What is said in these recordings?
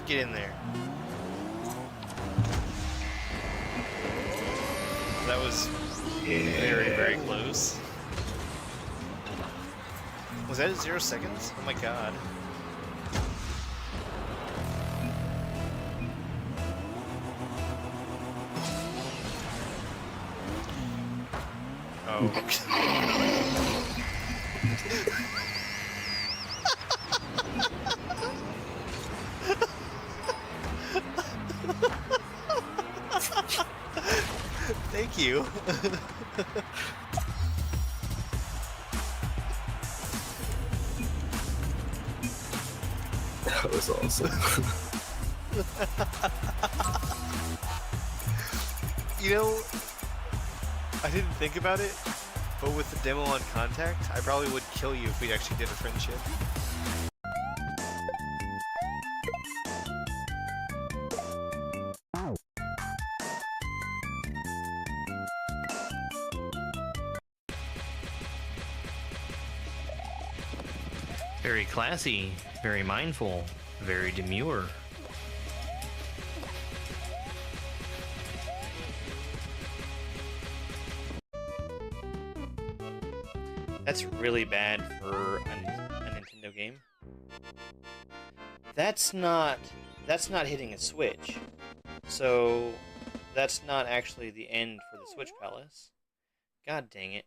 Get in there. That was very, very close. Was that at 0 seconds? Oh my god. Oh. Thank you. That was awesome. You know, I didn't think about it, but with the demo on Contact, I probably would kill you if we actually did a friendship. Very classy, very mindful, very demure. That's really bad for a Nintendo game. That's not hitting a Switch. So that's not actually the end for the Switch Palace. God dang it.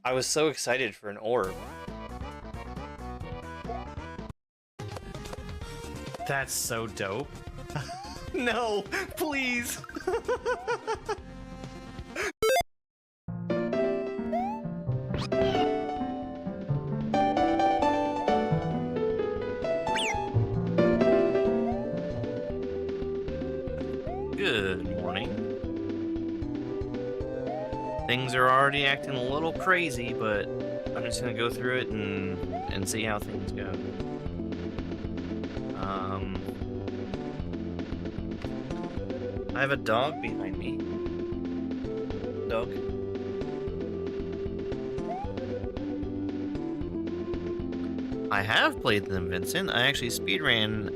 I was so excited for an orb. That's so dope. No, please. Good morning. Things are already acting a little crazy, but I'm just gonna go through it and see how things go. I have a dog behind me. Dog. I have played them, Vincent. I actually speedran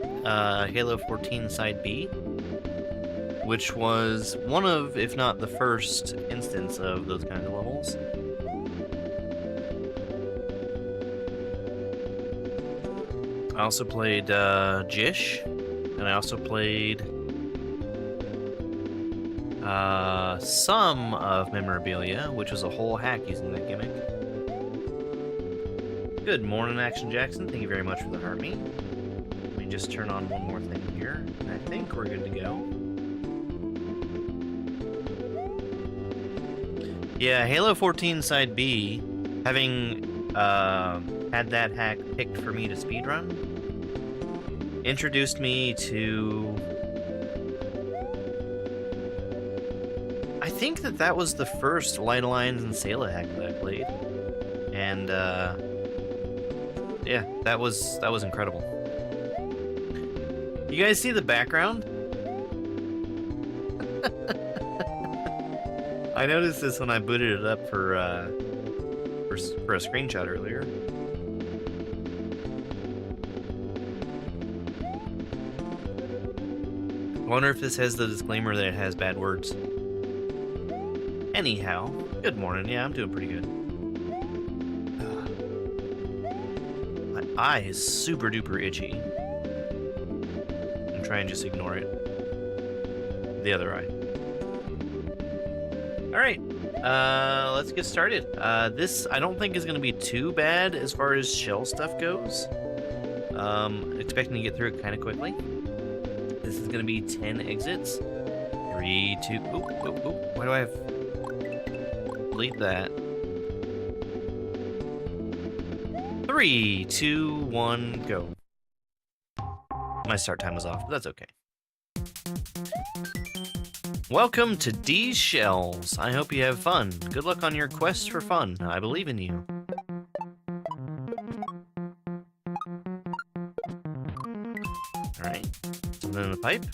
Halo 14 Side B, which was one of, if not the first instance of those kinds of levels. I also played Jish, and I also played some of Memorabilia, which was a whole hack using that gimmick. Good morning, Action Jackson. Thank you very much for the heartbeat. Let me just turn on one more thing here, and I think we're good to go. Yeah, Halo 14 Side B, having had that hack picked for me to speedrun, introduced me to... I think that was the first Light Alliance and Sayla hack that I played. And, yeah, that was incredible. You guys see the background? I noticed this when I booted it up for a screenshot earlier. I wonder if this has the disclaimer that it has bad words. Anyhow, good morning. Yeah, I'm doing pretty good. My eye is super duper itchy. I'm trying to just ignore it. The other eye. Alright, let's get started. This, I don't think is going to be too bad as far as shell stuff goes. Expecting to get through it kind of quickly. This is going to be 10 exits. 3, 2, why do I have... Delete that. 3, 2, 1, go. My start time was off, but that's okay. Welcome to DEEZ Shells. I hope you have fun. Good luck on your quest for fun. I believe in you. Alright. Something in the pipe.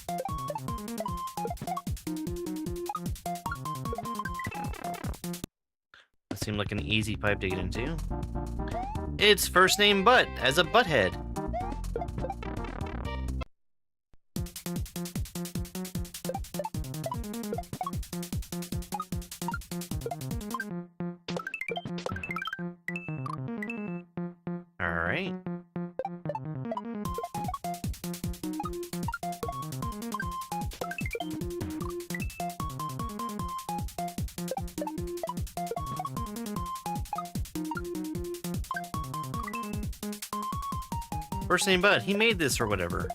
That seemed like an easy pipe to get into. It's Firstnamebutt as a butthead. right. Firstnamebutt, he made this or whatever.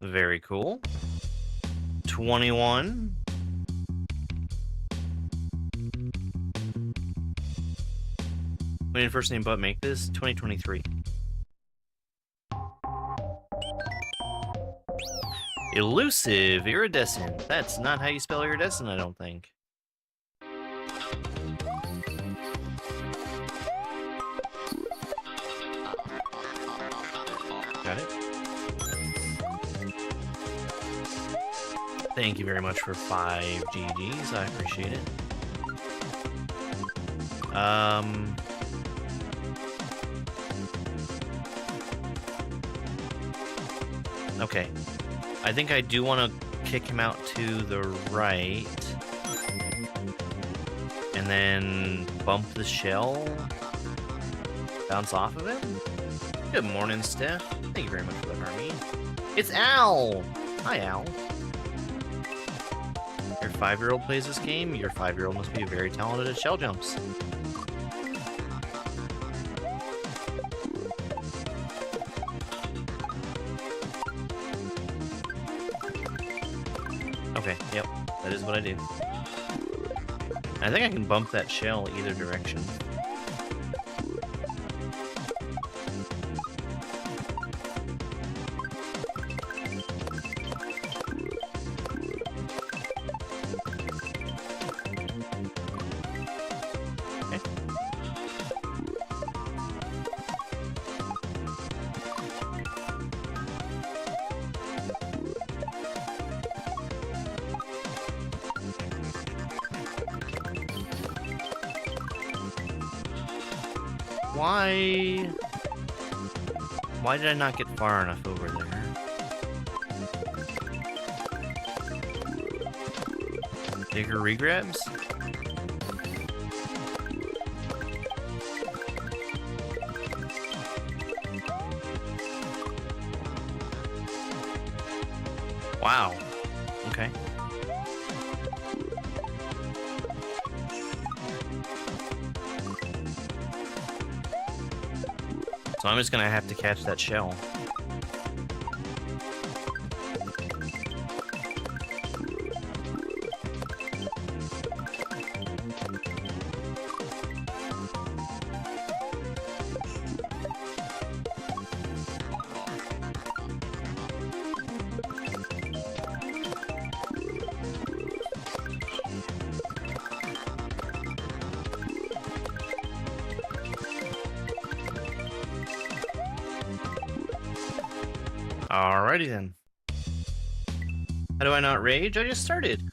Very cool. 21. When did Firstnamebutt make this? 2023. Elusive, iridescent. That's not how you spell iridescent, I don't think. Got it. Thank you very much for 5 GGs. I appreciate it. Okay. I think I do want to kick him out to the right. And then bump the shell. Bounce off of him. Good morning, Steph. Thank you very much for that, Army. It's Al! Hi, Al. Your 5-year-old plays this game? Your 5-year-old must be very talented at shell jumps. Okay, yep, that is what I do. I think I can bump that shell either direction. Why did I not get far enough over there? Bigger regrabs? Wow. Okay. So I'm just gonna have to catch that shell. Alrighty then. How do I not rage? I just started.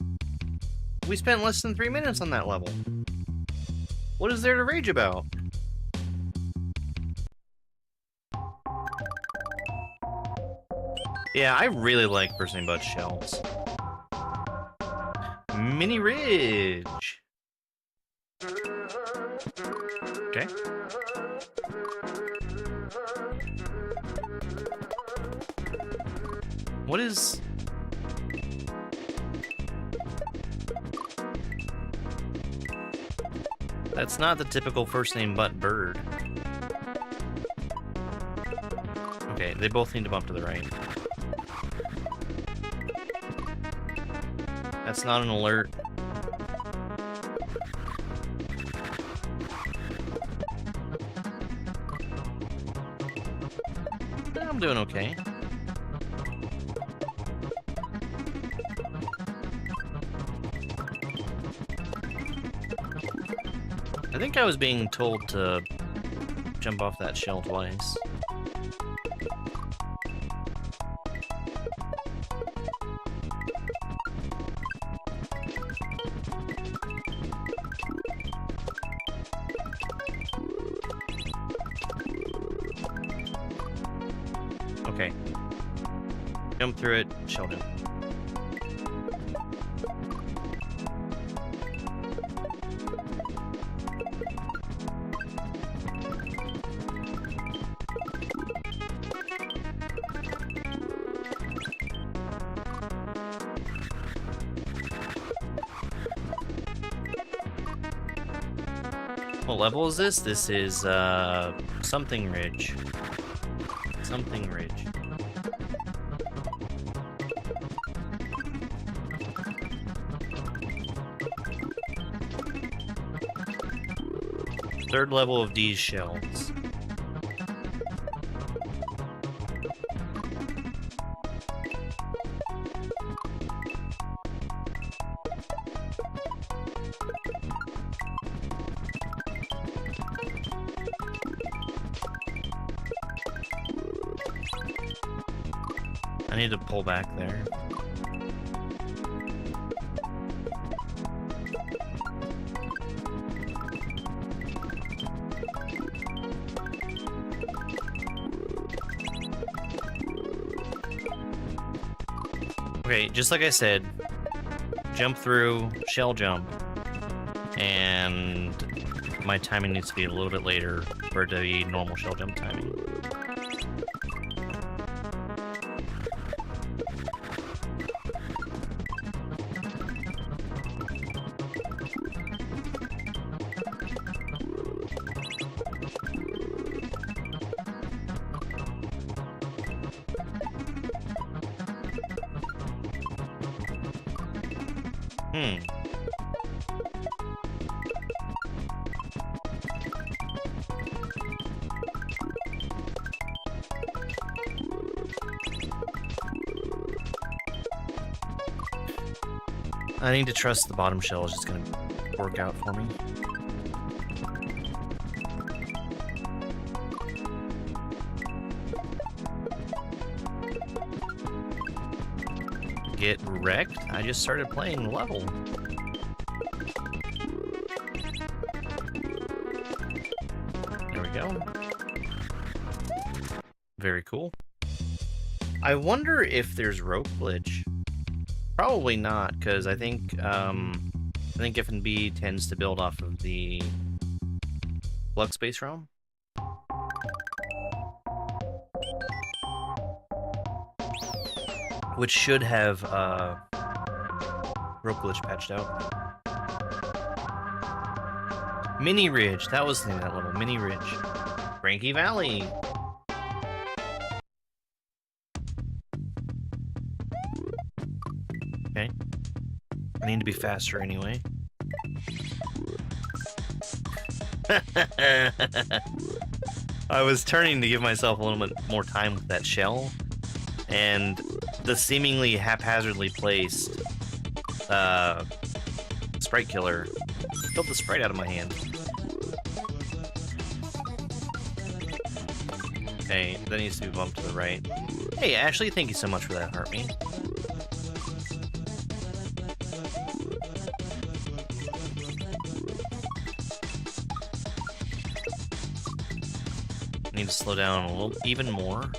We spent less than 3 minutes on that level. What is there to rage about? Yeah, I really like Firstnamebutt shells. Mini Ridge. Okay. What is... That's not the typical Firstnamebutt bird. Okay, they both need to bump to the right. That's not an alert. I'm doing okay. I think I was being told to jump off that shell twice. Okay. Jump through it, shell jump. What level is this? This is, something ridge. Something ridge. Third level of these shells. I need to pull back there. Okay, just like I said, jump through, shell jump, and my timing needs to be a little bit later for it to be normal shell jump timing. I need to trust the bottom shell is just gonna work out for me. Get wrecked? I just started playing the level. There we go. Very cool. I wonder if there's rope glitch. Probably not, because I think F&B tends to build off of the Flux Space Realm. Which should have rope glitch patched out. Mini Ridge, that was the name of that level, Mini Ridge. Frankie Valley. Okay. I need to be faster anyway. I was turning to give myself a little bit more time with that shell, and the seemingly haphazardly placed sprite killer killed the sprite out of my hand. Okay, that needs to be bumped to the right. Hey, Ashley, thank you so much for that, Heartme. Need to slow down a little, even more.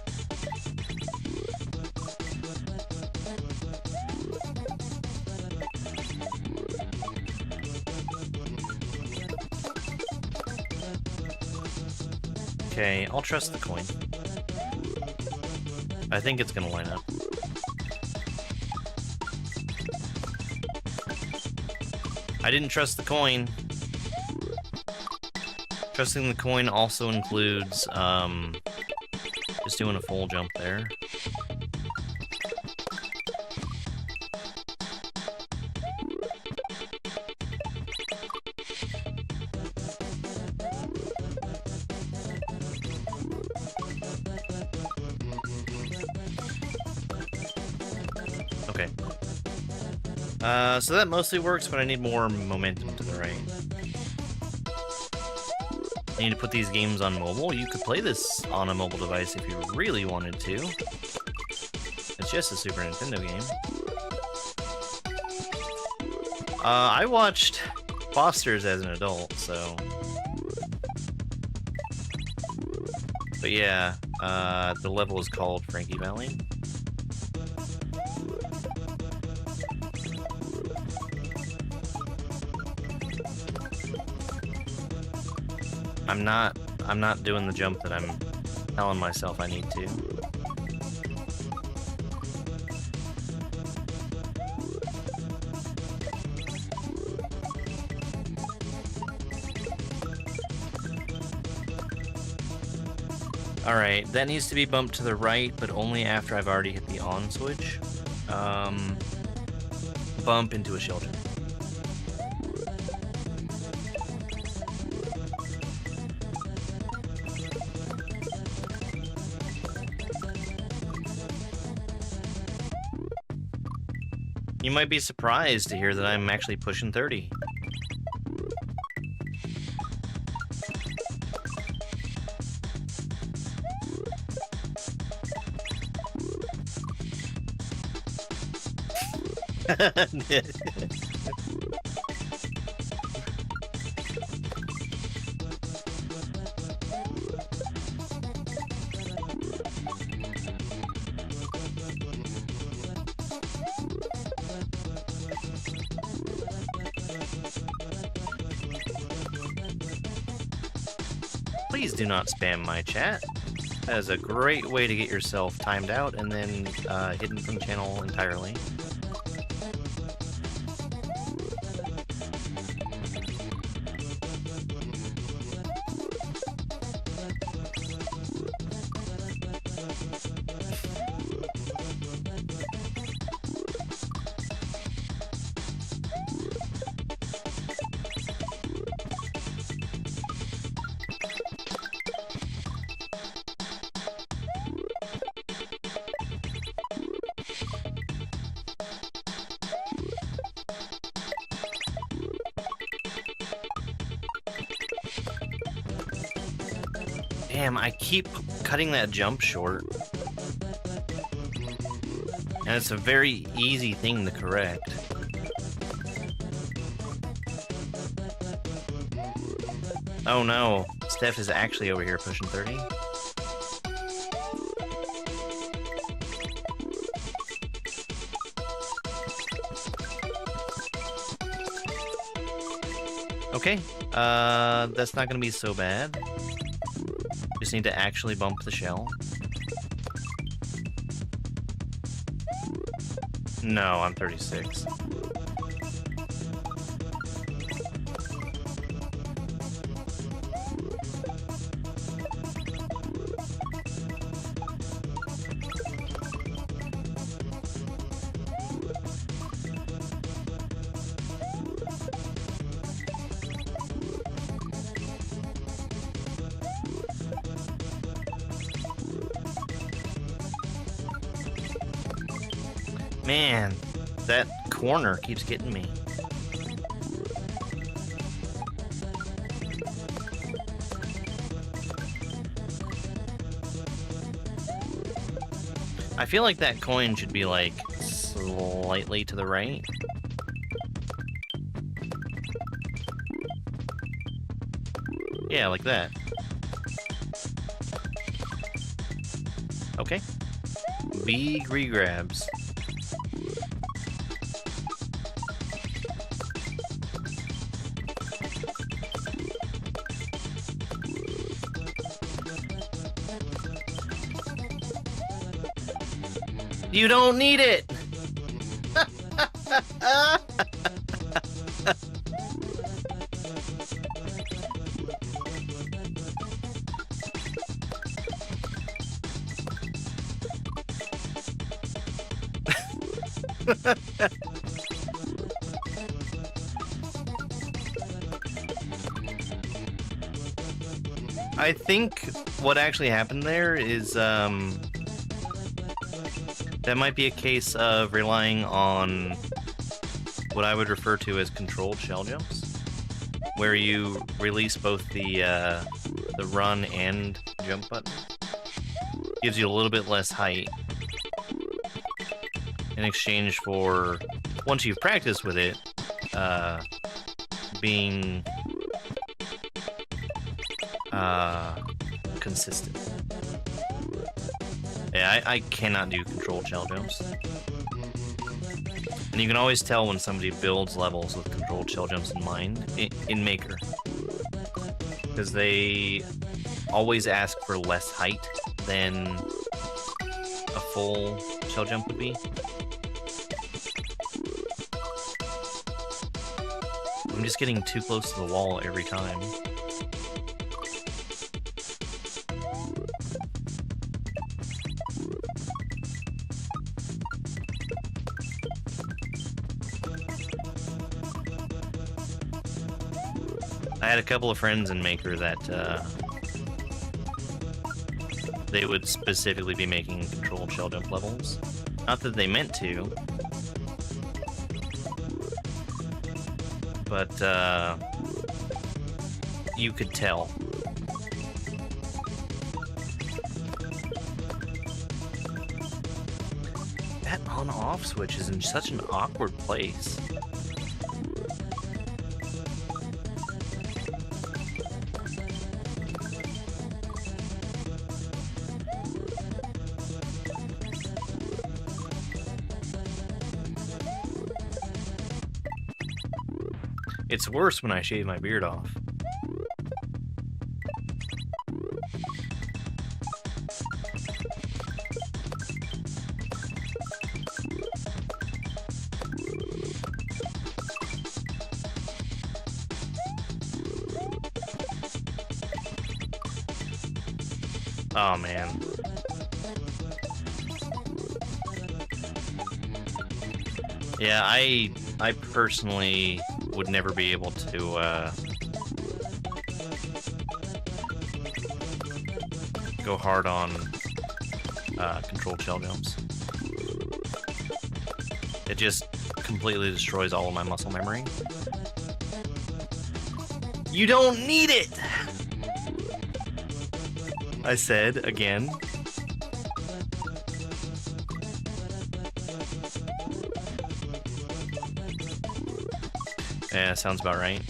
Okay, I'll trust the coin. I think it's gonna line up. I didn't trust the coin. Trusting the coin also includes, just doing a full jump there. Okay. So that mostly works, but I need more momentum to the right. I need to put these games on mobile. You could play this on a mobile device if you really wanted to. It's just a Super Nintendo game. I watched Foster's as an adult, so... But yeah, The level is called Frankie Valley. I'm not doing the jump that I'm telling myself I need to. Alright, that needs to be bumped to the right, but only after I've already hit the on switch. Bump into a shell jump. You might be surprised to hear that I'm actually pushing 30. Please do not spam my chat. That is a great way to get yourself timed out and then hidden from the channel entirely. Damn, I keep cutting that jump short. And it's a very easy thing to correct. Oh no, Steph is actually over here pushing 30. Okay, that's not gonna be so bad. Just need to actually bump the shell. No, I'm 36. Man, that corner keeps getting me. I feel like that coin should be like slightly to the right. Yeah, like that. Okay. Big regrabs. You don't need it! I think what actually happened there is, that might be a case of relying on what I would refer to as controlled shell jumps, where you release both the run and jump button. Gives you a little bit less height in exchange for, once you've practiced with it, being consistent. Yeah, I cannot do controlled shell jumps. And you can always tell when somebody builds levels with controlled shell jumps in mind, in Maker. Because they always ask for less height than a full shell jump would be. I'm just getting too close to the wall every time. I had a couple of friends in Maker that they would specifically be making controlled shell jump levels. Not that they meant to, but you could tell. That on-off switch is in such an awkward place. It's worse when I shave my beard off. Oh man. Yeah, I personally would never be able to go hard on controlled shell jumps. It just completely destroys all of my muscle memory. You don't need it! I said again. Yeah, sounds about right.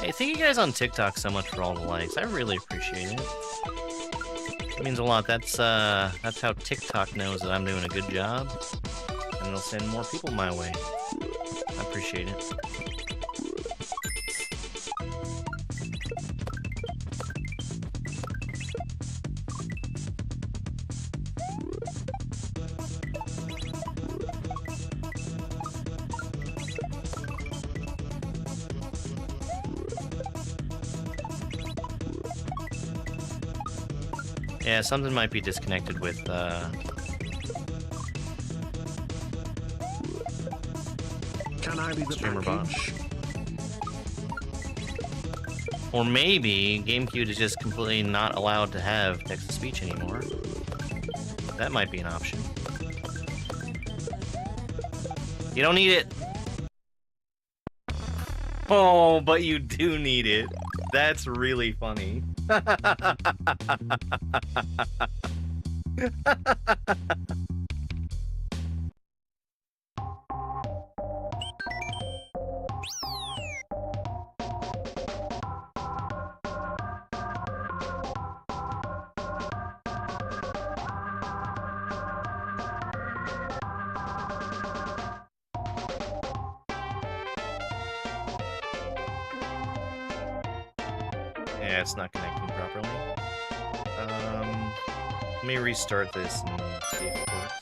Hey, thank you guys on TikTok so much for all the likes. I really appreciate it. It means a lot. That's how TikTok knows that I'm doing a good job, and they'll send more people my way. I appreciate it. Yeah, something might be disconnected with, Can I be the Streamerbot. package? Or maybe GameCube is just completely not allowed to have text-to-speech anymore. That might be an option. You don't need it! Oh, but you do need it. That's really funny. Yeah, it's not connecting properly. Let me restart this and see if it works.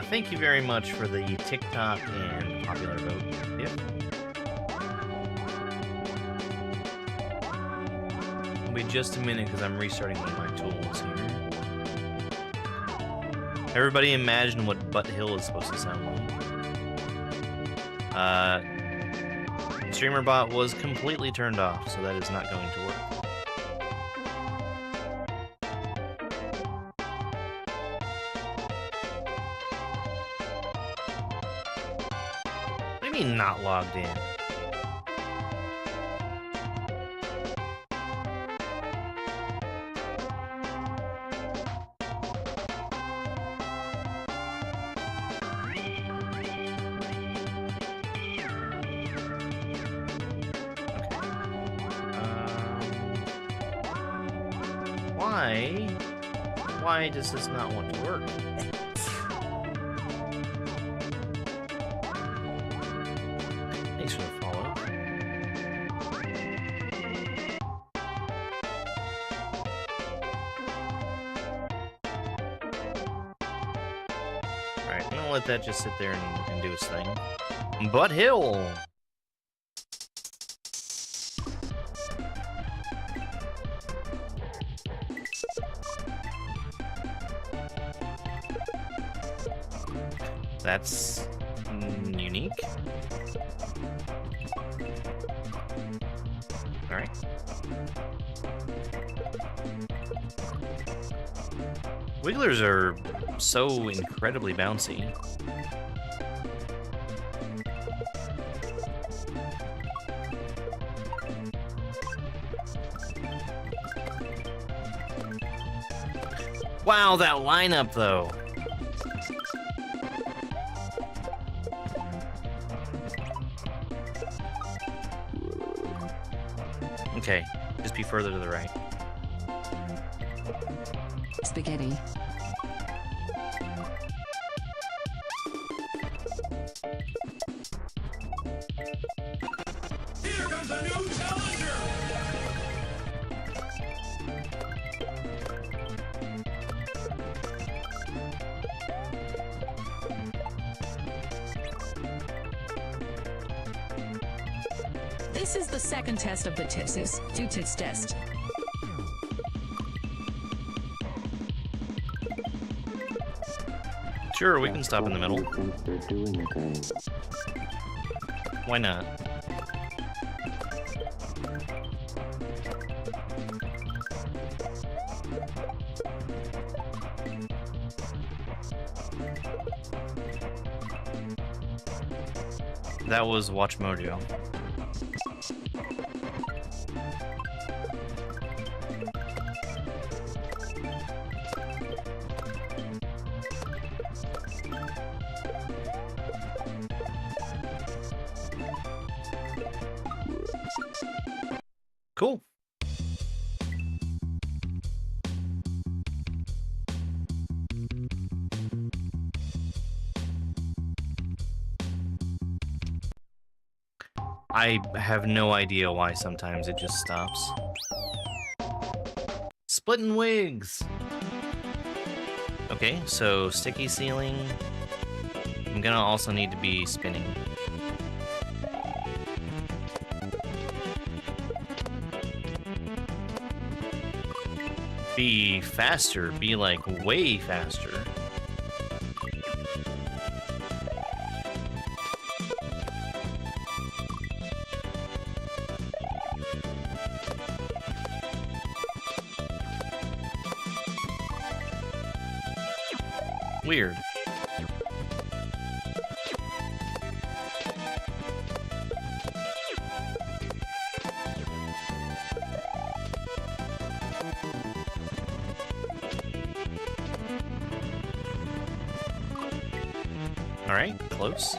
Thank you very much for the TikTok and popular vote. Yep. be just a minute because I'm restarting one of my tools here. Everybody imagine what Butt Hill is supposed to sound like. StreamerBot was completely turned off, so that is not going to work. What do you mean not logged in? Why does this not want to work? Thanks for the follow. Alright, I'm gonna let that just sit there and do its thing. Butt Hill! That's unique. Alright. Wigglers are so incredibly bouncy. Wow, that lineup though. Okay, just be further to the right. Spaghetti. Here comes a new challenger! This is the second test of the TITS. Two tits test. Sure, we can stop in the middle. Why not? That was Watch Mojo. Cool. I have no idea why sometimes it just stops. Splitting wigs! Okay, so sticky ceiling. I'm gonna also need to be spinning. Be faster, be like way faster. Weird. All right, close.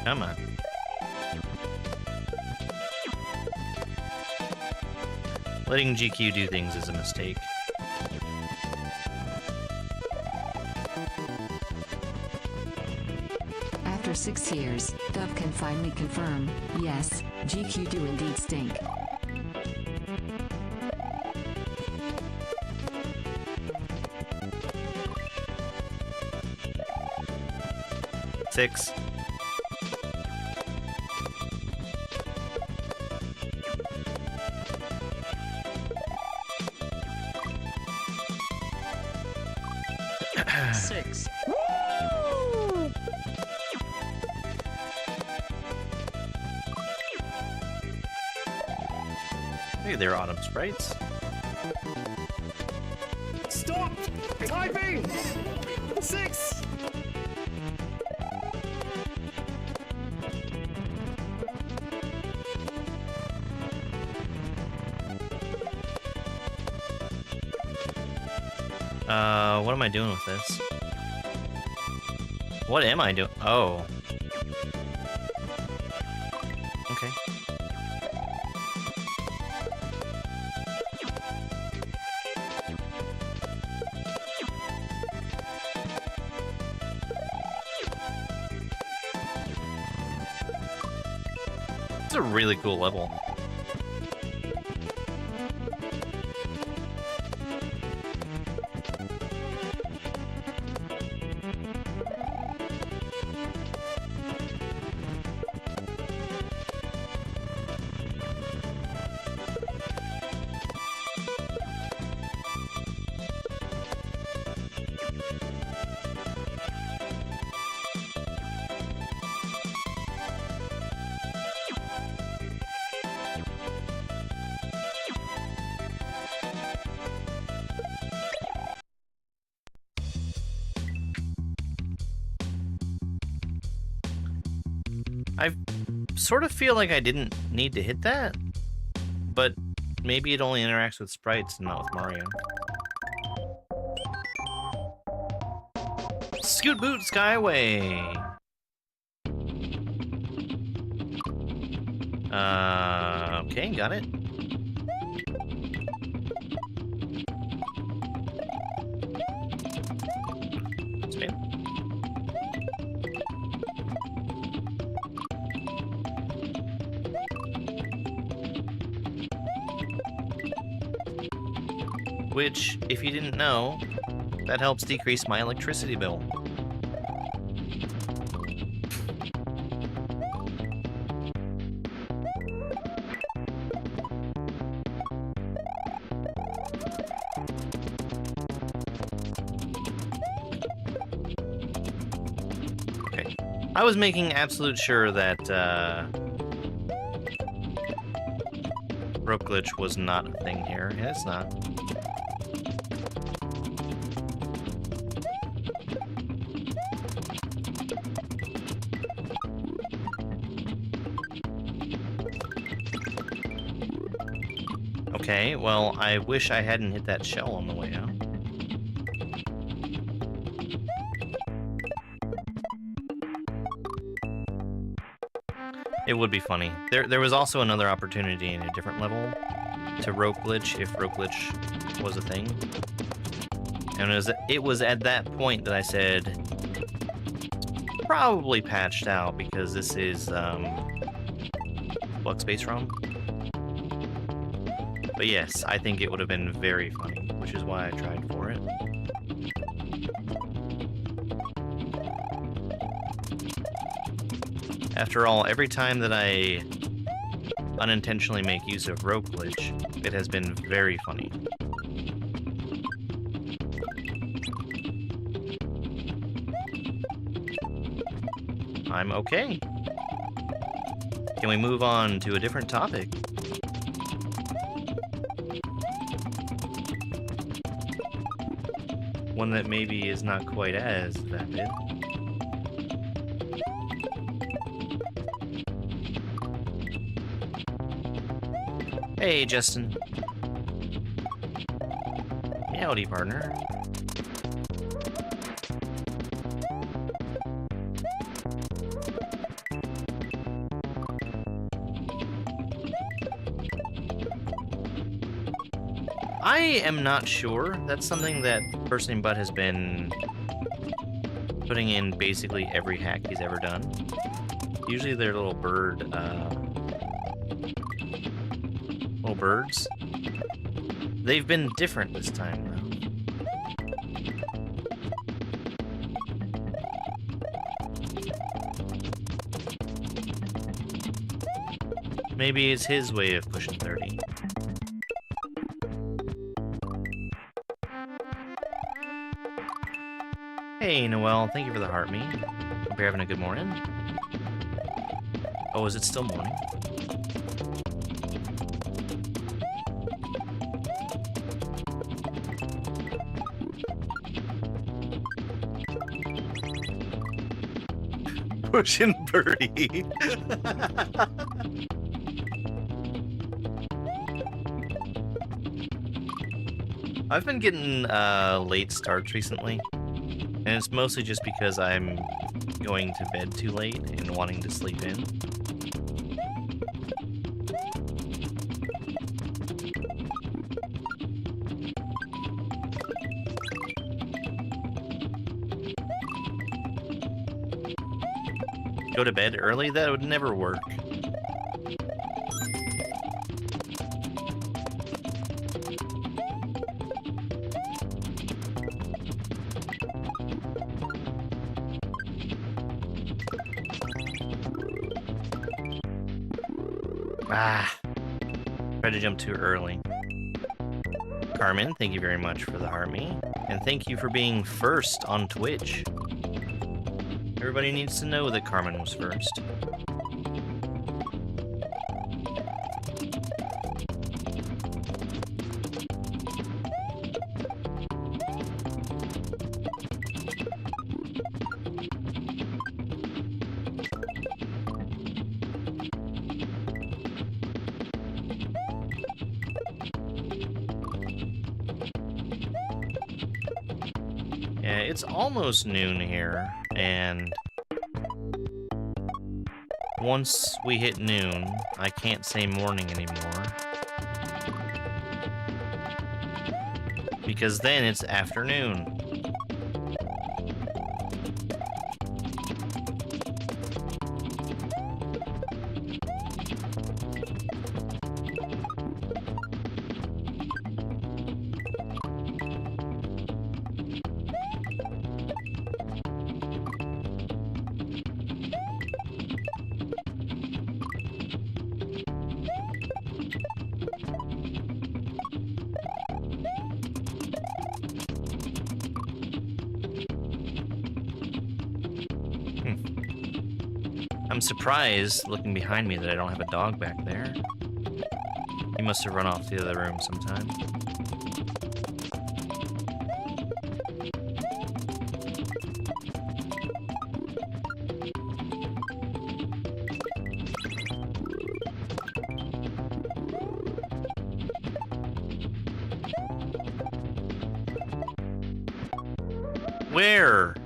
Come on. Letting GQ do things is a mistake. After 6 Sears, Dove can finally confirm, yes, GQ do indeed stink. Six. Six. Hey there, Autumn Sprites. Stop typing! 6! What am I doing with this? What am I doing? Oh. Okay. It's a really cool level. I sort of feel like I didn't need to hit that, but maybe it only interacts with sprites and not with Mario. Scoot Boot Skyway! Okay, got it. Spin. Which, if you didn't know, that helps decrease my electricity bill. Okay. I was making absolute sure that, rope glitch was not a thing here. Yeah, it's not. Okay, well, I wish I hadn't hit that shell on the way out. It would be funny. There was also another opportunity in a different level to rope glitch if rope glitch was a thing. And it was at that point that I said, probably patched out because this is Block Space ROM. But yes, I think it would have been very funny, which is why I tried for it. After all, every time that I unintentionally make use of rope glitch, it has been very funny. I'm okay. Can we move on to a different topic? One that maybe is not quite as vapid. Hey, Justin. Howdy, partner. I am not sure. That's something that Firstnamebutt has been putting in basically every hack he's ever done. Usually they're little birds. They've been different this time, though. Maybe it's his way of pushing 30. Hey, Noelle, thank you for the heart me. Hope you're having a good morning. Oh, is it still morning? Pushing birdie. I've been getting late starts recently, and it's mostly just because I'm going to bed too late and wanting to sleep in. Go to bed early? That would never work. Ah, tried to jump too early. Carmen, thank you very much for the heart me, and thank you for being first on Twitch. Everybody needs to know that Carmen was first. Yeah, it's almost noon here, and once we hit noon, I can't say morning anymore. Because then it's afternoon. I'm surprised, looking behind me, that I don't have a dog back there. He must have run off to the other room sometime. Where?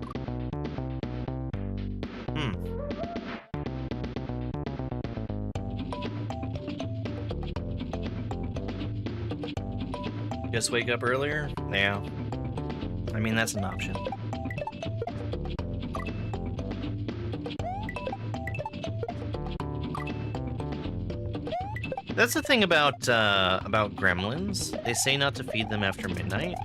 Just wake up earlier? Yeah. I mean, that's an option. That's the thing about gremlins. They say not to feed them after midnight.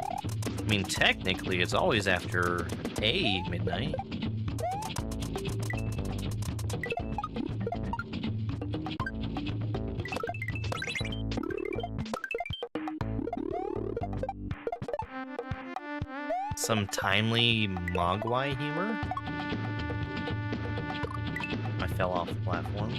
I mean, technically, it's always after midnight. Some timely Mogwai humor? I fell off the platform.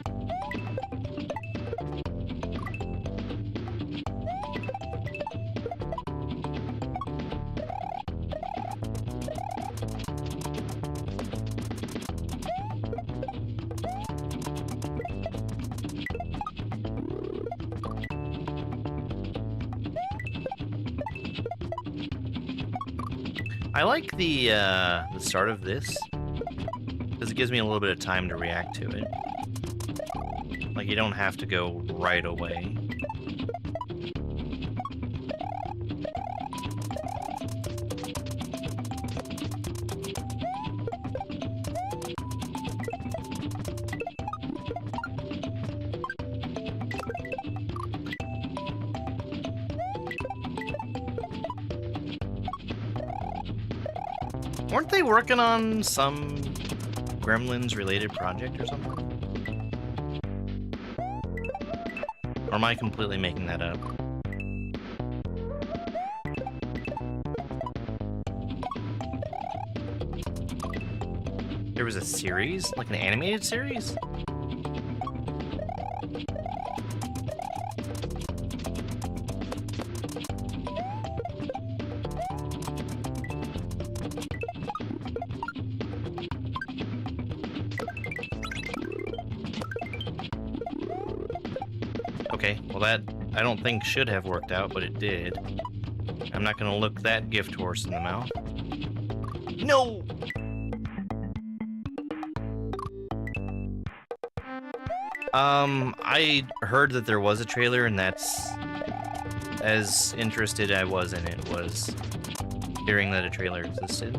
I like the start of this, because it gives me a little bit of time to react to it. Like, you don't have to go right away. Weren't they working on some Gremlins-related project or something? Or am I completely making that up? There was a series? Like an animated series? Okay, well that I don't think should have worked out, but it did. I'm not gonna look that gift horse in the mouth. No! I heard that there was a trailer, and that's as interested I was in it, was hearing that a trailer existed.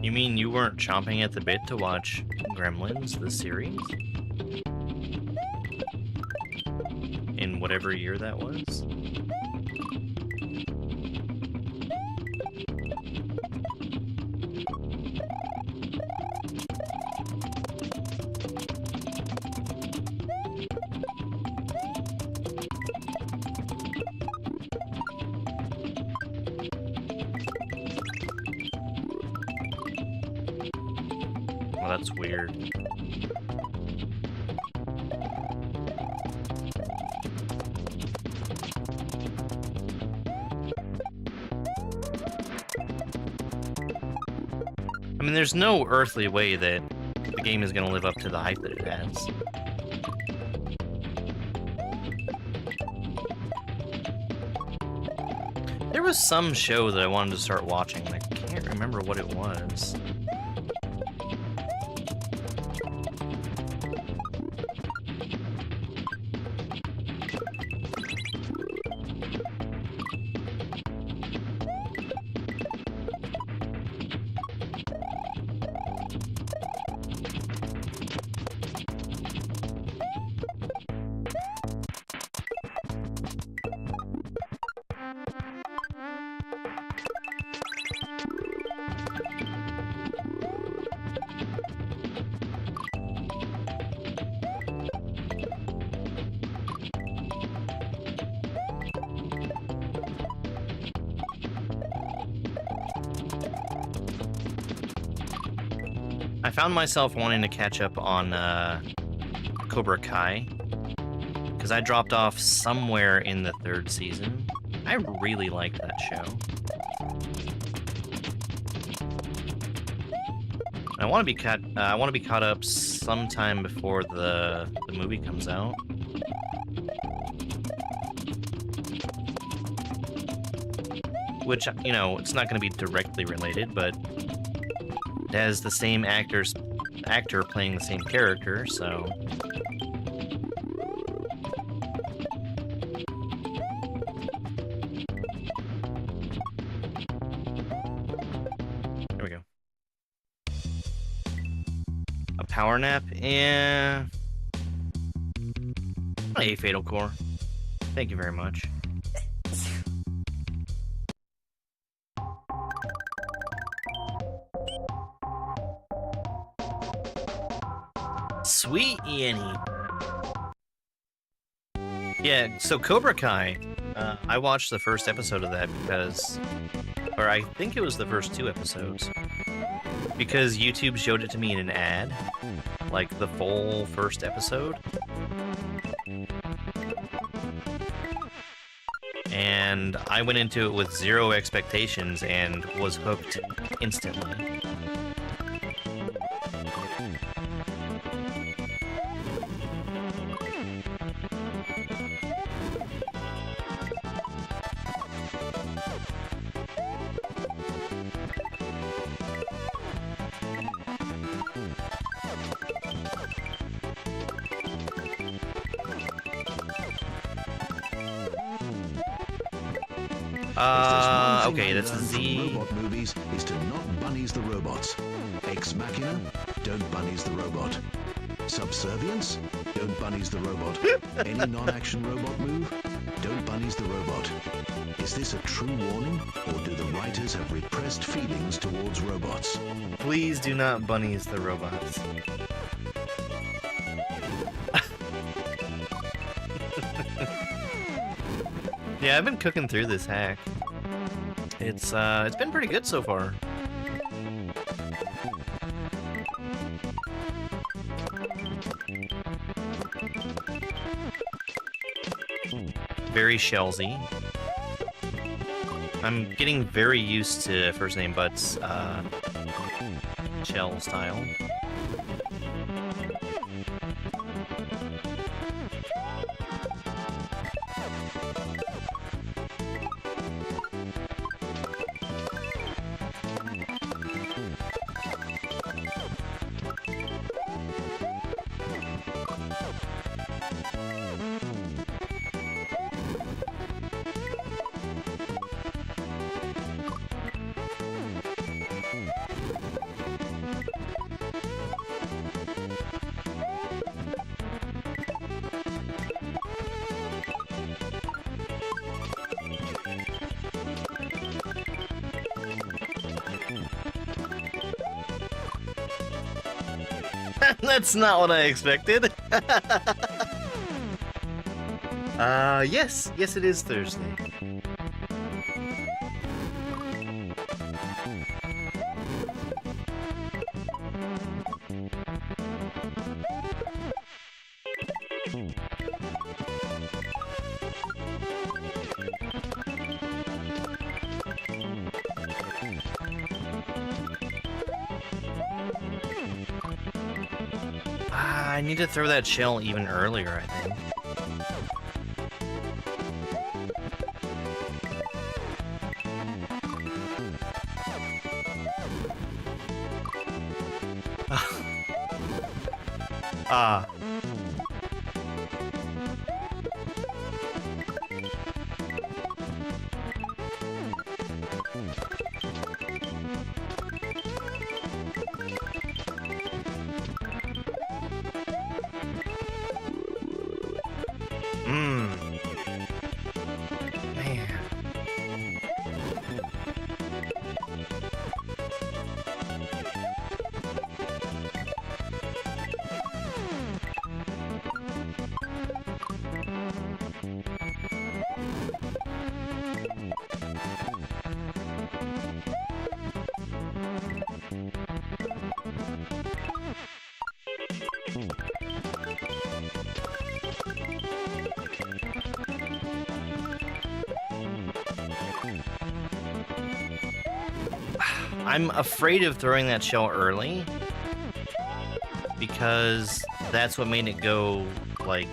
You mean you weren't chomping at the bit to watch Gremlins, the series? In whatever year that was? Well, that's weird. I mean, there's no earthly way that the game is going to live up to the hype that it has. There was some show that I wanted to start watching, and I can't remember what it was. I found myself wanting to catch up on Cobra Kai, because I dropped off somewhere in the 3rd season. I really liked that show. I want to be caught up sometime before the movie comes out. Which, you know, it's not going to be directly related, but it has the same actor playing the same character, so... There we go. A power nap? Yeah... A Fatal Core. Thank you very much. Sweet Yanny. Yeah, so Cobra Kai, I watched the first episode of that because, or I think it was the first 2 episodes, because YouTube showed it to me in an ad, like the full first episode. And I went into it with 0 expectations and was hooked instantly. Okay, that's a Z. Vox Machina? Don't bunnies the robot. Subservience? Don't bunnies the robot. Any non-action robot move? Don't bunnies the robot. Is this a true warning, or do the writers have repressed feelings towards robots? Please do not bunnies the robots. Yeah, I've been cooking through this hack. It's been pretty good so far. Very shellsy. I'm getting very used to Firstnamebutt's shell style. That's not what I expected. Yes it is Thursday. I need to throw that shell even earlier, I think. Ah. Man. I'm afraid of throwing that shell early because that's what made it go, like,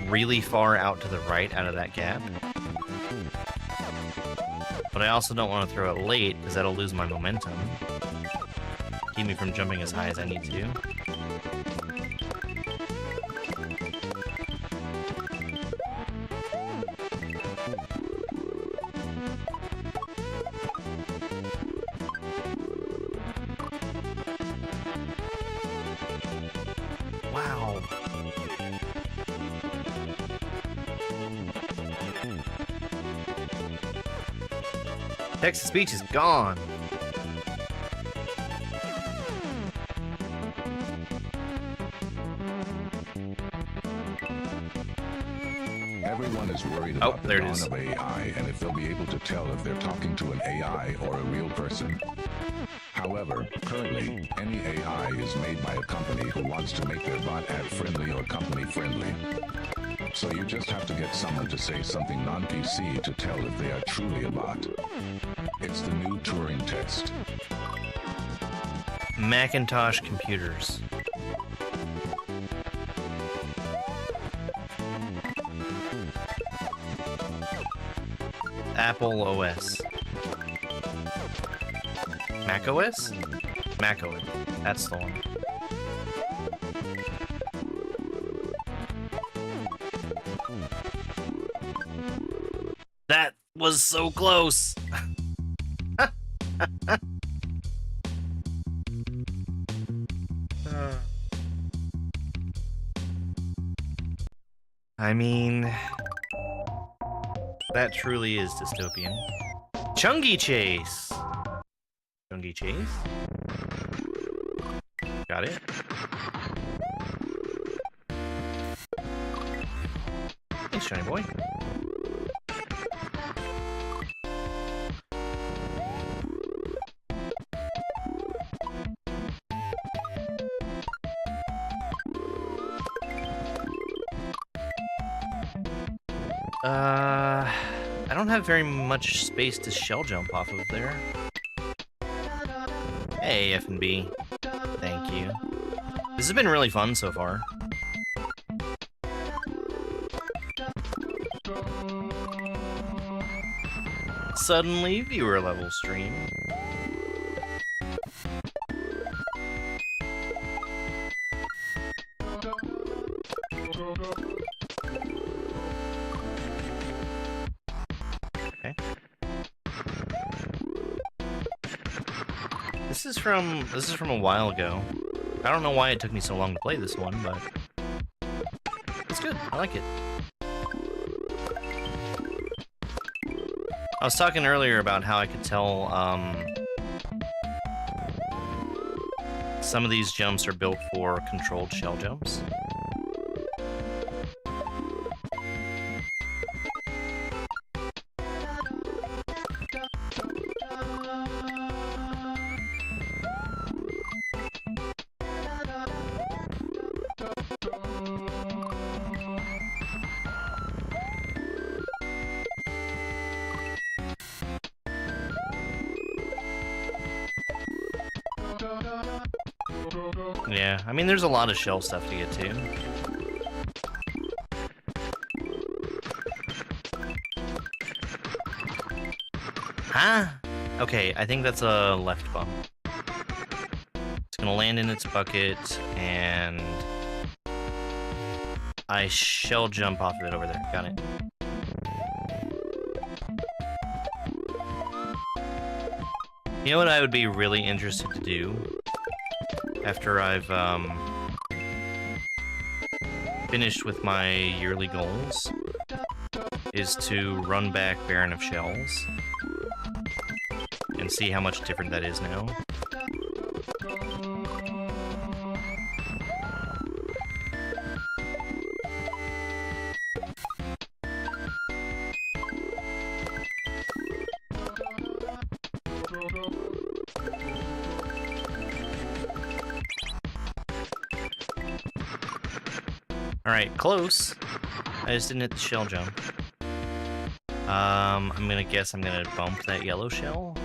really far out to the right out of that gap. But I also don't want to throw it late because that'll lose my momentum. Keep me from jumping as high as I need to. Wow. Text-to-speech is gone. Everyone is worried Oh, about the there it dawn is. of AI and if they'll be able to tell if they're talking to an AI or a real person. However, currently, any AI is made by a company who wants to make their bot ad-friendly or company-friendly. So you just have to get someone to say something non-PC to tell if they are truly a bot. It's the new Turing test. Macintosh computers. Apple OS. Mac OS? Mac OS. That's the one. That was so close. I mean, that truly is dystopian. Chungy Chase! Chungy Chase? Got it. Thanks, Shiny Boy. I don't have very much space to shell jump off of there. Hey, F&B. Thank you. This has been really fun so far. Suddenly, viewer level stream. Okay. This is from a while ago. I don't know why it took me so long to play this one, but it's good. I like it. I was talking earlier about how I could tell some of these jumps are built for controlled shell jumps. Yeah, I mean, there's a lot of shell stuff to get to. Huh? Okay, I think that's a left bump. It's gonna land in its bucket, and I shell jump off of it over there. Got it. You know what I would be really interested to do? After I've finished with my yearly goals, is to run back Baron of Shells and see how much different that is now. Alright, close. I just didn't hit the shell jump. I'm gonna guess I'm gonna bump that yellow shell.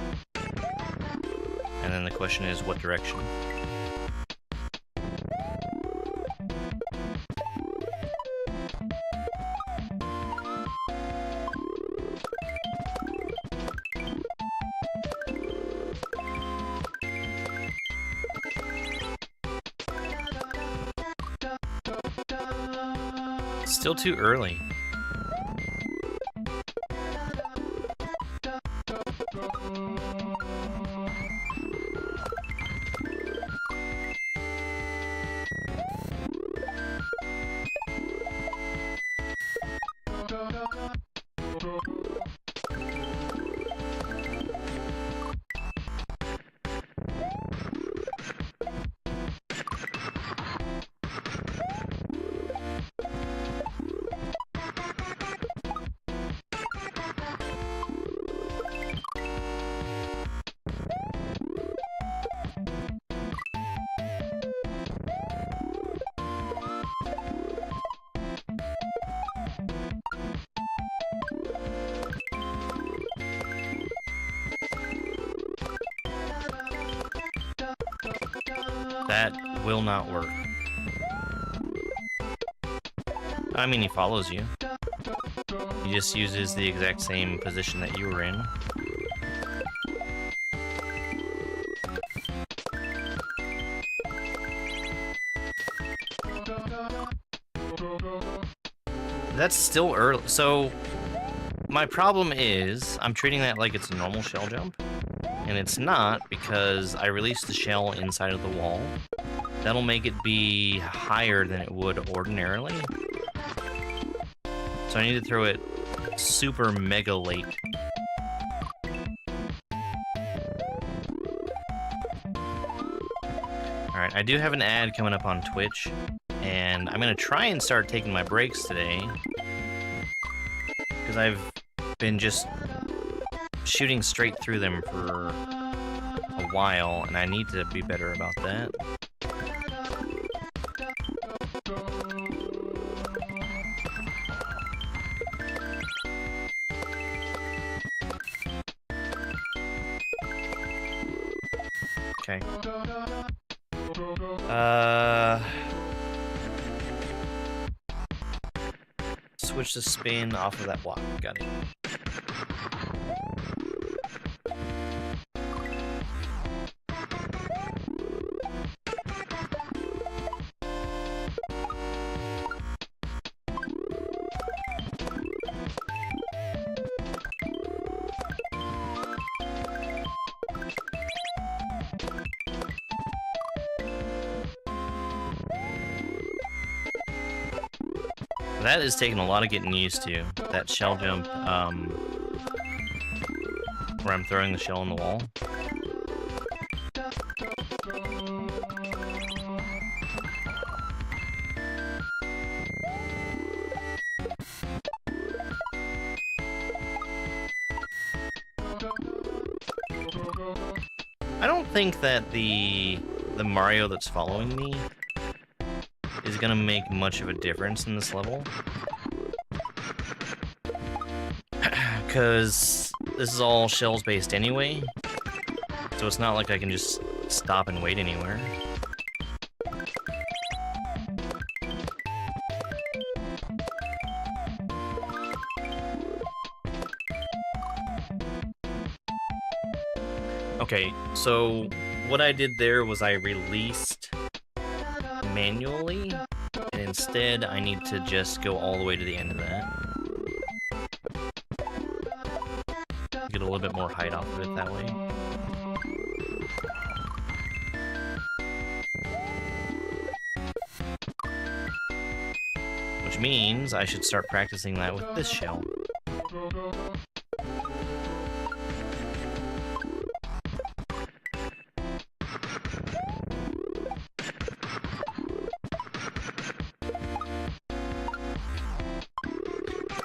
And then the question is, what direction? Still too early. That will not work. I mean, he follows you. He just uses the exact same position that you were in. That's still early. So, my problem is, I'm treating that like it's a normal shell jump. And it's not, because I released the shell inside of the wall. That'll make it be higher than it would ordinarily. So I need to throw it super mega late. Alright, I do have an ad coming up on Twitch, and I'm gonna try and start taking my breaks today. Because I've been just shooting straight through them for a while, and I need to be better about that. Okay. Switch the spin off of that block. Got it. That is taking a lot of getting used to. That shell jump, where I'm throwing the shell on the wall. I don't think that the Mario that's following me is gonna make much of a difference in this level. Because this is all shells based anyway, so it's not like I can just stop and wait anywhere. Okay, so what I did there was I released manually, and instead I need to just go all the way to the end of that. Get a little bit more height off of it that way. Which means I should start practicing that with this shell.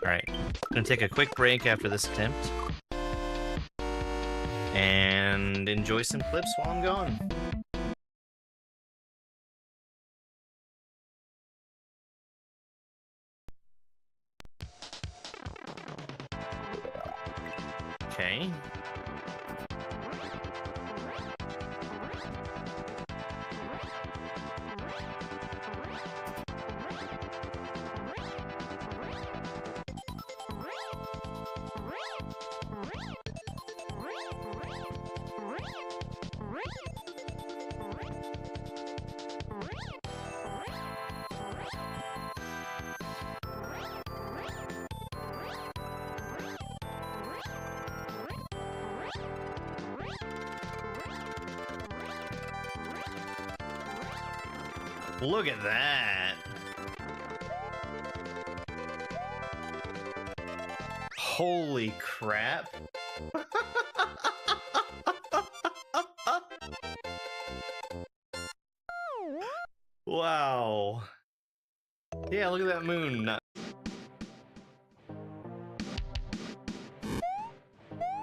Alright, I'm gonna take a quick break after this attempt and enjoy some clips while I'm gone. Okay. Look at that! Holy crap! Wow! Yeah, look at that moon.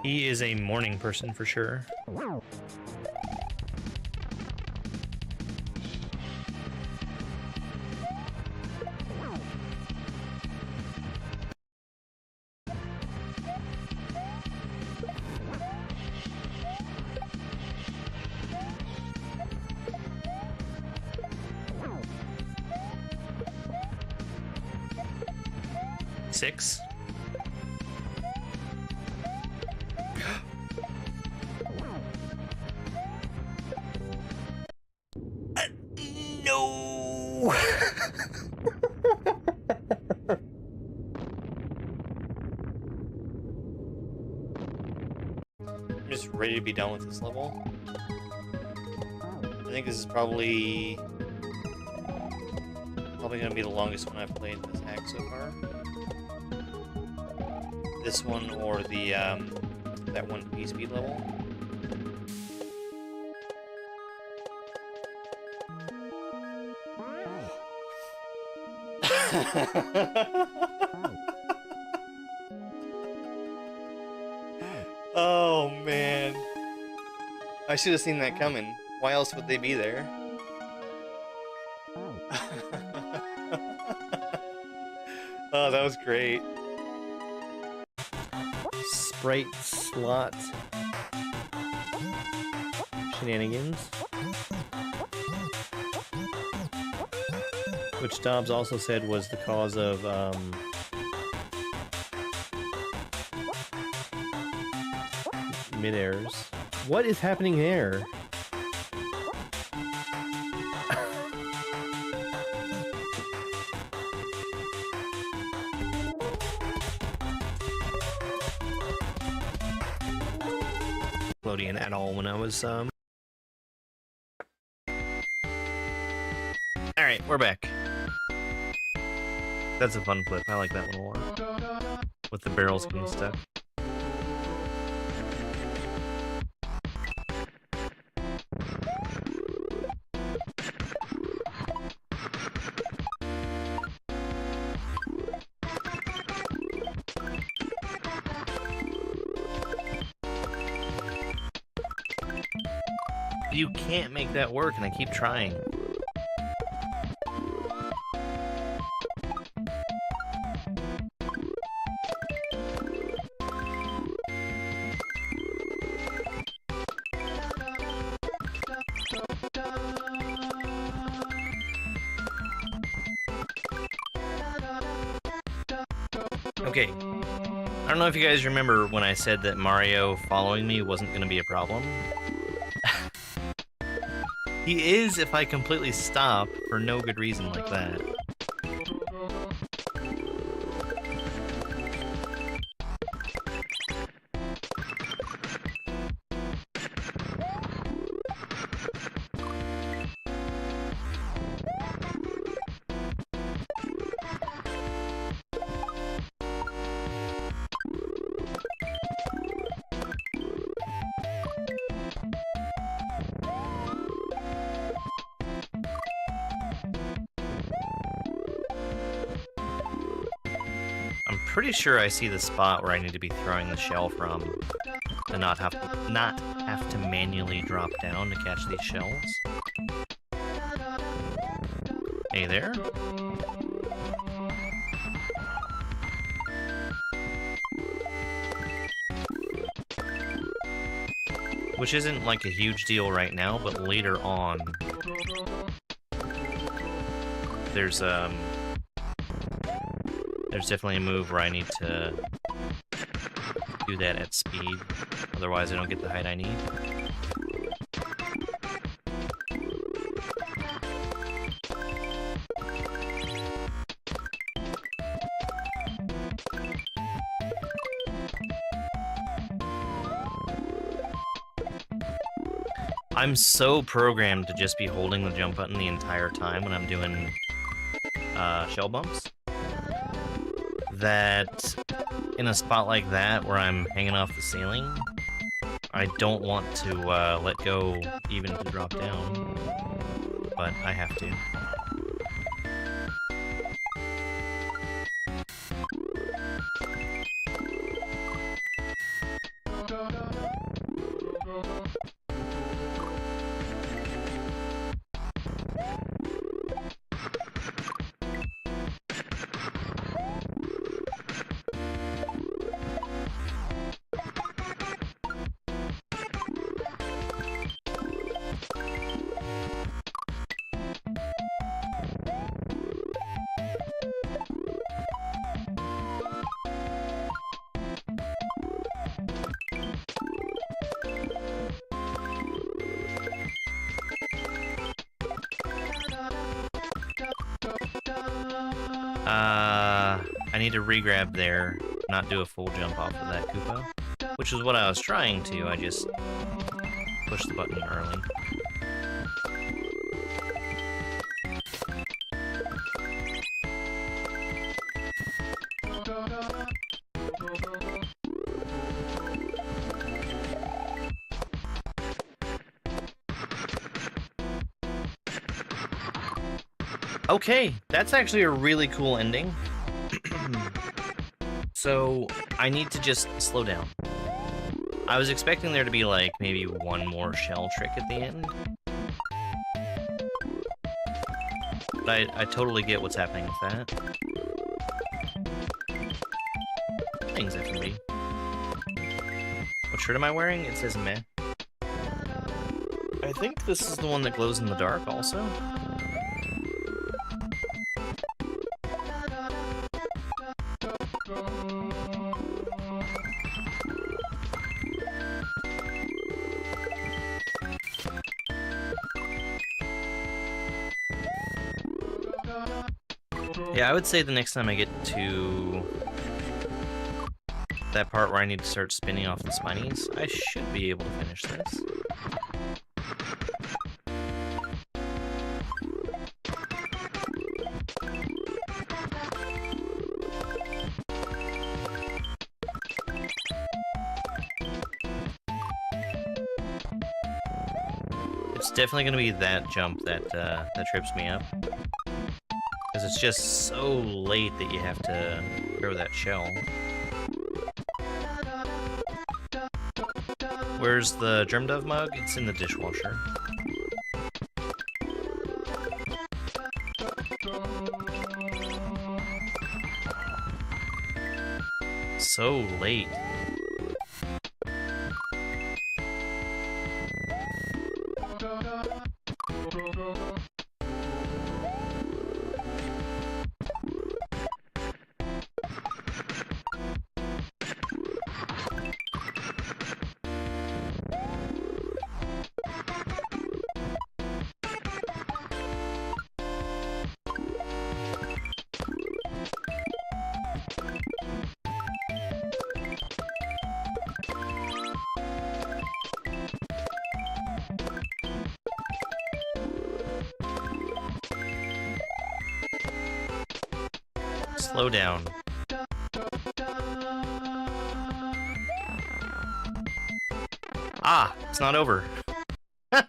He is a morning person for sure. Six. No. I'm just ready to be done with this level. I think this is probably gonna be the longest one I've played in this hack so far. this one or the that one P speed level. Oh man, I should have seen that coming. Why else would they be there? Oh, that was great. Sprite slot shenanigans. Which Dobbs also said was the cause of mid-airs. What is happening there? Nickelodeon at all when I was Alright, we're back. That's a fun clip. I like that one a lot. With the barrels getting stuck. You can't make that work, and I keep trying. Okay, I don't know if you guys remember when I said that Mario following me wasn't going to be a problem. He is if I completely stop for no good reason like that. Pretty sure I see the spot where I need to be throwing the shell from to not have to manually drop down to catch these shells. Hey there. Which isn't like a huge deal right now, but later on there's definitely a move where I need to do that at speed, otherwise I don't get the height I need. I'm so programmed to just be holding the jump button the entire time when I'm doing shell bumps, that in a spot like that where I'm hanging off the ceiling, I don't want to let go even to drop down, but I have to. I need to re-grab there, not do a full jump off of that Koopa, which is what I was trying to, I just pushed the button early. Okay, that's actually a really cool ending. So, I need to just slow down. I was expecting there to be, like, maybe one more shell trick at the end. But I totally get what's happening with that. Things FMB. What shirt am I wearing? It says meh. I think this is the one that glows in the dark also. Yeah, I would say the next time I get to that part where I need to start spinning off the spinies, I should be able to finish this. It's definitely going to be that jump that that trips me up. Because it's just so late that you have to throw that shell. Where's the Drum Dove mug? It's in the dishwasher. So late. Slow down. Ah, it's not over. I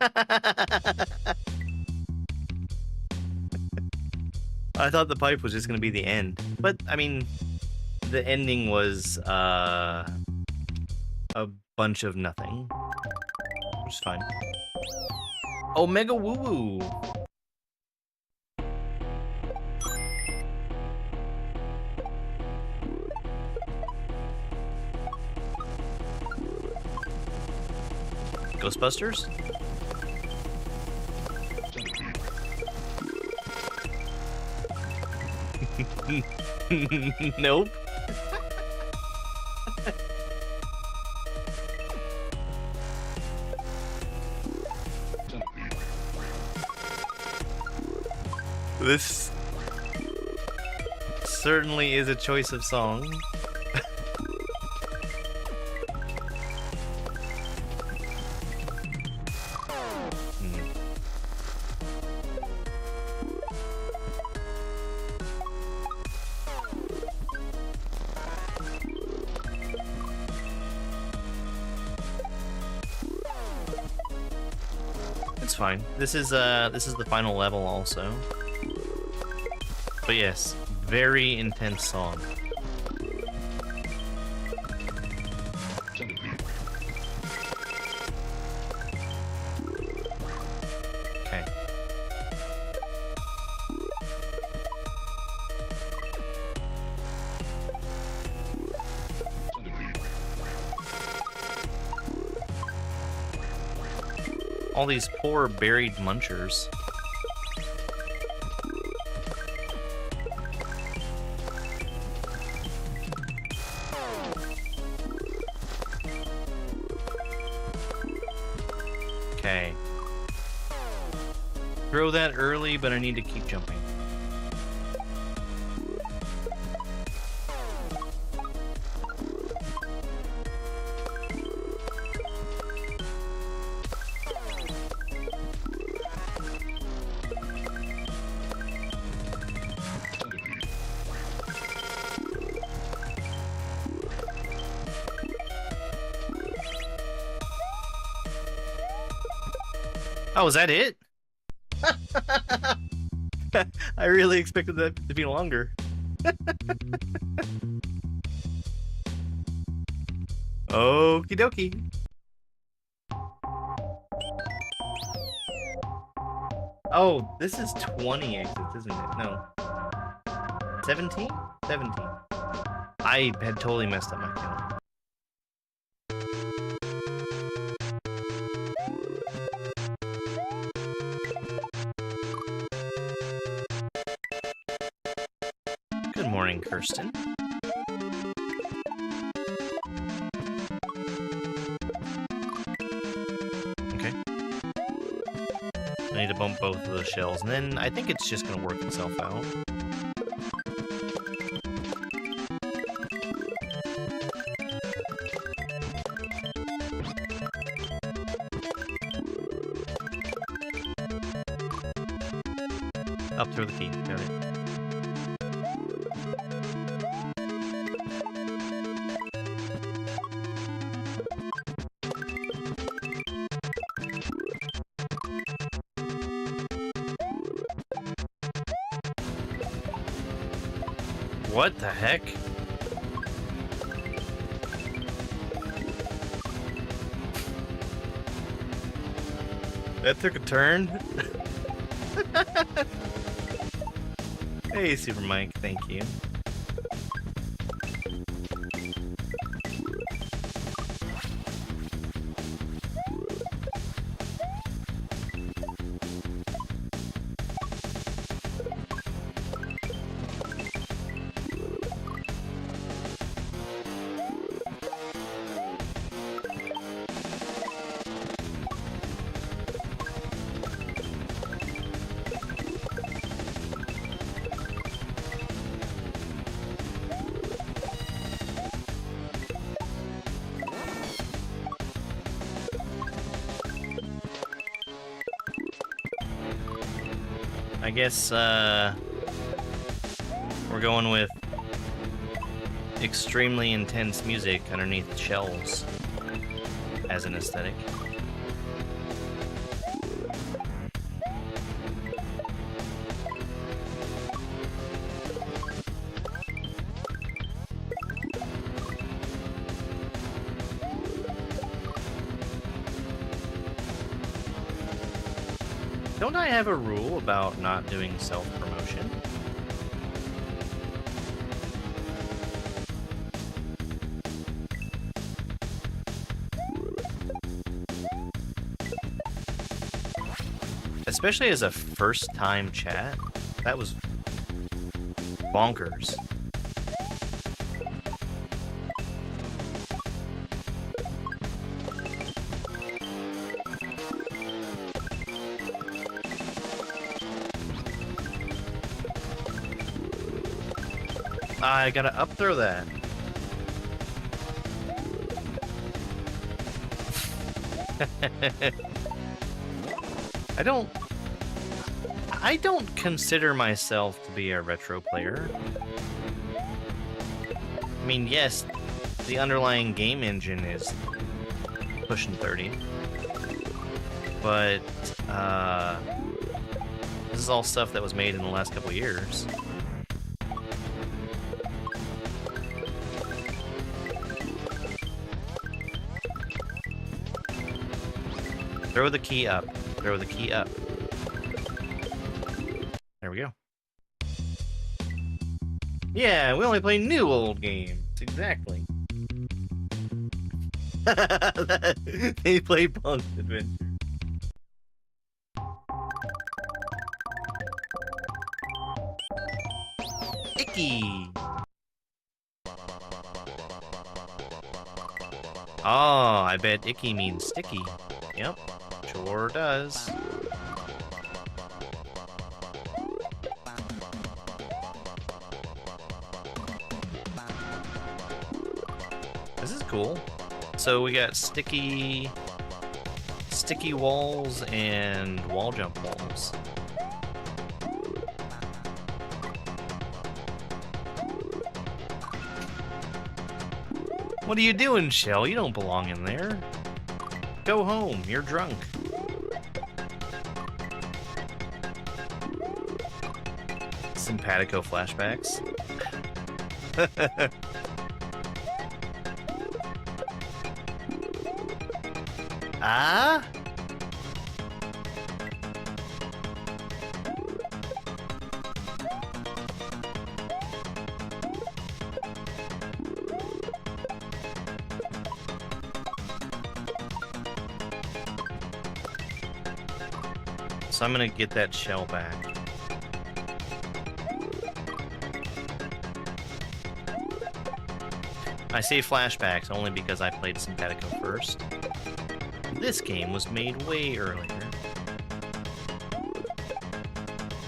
thought the pipe was just going to be the end. But, I mean, the ending was a bunch of nothing. Which is fine. Omega Woo Woo! Ghostbusters? Nope. This certainly is a choice of song. It's fine. This is the final level also. But yes, very intense song. Okay. All these poor buried munchers. Okay. Throw that early, but I need to keep jumping. Oh, is that it? I really expected that to be longer. Okie dokie. Oh, this is 20 exits, isn't it? No. 17? 17. I had totally messed up my count. Good morning, Kirsten. Okay. I need to bump both of those shells, and then I think it's just gonna work itself out. Up through the key. Got it. What the heck? That took a turn. Hey, Super Mike, thank you. I guess, we're going with extremely intense music underneath shells as an aesthetic. Don't I have a rule about not doing self-promotion? Especially as a first-time chat, that was bonkers. I gotta up throw that. I don't consider myself to be a retro player. I mean, yes, the underlying game engine is pushing 30. But, this is all stuff that was made in the last couple years. Throw the key up. Throw the key up. There we go. Yeah, we only play new old games. Exactly. They play Punk's Adventure. Icky. Oh, I bet icky means sticky. Yep, sure does. This is cool. So we got sticky walls and wall jump walls. What are you doing, Shell? You don't belong in there. Go home. You're drunk. Simpatico flashbacks. Ah? So I'm gonna get that shell back. I say flashbacks only because I played Simpatico first. This game was made way earlier.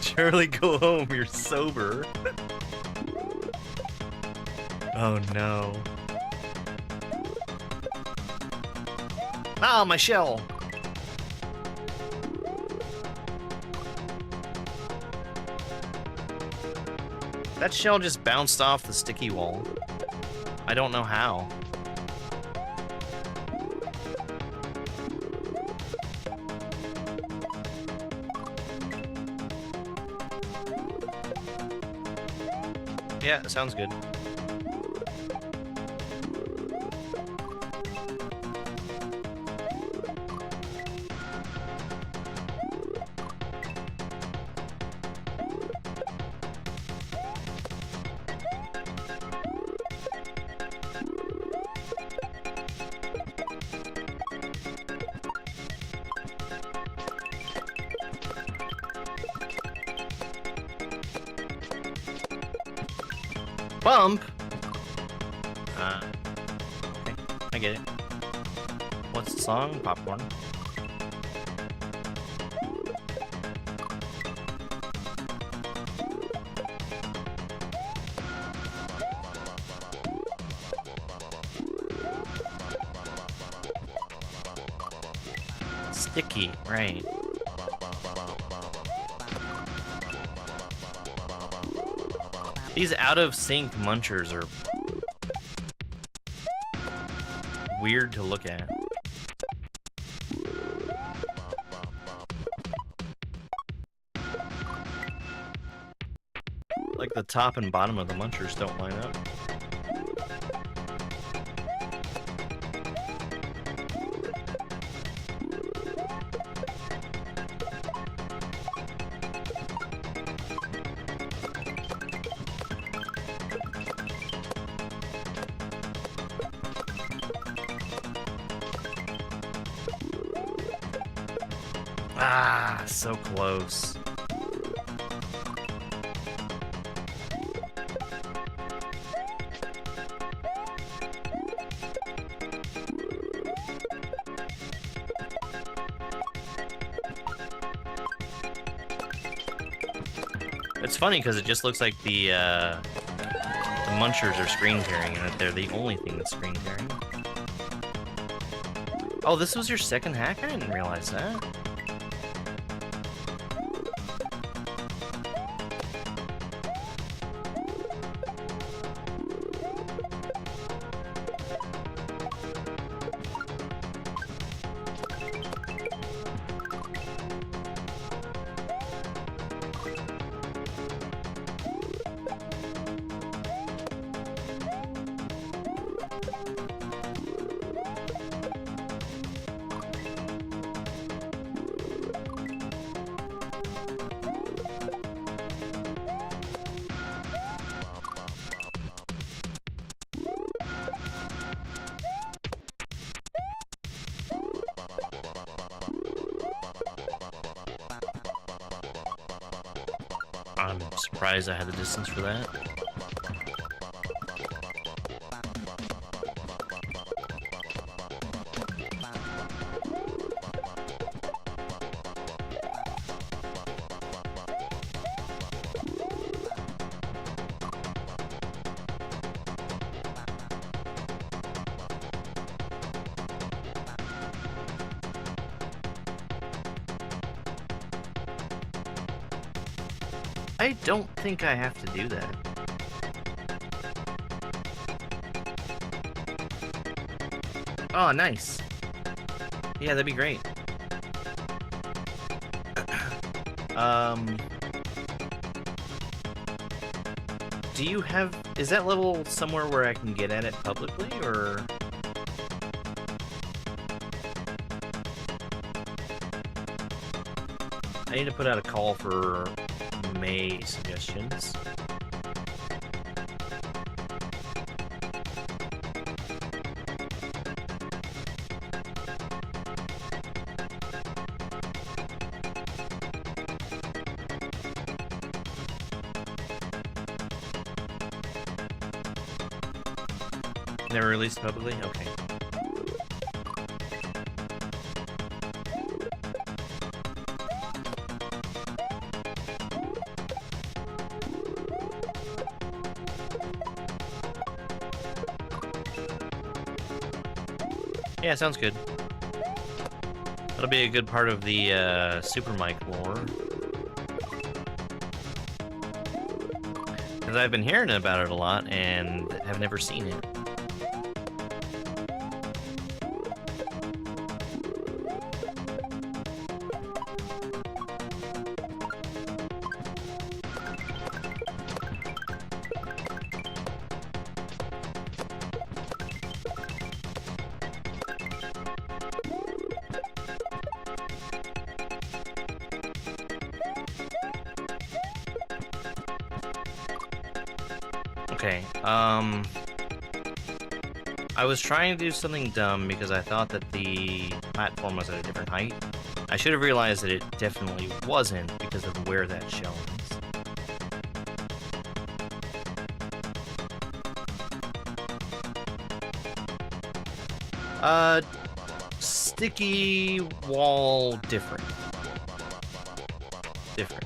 Charlie, go home, you're sober. Oh no. Ah, my shell! That shell just bounced off the sticky wall. I don't know how. Yeah, sounds good. Bump? Okay, I get it. What's the song? Popcorn. Sticky, right. These out-of-sync munchers are weird to look at. Like the top and bottom of the munchers don't line up. Ah, so close. It's funny because it just looks like the munchers are screen tearing and that they're the only thing that's screen tearing. Oh, this was your second hack? I didn't realize that. I'm surprised I had the distance for that. I don't think I have to do that. Oh, nice. Yeah, that'd be great. do you have... Is that level somewhere where I can get at it publicly, or... I need to put out a call for May suggestions. Never released publicly? Okay. Yeah, sounds good. That'll be a good part of the Super Mike lore. Because I've been hearing about it a lot and have never seen it. Okay, I was trying to do something dumb because I thought that the platform was at a different height. I should have realized that it definitely wasn't because of where that shell is. Sticky wall different. Different.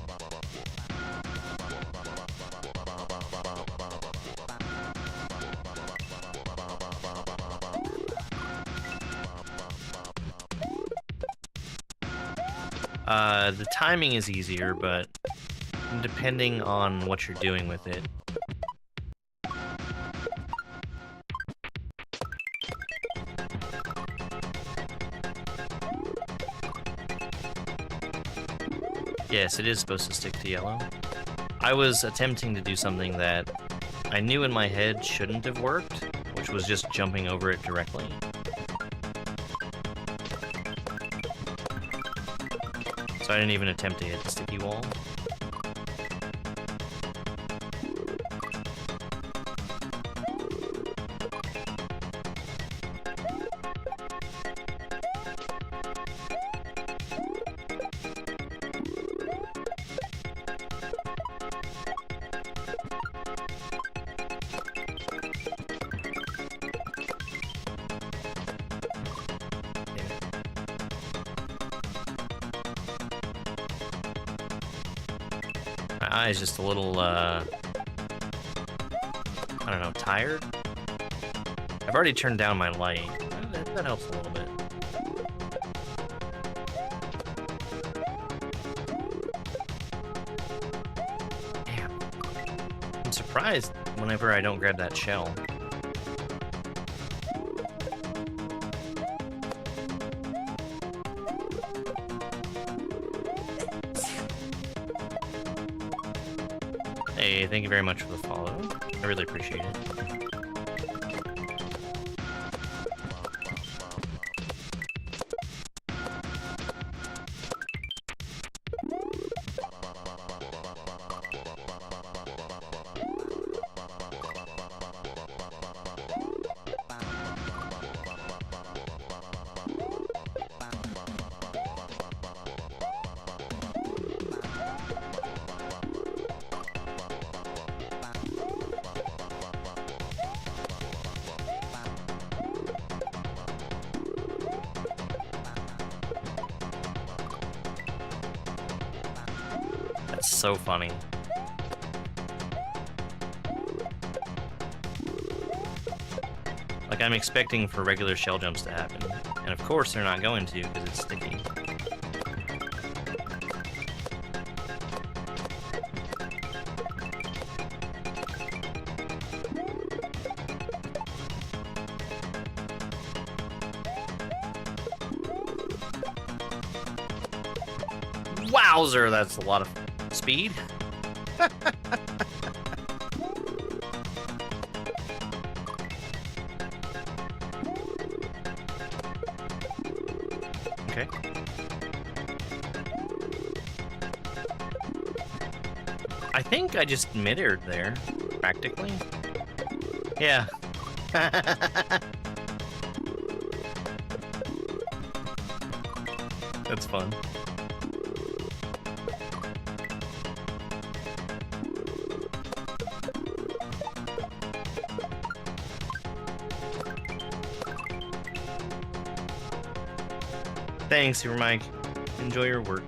The timing is easier, but depending on what you're doing with it. Yes, it is supposed to stick to yellow. I was attempting to do something that I knew in my head shouldn't have worked, which was just jumping over it directly. So I didn't even attempt to hit the sticky wall. My eye's just a little, I don't know, tired? I've already turned down my light. That helps a little bit. Damn. I'm surprised whenever I don't grab that shell. Hey, thank you very much for the follow. I really appreciate it. That's so funny. Like, I'm expecting for regular shell jumps to happen. And of course they're not going to, because it's sticky. Wowzer, that's a lot of speed. Okay. I think I just mid-aired there, practically. Yeah. That's fun. Thanks, Super Mike. Enjoy your work.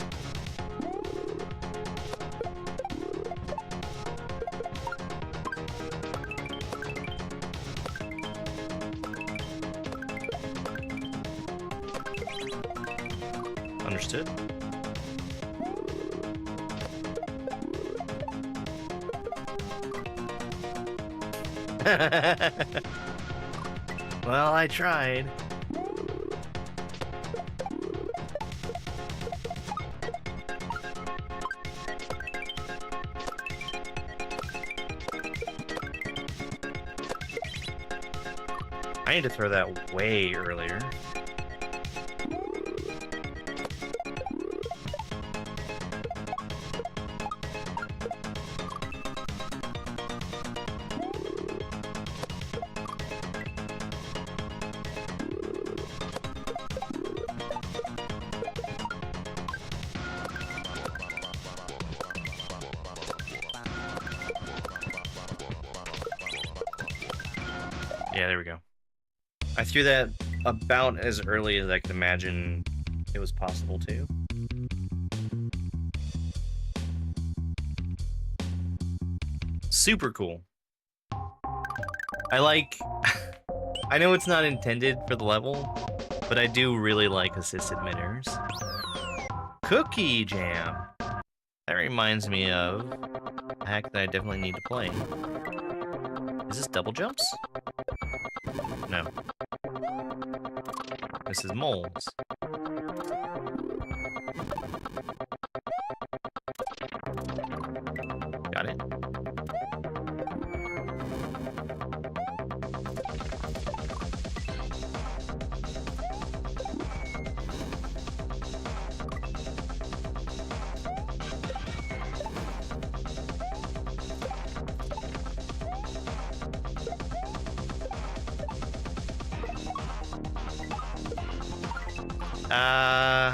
Understood. Well, I tried. I need to throw that way earlier. Yeah, there we go. I threw that about as early as I could imagine it was possible to. Super cool. I like... I know it's not intended for the level, but I do really like assisted mid-airs. Cookie Jam! That reminds me of a hack that I definitely need to play. Is this double jumps? No. This is moles. Got it.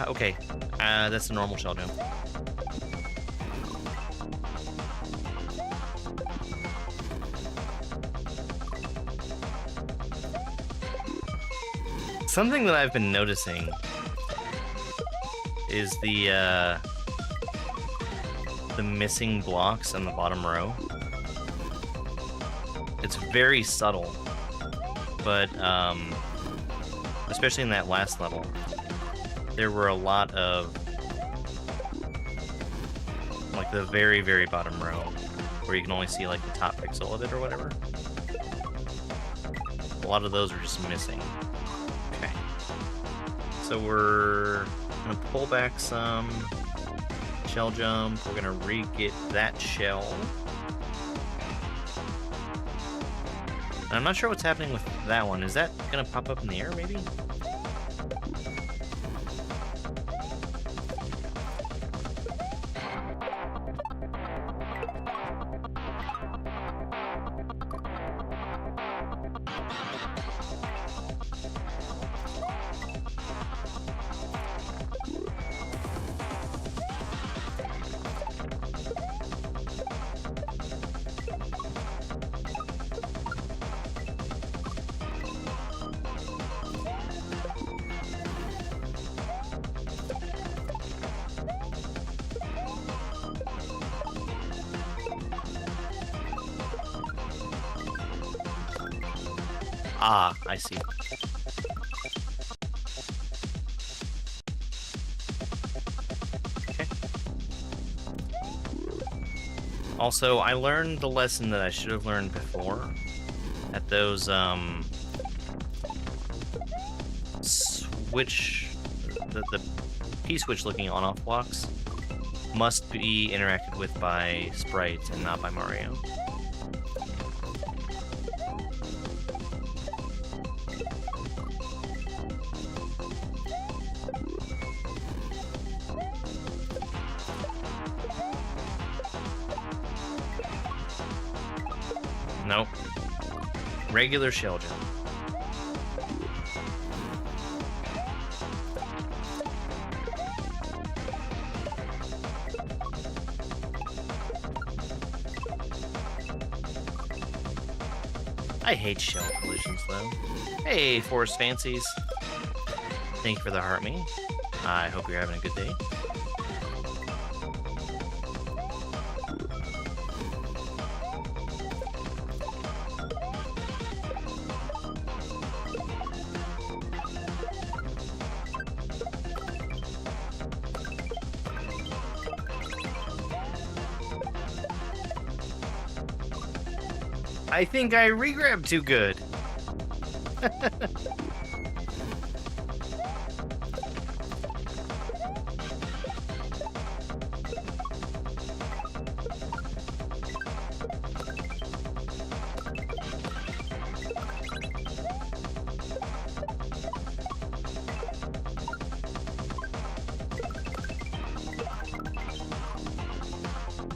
Okay. That's a normal shell jump. Something that I've been noticing is the missing blocks on the bottom row. It's very subtle, but especially in that last level, there were a lot of, like, the very, very bottom row, where you can only see, like, the top pixel of it or whatever. A lot of those are just missing. Okay. So we're gonna pull back some, shell jump, we're gonna re-get that shell. And I'm not sure what's happening with that one. Is that gonna pop up in the air, maybe? Ah, I see. Okay. Also, I learned the lesson that I should have learned before at those switch, the P-switch looking on-off blocks must be interacted with by sprites and not by Mario. Nope. Regular shell jump. I hate shell collisions, though. Hey, Forest Fancies. Thank you for the heart me. I hope you're having a good day. I think I regrabbed too good.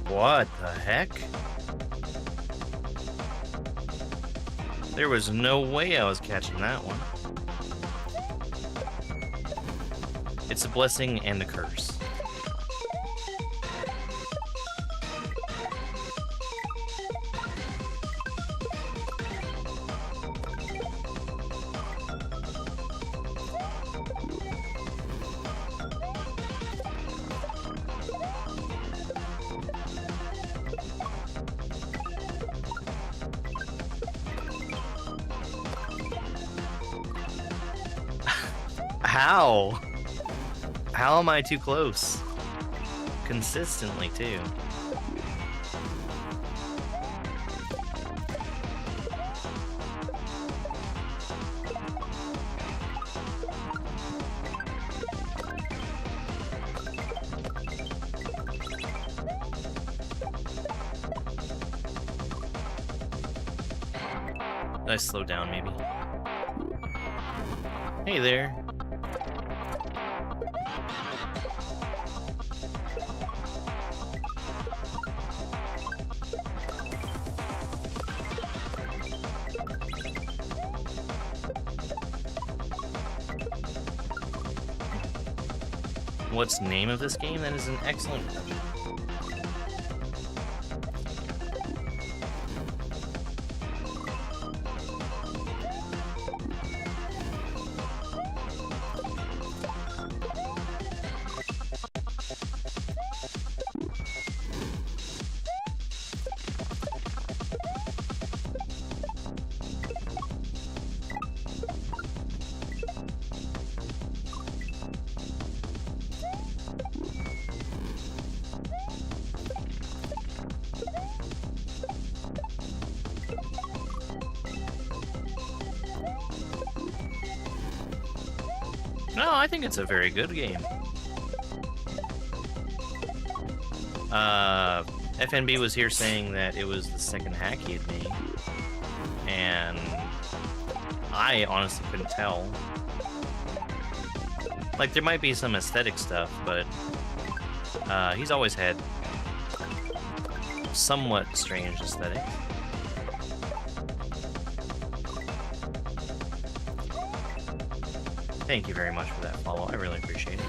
What the heck? There was no way I was catching that one. It's a blessing and a curse. How? How am I too close? Consistently, too. Did I slow down, maybe? Hey there. What's the name of this game? That is an excellent question. No, I think it's a very good game. FNB was here saying that it was the second hack he had made, and I honestly couldn't tell. Like, there might be some aesthetic stuff, but he's always had somewhat strange aesthetics. Thank you very much for that follow. I really appreciate it.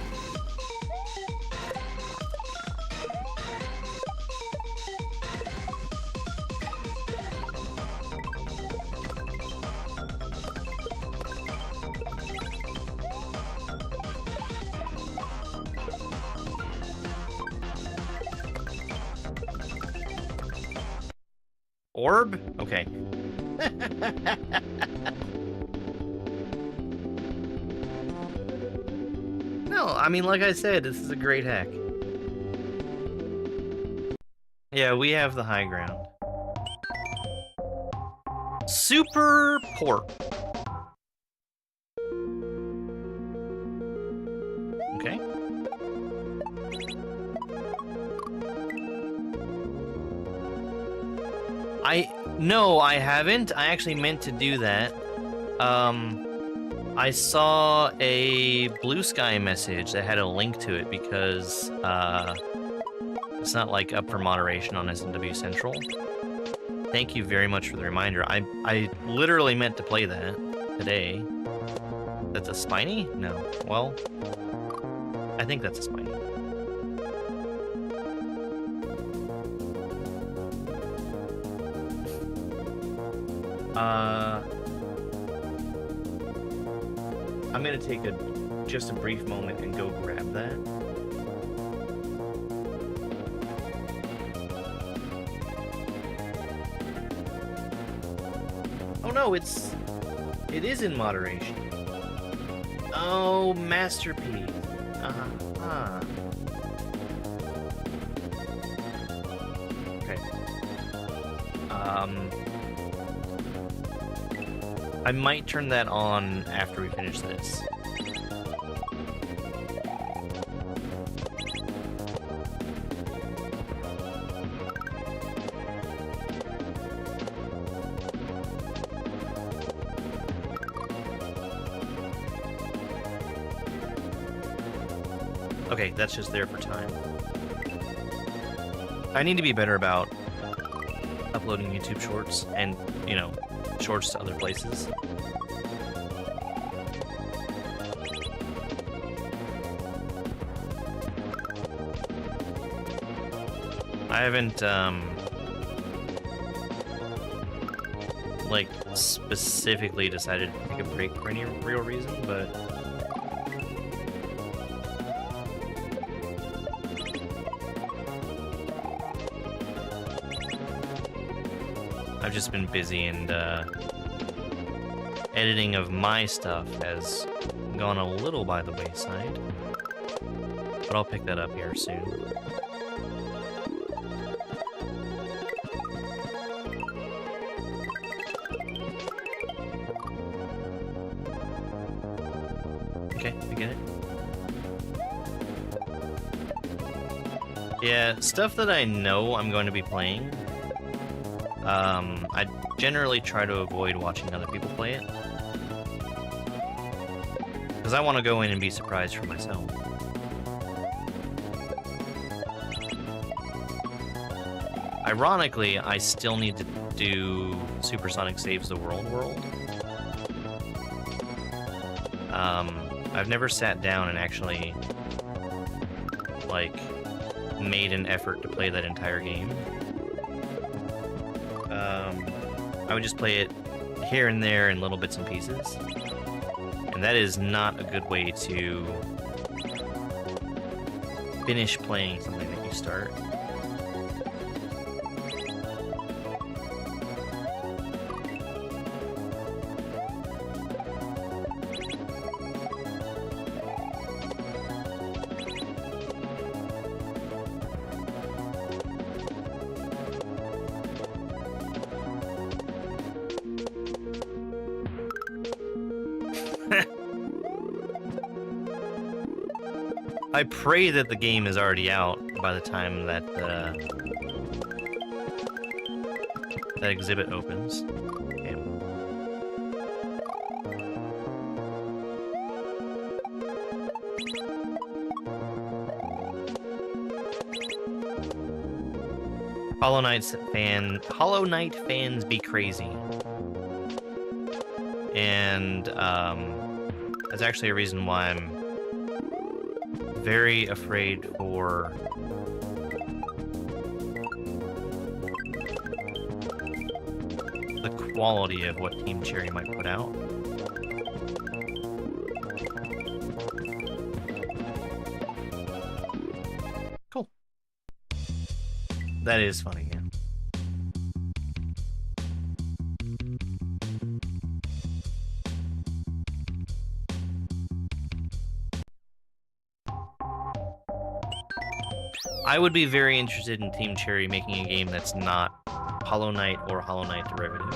Orb? Okay. No, I mean, like I said, this is a great hack. Yeah, we have the high ground. Super pork. Okay. No, I haven't. I actually meant to do that. I saw a Blue Sky message that had a link to it because it's not like up for moderation on SNW Central. Thank you very much for the reminder. I literally meant to play that today. That's a spiny? No. Well, I think that's a spiny. I'm gonna take just a brief moment and go grab that. Oh no, it is in moderation. Oh, masterpiece. Okay. I might turn that on after we finish this. Okay, that's just there for time. I need to be better about uploading YouTube shorts and, you know, shorts to other places. I haven't, like, specifically decided to take a break for any real reason, but I've just been busy, and editing of my stuff has gone a little by the wayside, but I'll pick that up here soon. Okay, I get it. Yeah, stuff that I know I'm going to be playing, I generally try to avoid watching other people play it, because I want to go in and be surprised for myself. Ironically, I still need to do Supersonic Saves the World. I've never sat down and actually, like, made an effort to play that entire game. I would just play it here and there in little bits and pieces. And that is not a good way to finish playing something that you start. I pray that the game is already out by the time that that exhibit opens. Okay. Hollow Knight fans be crazy. And that's actually a reason why I'm very afraid for the quality of what Team Cherry might put out. Cool. That is funny, yeah. I would be very interested in Team Cherry making a game that's not Hollow Knight or Hollow Knight derivative.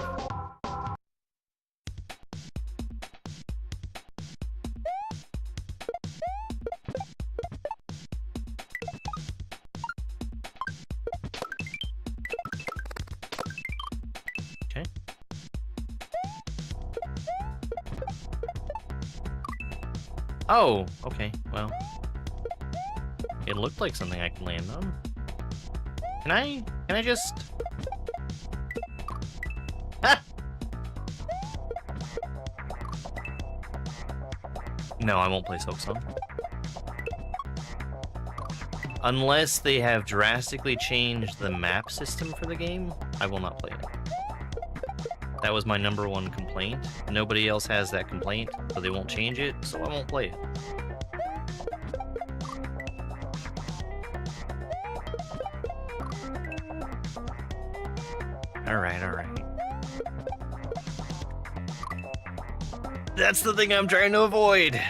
Okay. Oh, okay, well. It looked like something I could land on. Can I just... No, I won't play Silksong. Unless they have drastically changed the map system for the game, I will not play it. That was my #1 complaint. Nobody else has that complaint, so they won't change it, so I won't play it. Alright, alright. That's the thing I'm trying to avoid!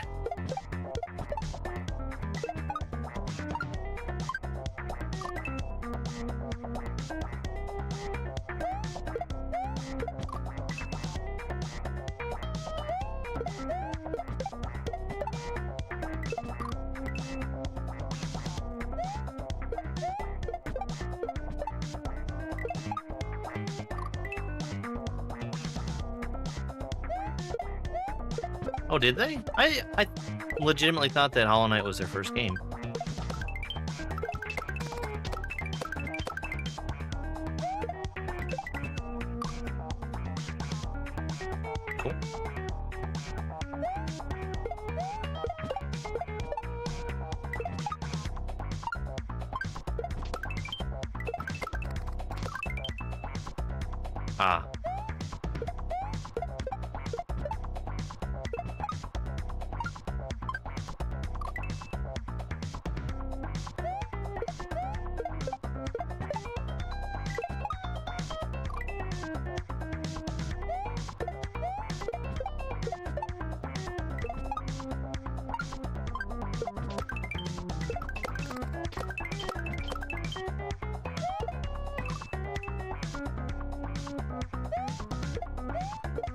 Oh, did they? I legitimately thought that Hollow Knight was their first game. Cool. Ah.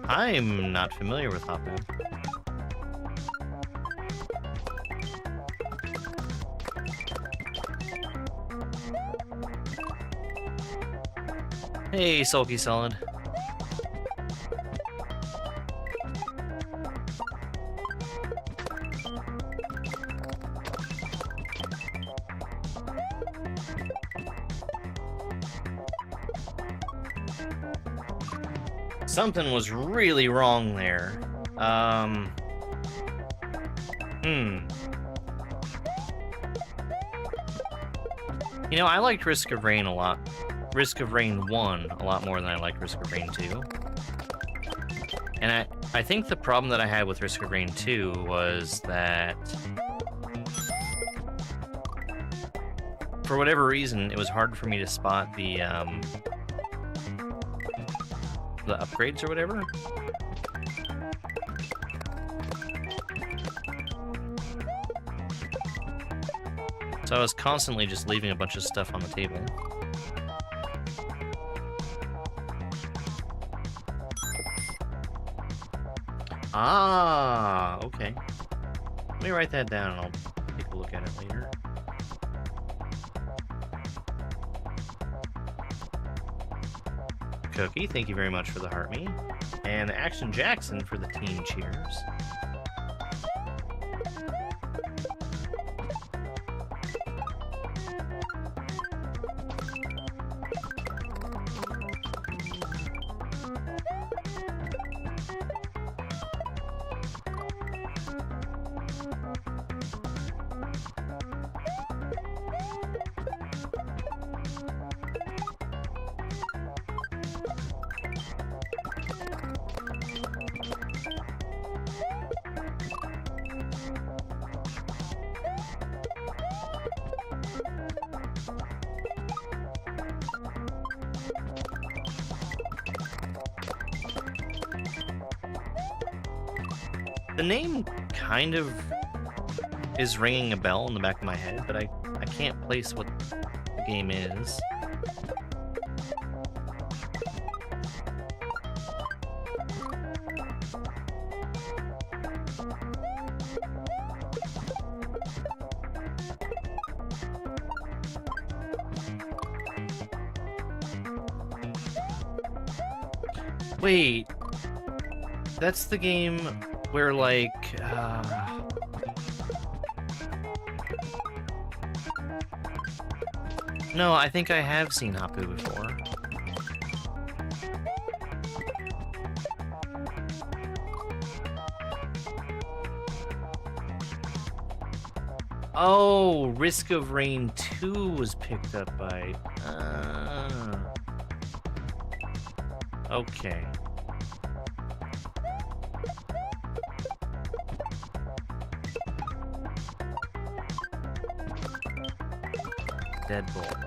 I'm not familiar with Hapu. Hey, Sulky Solid. Something was really wrong there. You know, I liked Risk of Rain a lot. Risk of Rain 1 a lot more than I liked Risk of Rain 2. And I think the problem that I had with Risk of Rain 2 was that for whatever reason, it was hard for me to spot the upgrades or whatever. So I was constantly just leaving a bunch of stuff on the table. Ah, okay. Let me write that down and I'll take a look at it later. Cookie, thank you very much for the heart me. And Action Jackson for the team cheers. The name kind of is ringing a bell in the back of my head, but I can't place what the game is. Wait, that's the game where, like, no, I think I have seen Hapu before. Oh, Risk of Rain 2 was picked up by... Okay. Deadbolt.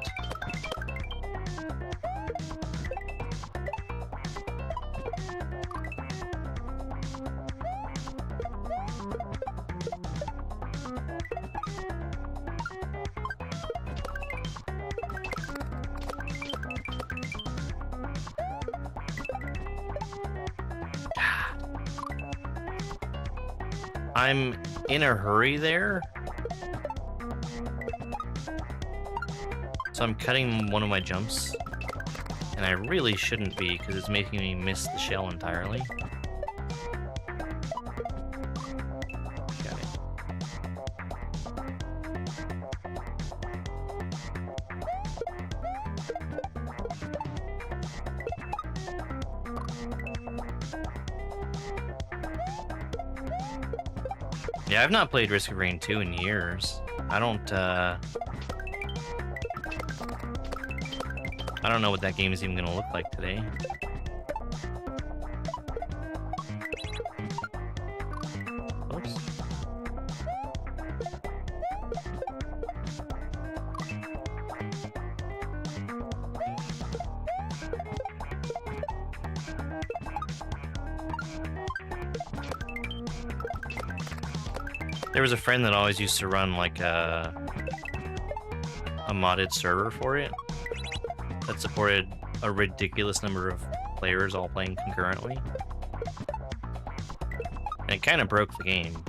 I'm in a hurry there. So I'm cutting one of my jumps. And I really shouldn't be, because it's making me miss the shell entirely. Got it. Yeah, I've not played Risk of Rain 2 in years. I don't know what that game is even gonna look like today. Oops. There was a friend that always used to run like a modded server for it that supported a ridiculous number of players all playing concurrently. And it kind of broke the game.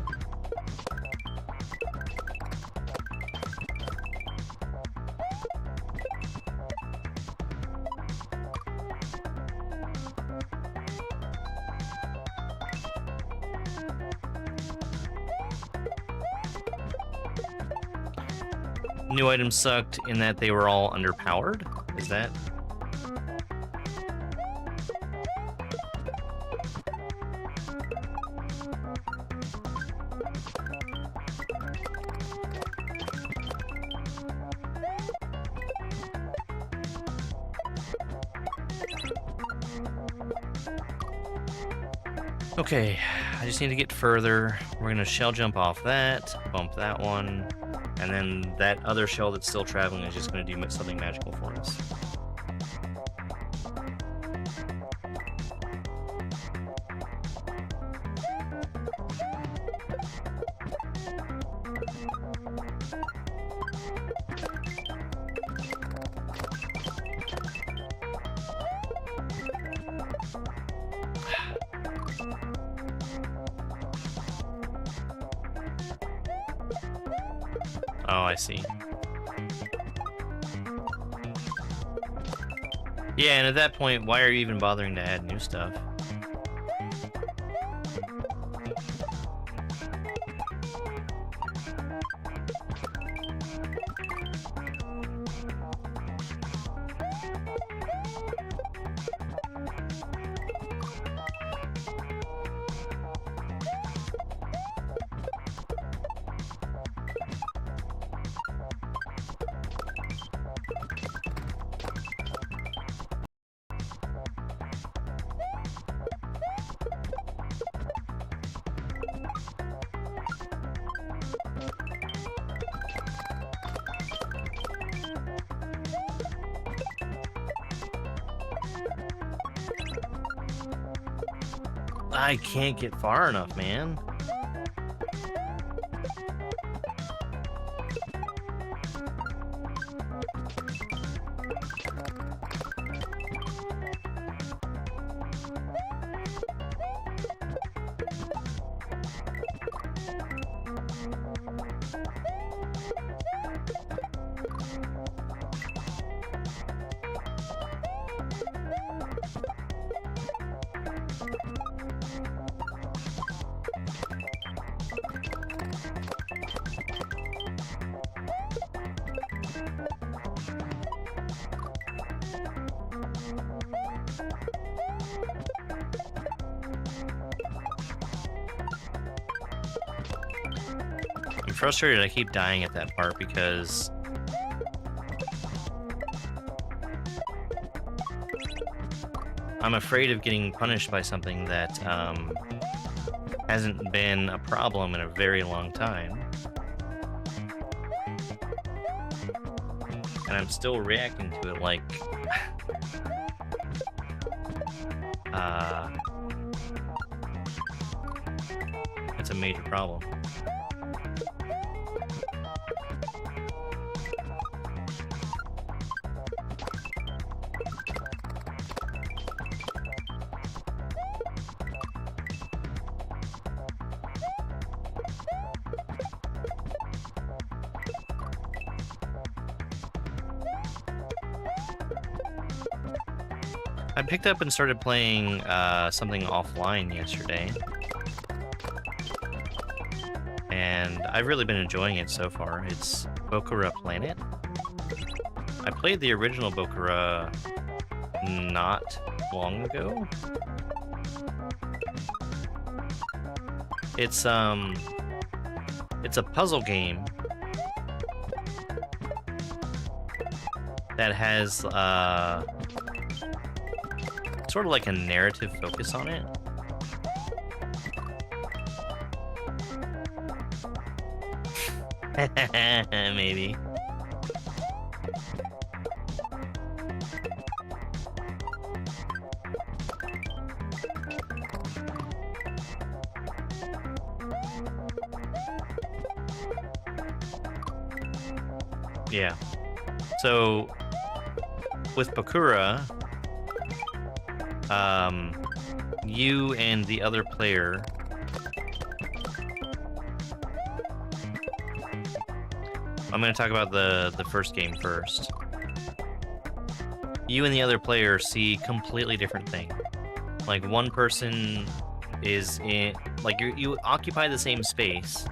New items sucked in that they were all underpowered? Is that? Okay, I just need to get further. We're gonna shell jump off that, bump that one, and then that other shell that's still traveling is just gonna do something magical for us. Oh, I see. Yeah, and at that point, why are you even bothering to add new stuff? I can't get far enough, man. frustrated I keep dying at that part because I'm afraid of getting punished by something that hasn't been a problem in a very long time. And I'm still reacting to it like... it's a major problem. I picked up and started playing something offline yesterday, and I've really been enjoying it so far. It's Bokura Planet. I played the original Bokura not long ago. It's a puzzle game that has sort of like a narrative focus on it. Maybe. Yeah. So with Bakura, you and the other player I'm going to talk about the first game first. You and the other player see completely different things. Like, one person is in, like, you occupy the same space,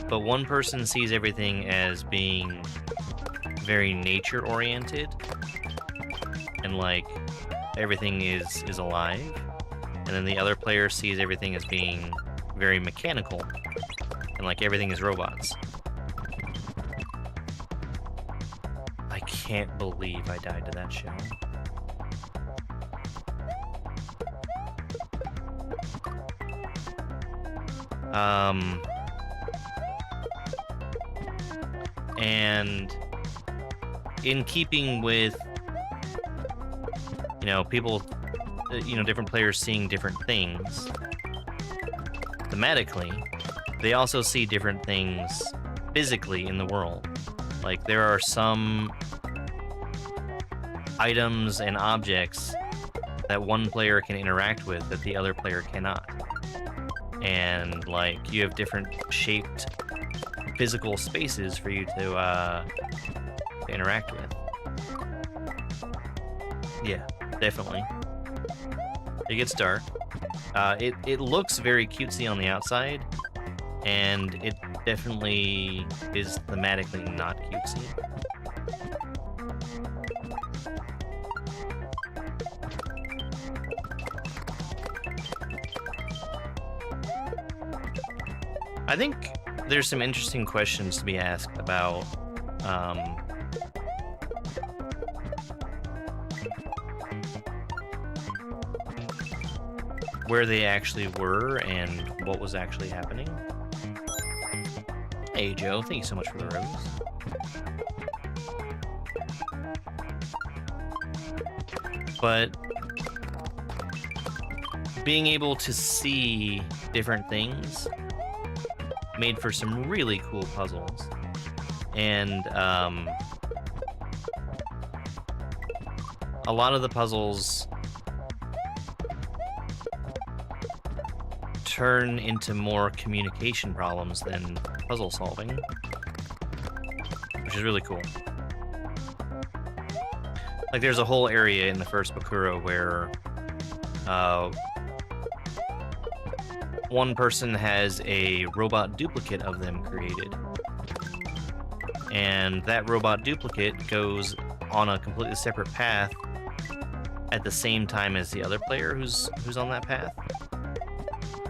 but one person sees everything as being very nature oriented and like everything is alive, and then the other player sees everything as being very mechanical and like everything is robots. I can't believe I died to that shell. And in keeping with, you know, people, you know, different players seeing different things, thematically, they also see different things physically in the world. Like, there are some items and objects that one player can interact with that the other player cannot. And, like, you have different shaped physical spaces for you to interact with. Yeah, definitely. It gets dark. It looks very cutesy on the outside, and it definitely is thematically not cutesy. I think there's some interesting questions to be asked about where they actually were and what was actually happening. Hey Joe, thank you so much for the rose. But being able to see different things made for some really cool puzzles. And a lot of the puzzles turn into more communication problems than puzzle solving, which is really cool. Like, there's a whole area in the first Bakura where one person has a robot duplicate of them created, and that robot duplicate goes on a completely separate path at the same time as the other player who's on that path.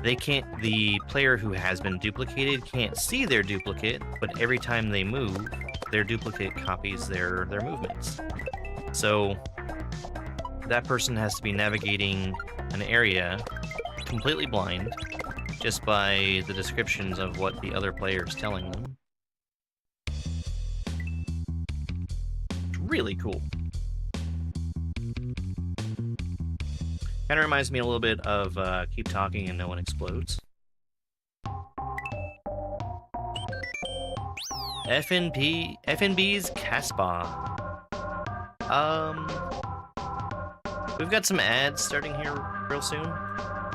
the player who has been duplicated can't see their duplicate, but every time they move, their duplicate copies their movements. So that person has to be navigating an area completely blind just by the descriptions of what the other player is telling them. It's really cool. Kind of reminds me a little bit of Keep Talking and No One Explodes. FNB's Casbah. We've got some ads starting here real soon,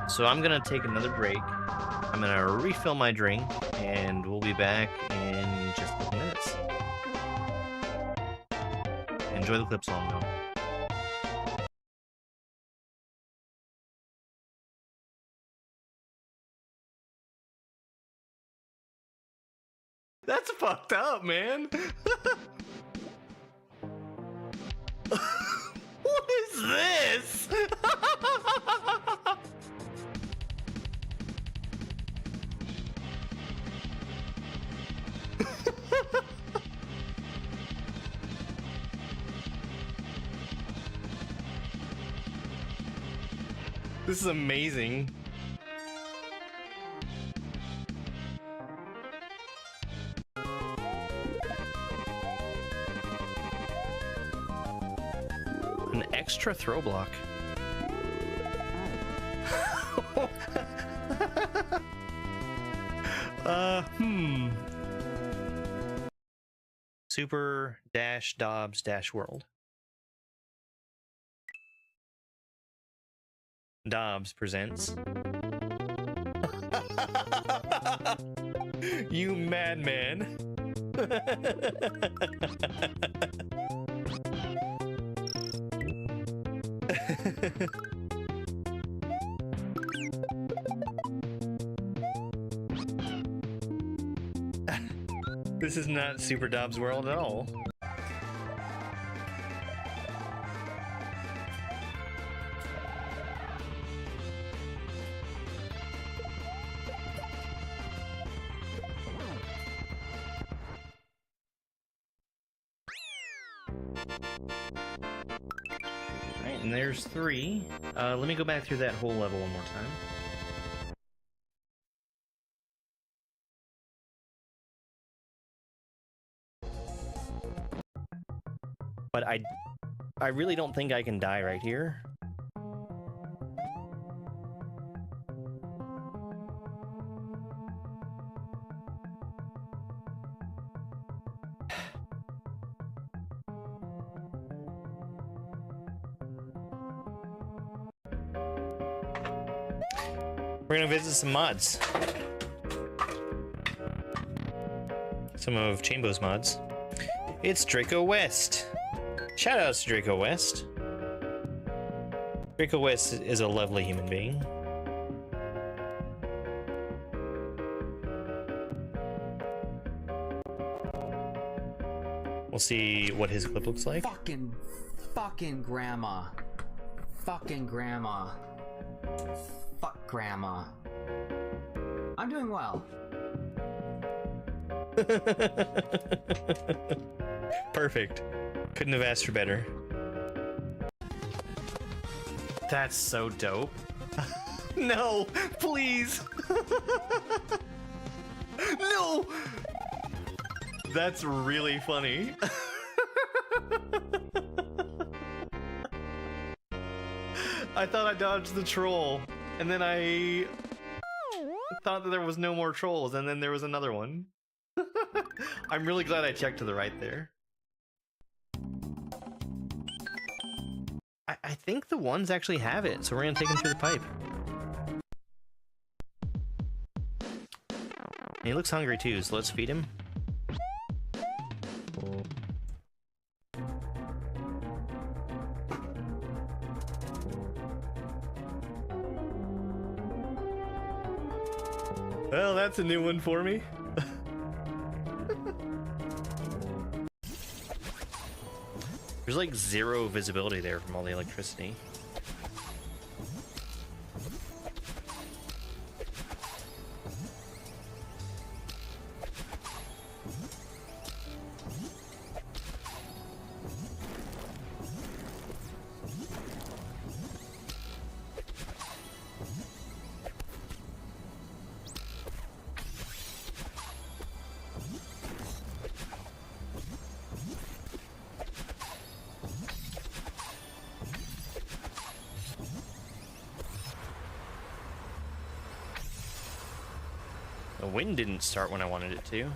so I'm gonna take another break. I'm gonna refill my drink, and we'll be back in just a couple minutes. Enjoy the clips while I'm gone. That's fucked up, man. What is this? This is amazing. An extra throw block. Super dash Dobbs dash world. Dobbs presents. You madman. This is not Super Dobbs World at all. Alright, and there's 3. Let me go back through that whole level one more time. But I really don't think I can die right here. We're gonna visit some mods. Some of Chambo's mods. It's Draco West. Shoutouts to Draco West. Draco West is a lovely human being. We'll see what his clip looks like. Fucking grandma. Fucking grandma. Fuck grandma. I'm doing well. Perfect. Couldn't have asked for better. That's so dope. No, please. No. That's really funny. I thought I dodged the troll, and then I thought that there was no more trolls, and then there was another one. I'm really glad I checked to the right there. I think the ones actually have it, so we're gonna take him through the pipe. And he looks hungry too, so let's feed him. Well, that's a new one for me. There's like 0 visibility there from all the electricity. The wind didn't start when I wanted it to.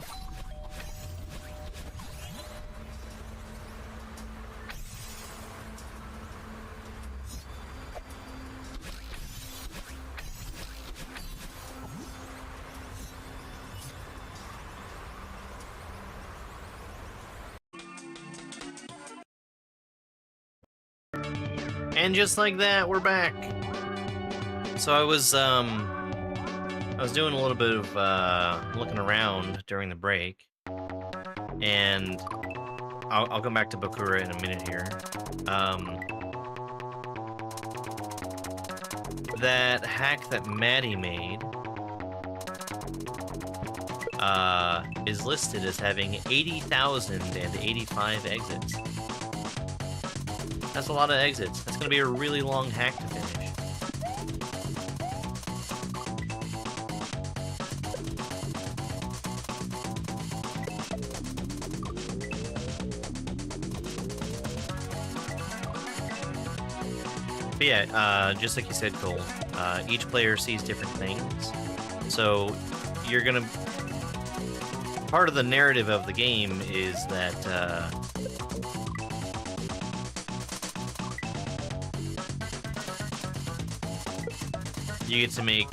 And just like that, we're back. So I was doing a little bit of looking around during the break, and I'll come back to Bakura in a minute here. That hack that Maddie made is listed as having 80,085 exits. That's a lot of exits. That's gonna be a really long hack to finish. But yeah, just like you said, Cole, each player sees different things. So you're gonna... Part of the narrative of the game is that you get to make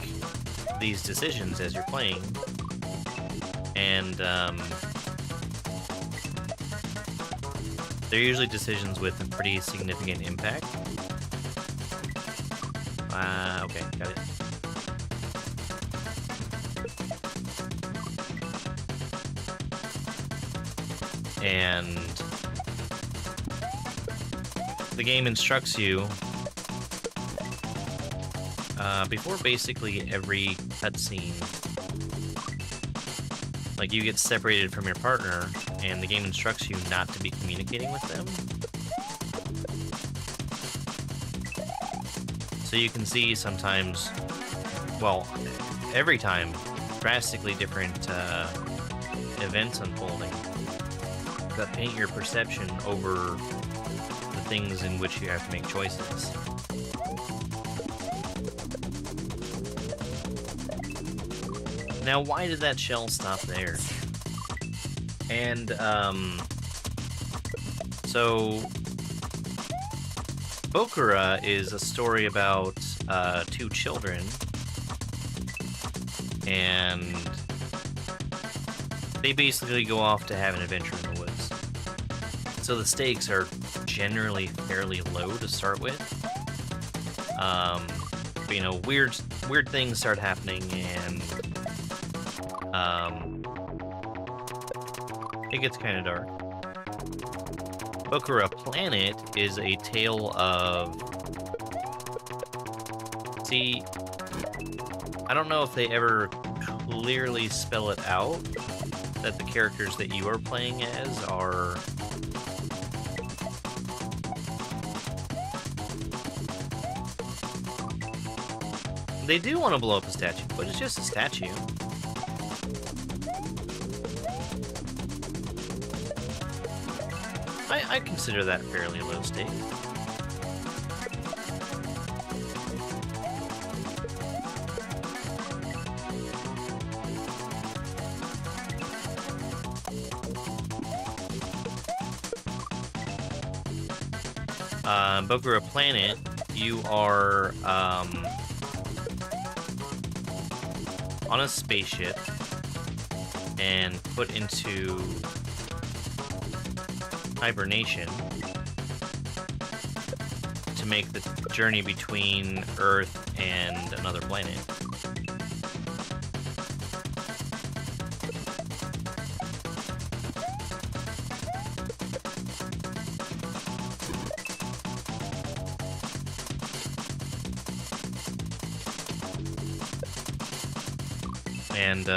these decisions as you're playing, and they're usually decisions with a pretty significant impact. Okay, got it. And the game instructs you before basically every cutscene. Like, you get separated from your partner, and the game instructs you not to be communicating with them. So you can see sometimes, well, every time, drastically different events unfolding that paint your perception over the things in which you have to make choices. Now, why did that shell stop there? And, so... Bokura is a story about, two children, and they basically go off to have an adventure in the woods. So the stakes are generally fairly low to start with. But, you know, weird things start happening, and it gets kind of dark. Bokura Planet is a tale of... See, I don't know if they ever clearly spell it out, that the characters that you are playing as are... They do want to blow up a statue, but it's just a statue. I consider that fairly low stake. Bokura Planet, you are on a spaceship and put into hibernation to make the journey between Earth and another planet. And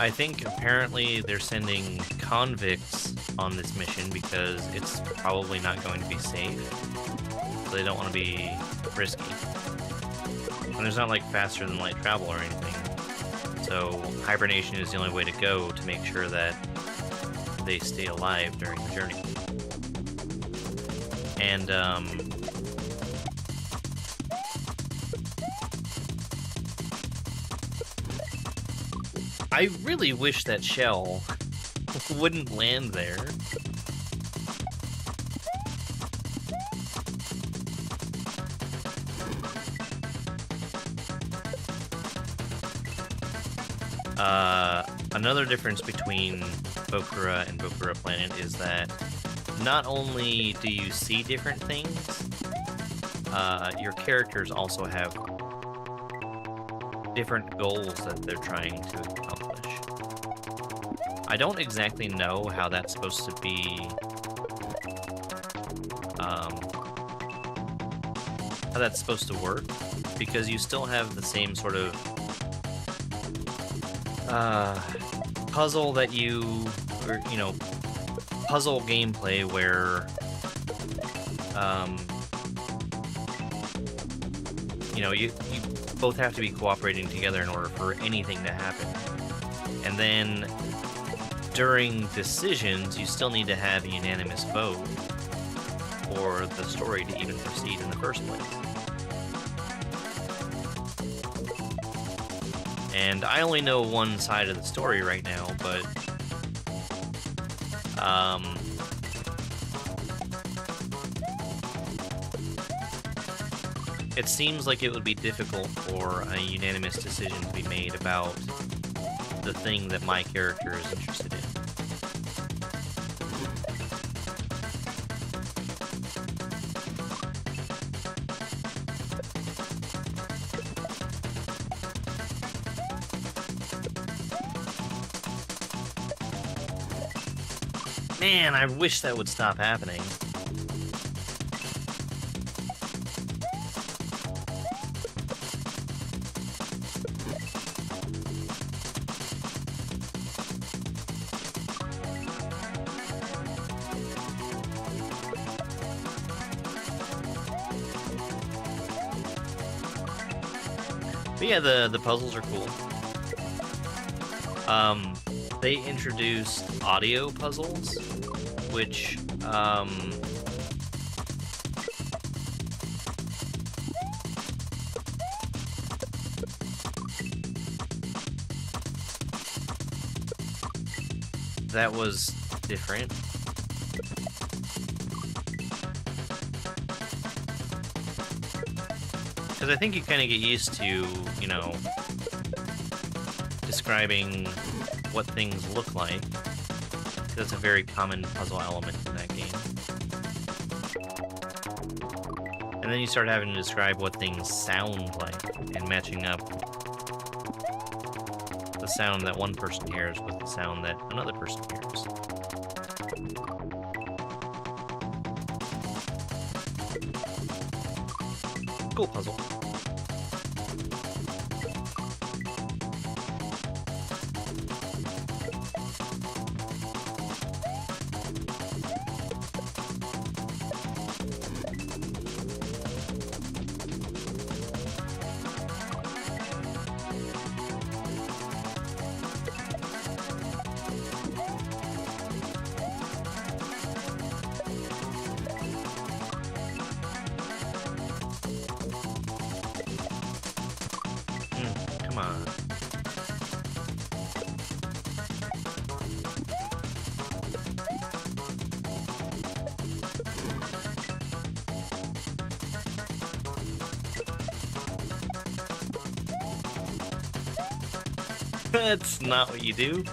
I think apparently they're sending convicts on this mission because it's probably not going to be safe. So they don't want to be risky. And there's not like faster than light travel or anything. So hibernation is the only way to go to make sure that they stay alive during the journey. And I really wish that shell wouldn't land there. Another difference between Bokura and Bokura Planet is that not only do you see different things, your characters also have different goals that they're trying to accomplish. I don't exactly know how that's supposed to be, how that's supposed to work, because you still have the same sort of puzzle that puzzle gameplay where, you both have to be cooperating together in order for anything to happen. And then during decisions, you still need to have a unanimous vote for the story to even proceed in the first place. And I only know one side of the story right now, but it seems like it would be difficult for a unanimous decision to be made about the thing that my character is interested in. Man, I wish that would stop happening. But yeah, the puzzles are cool. They introduced audio puzzles, which, that was different. Because I think you kind of get used to, describing what things look like. That's a very common puzzle element in that game. And then you start having to describe what things sound like and matching up the sound that one person hears with the sound that another person hears. Cool puzzle. Come on. That's not what you do.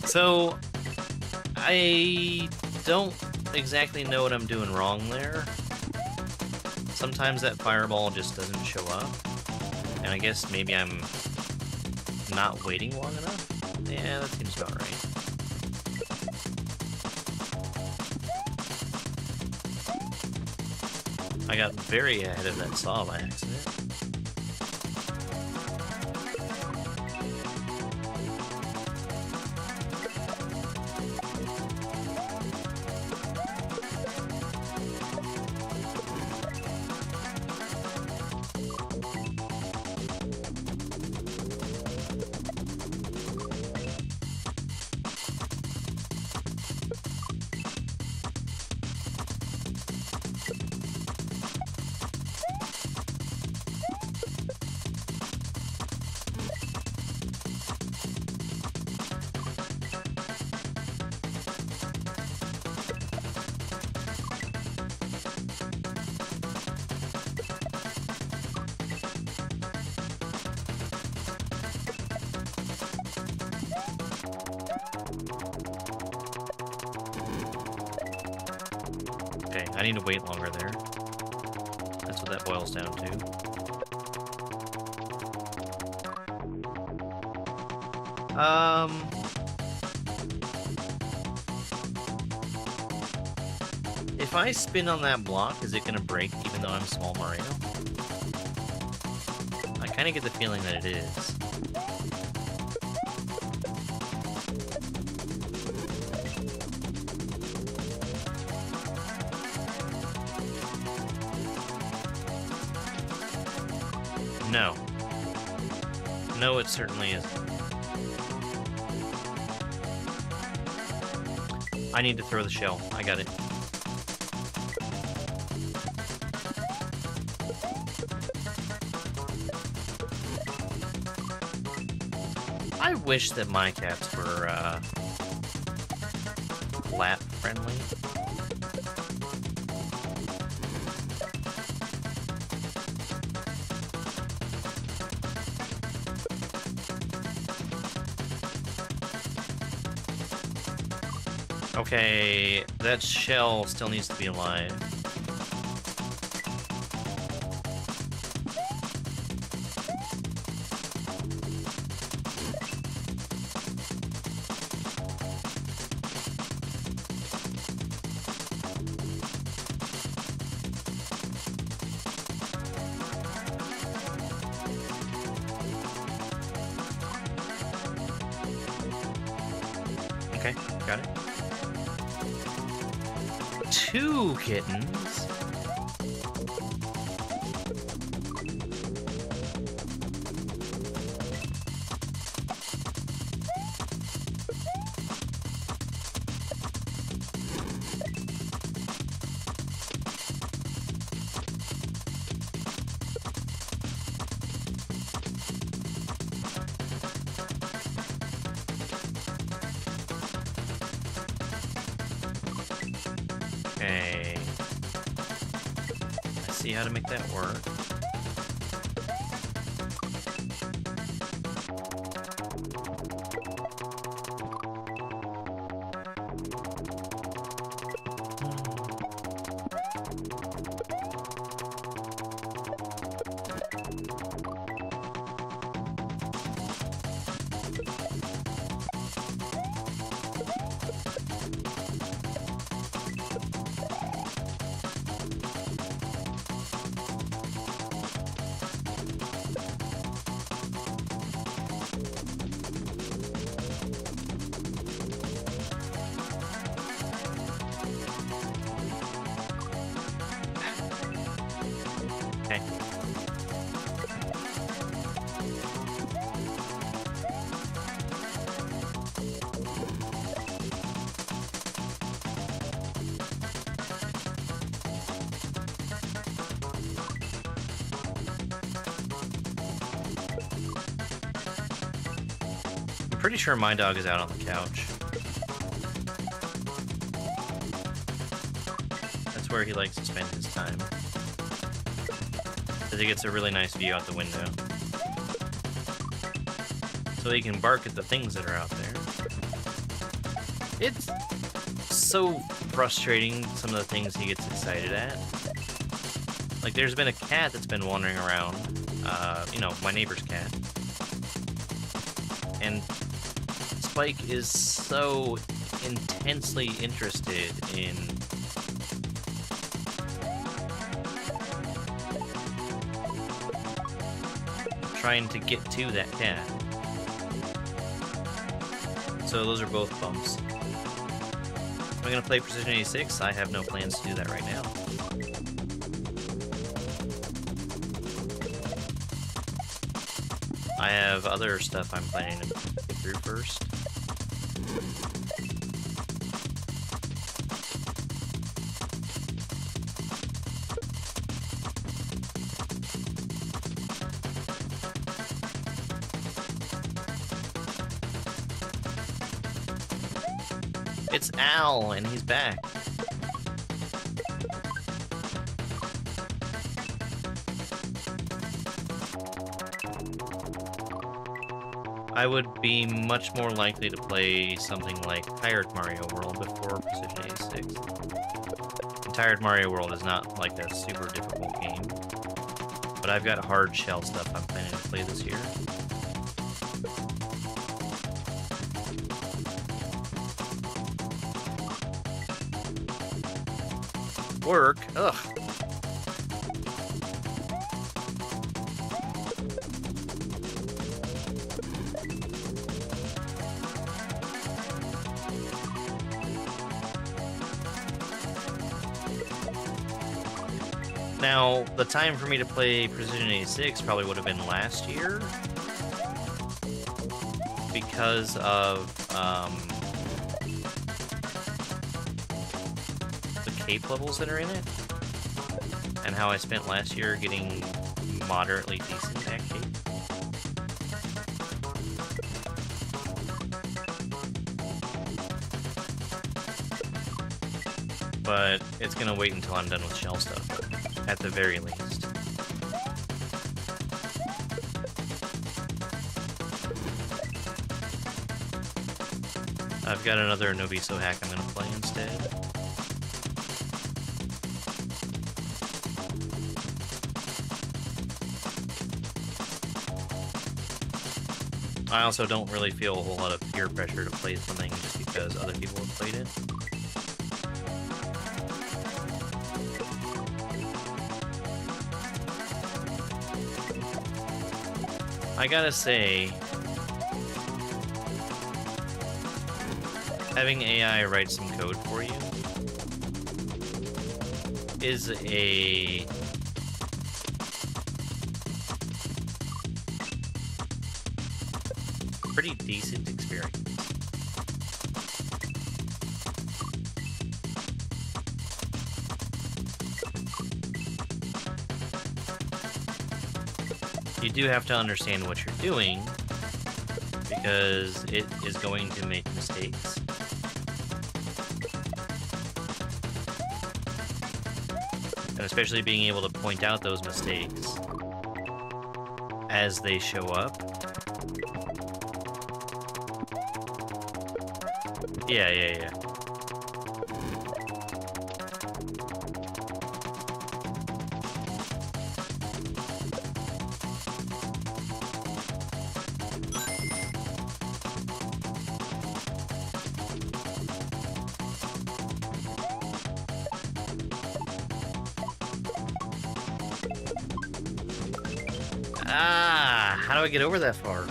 So, I don't exactly know what I'm doing wrong there. Sometimes that fireball just doesn't show up. And I guess maybe I'm not waiting long enough? Yeah, that seems about right. I got very ahead of that saw by accident. Okay, I need to wait longer there. That's what that boils down to. If I spin on that block, is it gonna break even though I'm small Mario? I kind of get the feeling that it is. No. No, it certainly isn't. I need to throw the shell. I got it. I wish that my cats were, lap friendly. Okay, that shell still needs to be alive. Okay, got it. 2 kittens. Okay. I see how to make that work. Okay. I'm pretty sure my dog is out on the couch. That's where he likes to spend his time. Because he gets a really nice view out the window. So he can bark at the things that are out there. It's so frustrating, some of the things he gets excited at. Like, there's been a cat that's been wandering around, you know, my neighbor's cat. And Spike is so intensely interested in trying to get to that cat. So those are both bumps. Am I gonna play Precision 86? I have no plans to do that right now. I have other stuff I'm planning to get through first. It's Al, and he's back. I would be much more likely to play something like Tired Mario World before Precision 86. And Tired Mario World is not like a super difficult game, but I've got hard shell stuff I'm planning to play this year. Work? Ugh. Now, the time for me to play Precision 86 probably would have been last year because of the cape levels that are in it and how I spent last year getting moderately decent at cape. But it's gonna wait until I'm done with shell stuff, at the very least. I've got another Noviso hack I'm gonna play instead. I also don't really feel a whole lot of peer pressure to play something just because other people have played it. I gotta say, having AI write some code for you is a pretty decent experience. You do have to understand what you're doing because it is going to make mistakes. And especially being able to point out those mistakes as they show up. Yeah. How do I get over that far?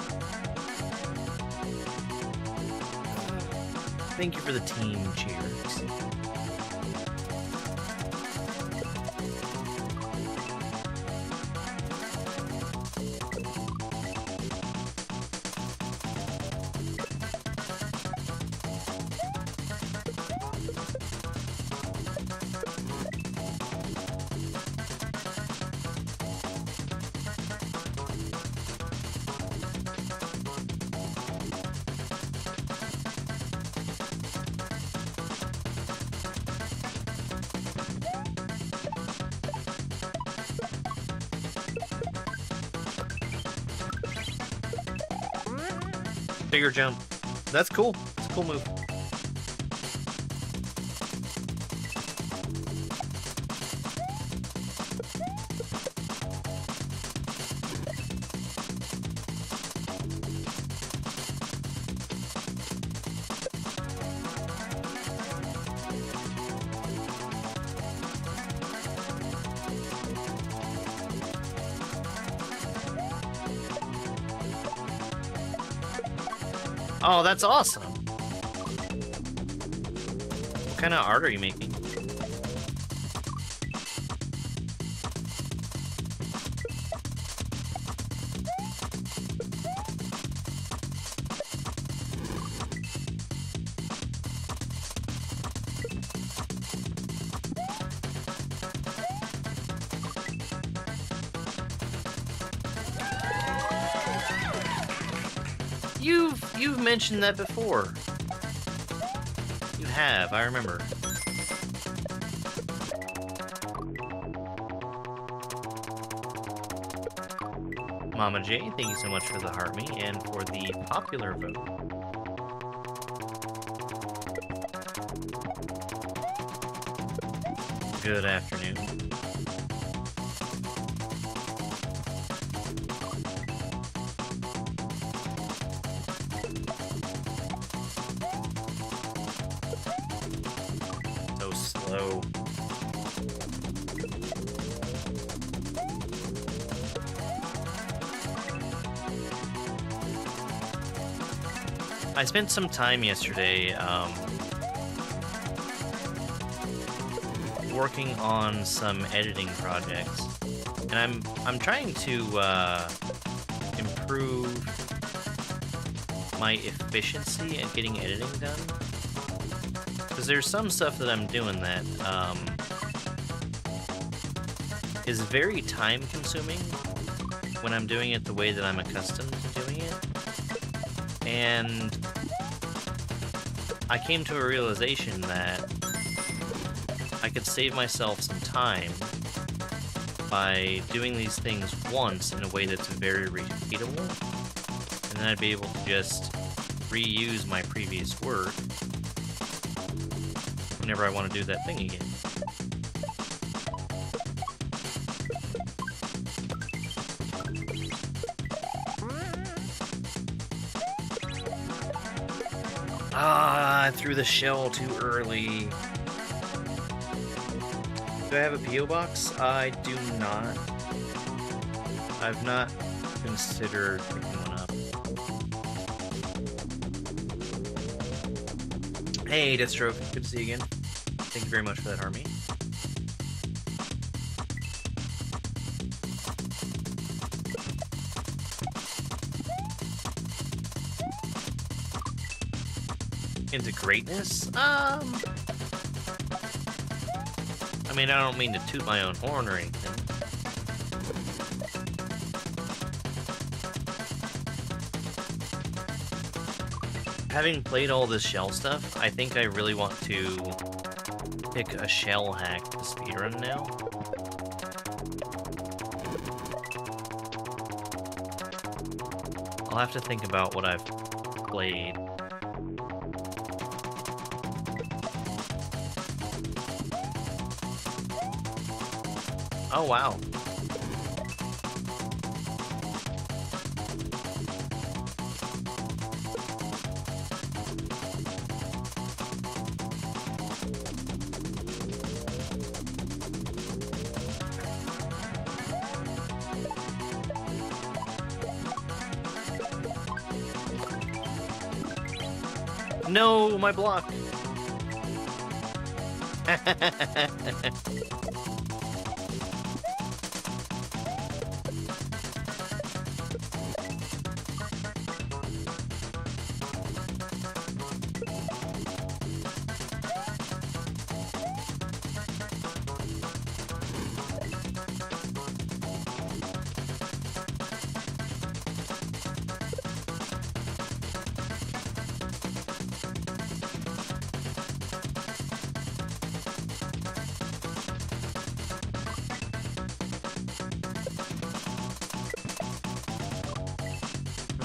Thank you for the team cheers. Bigger jump. That's cool. It's a cool move. Oh, that's awesome. What kind of art are you making? You've mentioned that before. You have, I remember. Mama J, thank you so much for the heart me and for the popular vote. Good afternoon. So slow. I spent some time yesterday working on some editing projects, and I'm trying to improve my efficiency at getting editing done. Because there's some stuff that I'm doing that is very time consuming when I'm doing it the way that I'm accustomed to doing it. And I came to a realization that I could save myself some time by doing these things once in a way that's very repeatable, and then I'd be able to just reuse my previous work whenever I want to do that thing again. Ah, I threw the shell too early. Do I have a P.O. box? I do not. I've not considered picking one up. Hey, Deathstroke. Good to see you again. Thank you very much for that, Harmony. Into greatness? I mean, I don't mean to toot my own horn or anything. Having played all this shell stuff, I think I really want to pick a shell hack to speedrun now. I'll have to think about what I've played. Oh, wow. No, my block.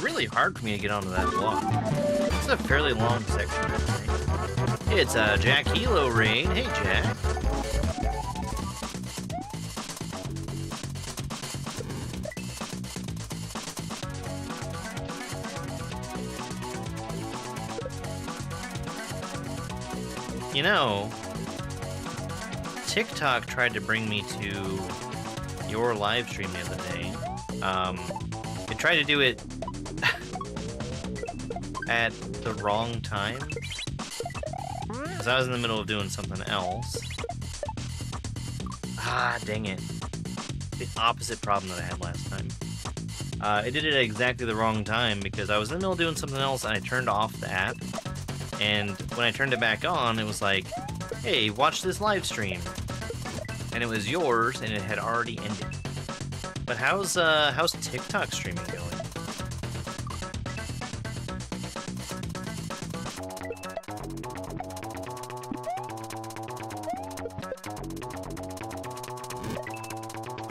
Really hard for me to get onto that block. It's a fairly long section. It's Jack Hilo Rain. Hey, Jack. You know, TikTok tried to bring me to your live stream the other day. It tried to do it at the wrong time, because I was in the middle of doing something else. Ah, dang it. The opposite problem that I had last time. It did it at exactly the wrong time, because I was in the middle of doing something else and I turned off the app, and when I turned it back on, it was like, hey, watch this live stream. And it was yours, and it had already ended. But how's TikTok streaming going?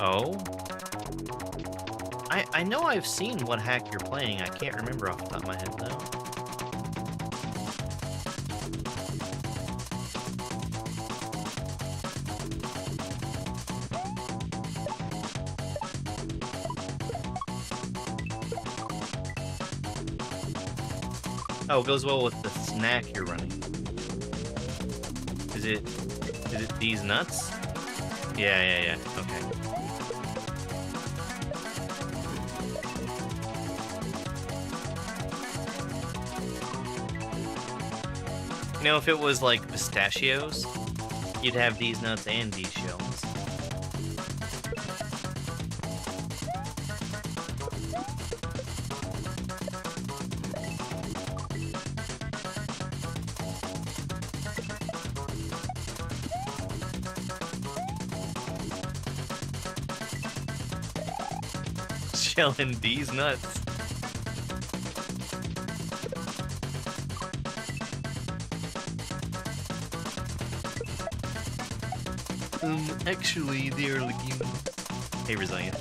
Oh? I know I've seen what hack you're playing. I can't remember off the top of my head, though. Oh, it goes well with the snack you're running. Is it these nuts? Yeah. Okay. You know, if it was like pistachios, you'd have these nuts and these shells. Shelling these nuts. Actually, they're legumes. Hey, Resilient.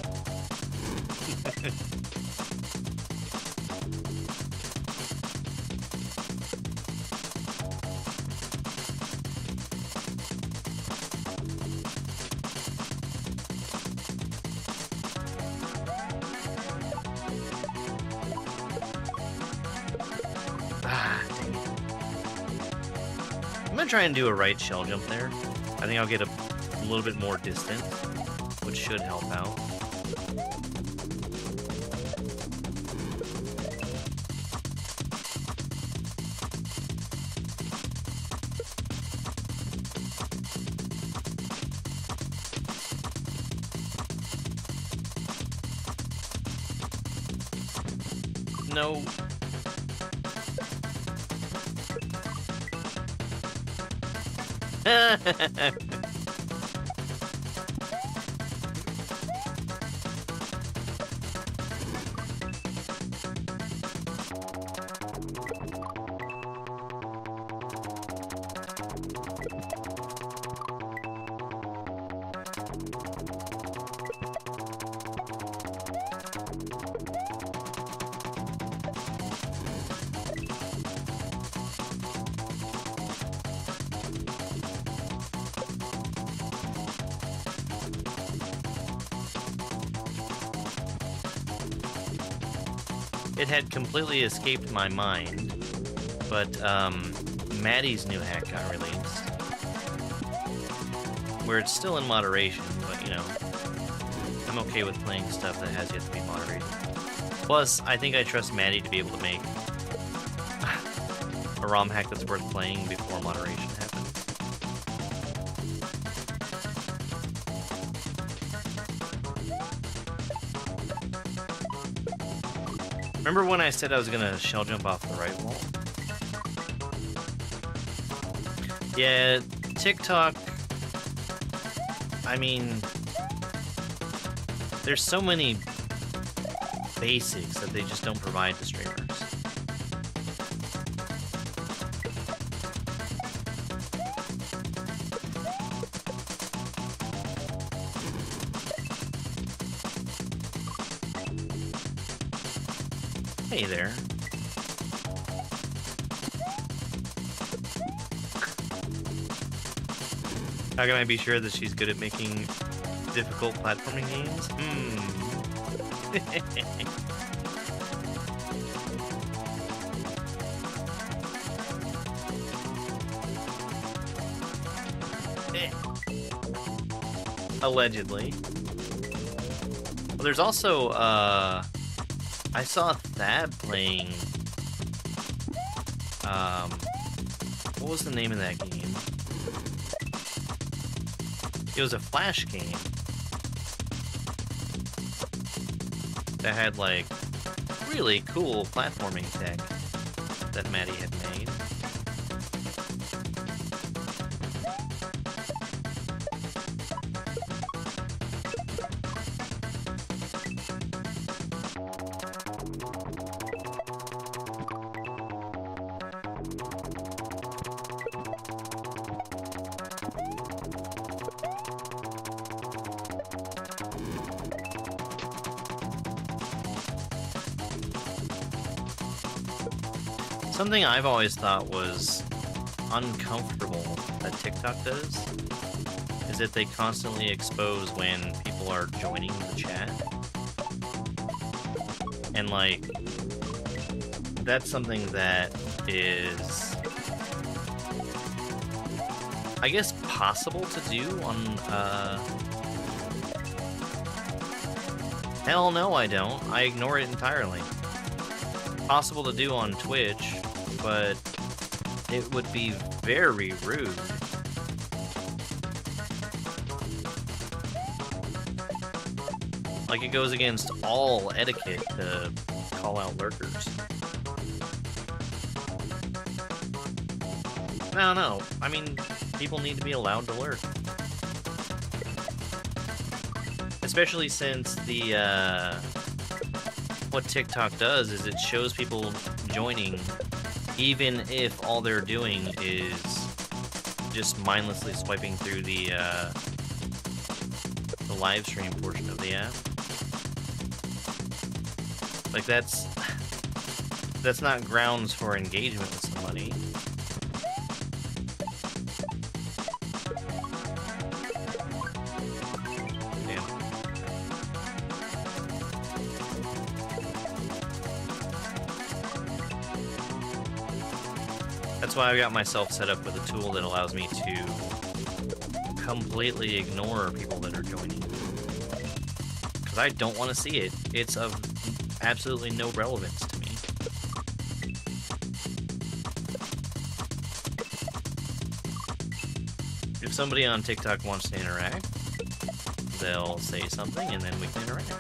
I'm gonna try and do a right shell jump there. I think I'll get a little bit more distance, which should help out. No. It had completely escaped my mind, but Maddie's new hack got released, where it's still in moderation, but you know, I'm okay with playing stuff that has yet to be moderated. Plus, I think I trust Maddie to be able to make a ROM hack that's worth playing before moderation happens. Remember when I said I was gonna shell jump off the right wall? Yeah, TikTok, I mean, there's so many basics that they just don't provide to streamers. Hey there. How can I be sure that she's good at making difficult platforming games? Allegedly. Well, there's also, I saw Thad playing, what was the name of that game? It was a Flash game that had, like, really cool platforming tech that Maddie had made. Something I've always thought was uncomfortable that TikTok does is that they constantly expose when people are joining the chat. And like, that's something that is, I guess, possible to do on, hell no I don't. I ignore it entirely. Possible to do on Twitch, but it would be very rude. Like, it goes against all etiquette to call out lurkers. No, I mean, people need to be allowed to lurk. Especially since the, what TikTok does is it shows people joining even if all they're doing is just mindlessly swiping through the live stream portion of the app. Like, that's not grounds for engagement with somebody. Damn. That's why I got myself set up with a tool that allows me to completely ignore people that are joining. Because I don't want to see it. It's of absolutely no relevance to me. If somebody on TikTok wants to interact, they'll say something and then we can interact.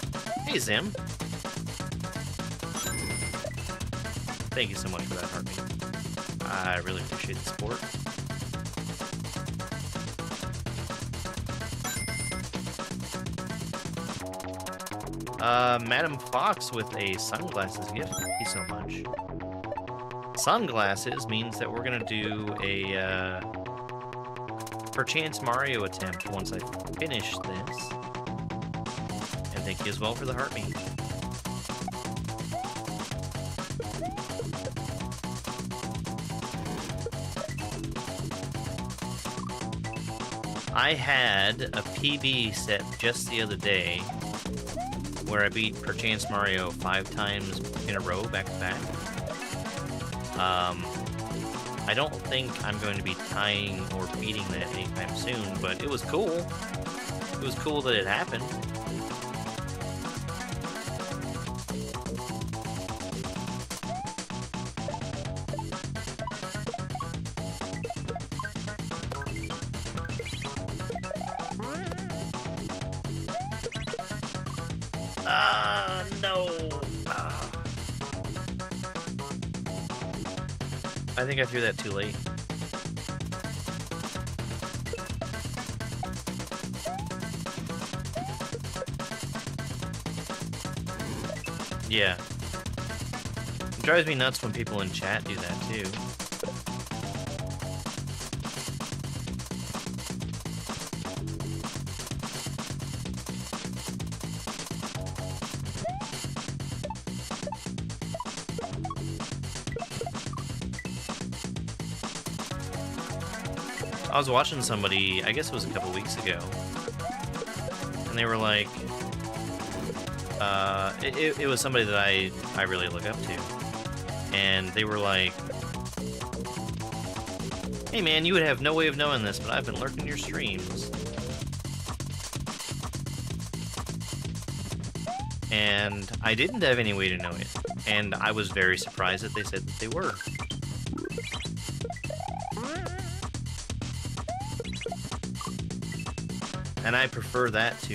Hey, Zim. Thank you so much for that heartbeat. I really appreciate the support. Madam Fox with a sunglasses gift. Thank you so much. Sunglasses means that we're gonna do a perchance Mario attempt once I finish this. And thank you as well for the heartbeat. I had a PB set just the other day where I beat Perchance Mario 5 times in a row, back to back. I don't think I'm going to be tying or beating that anytime soon, but it was cool. It was cool that it happened. No. I think I threw that too late. Yeah. It drives me nuts when people in chat do that too. I was watching somebody, I guess it was a couple weeks ago, and they were like, it was somebody that I really look up to, and they were like, hey man, you would have no way of knowing this, but I've been lurking your streams. And I didn't have any way to know it, and I was very surprised that they said that they were. And I prefer that to,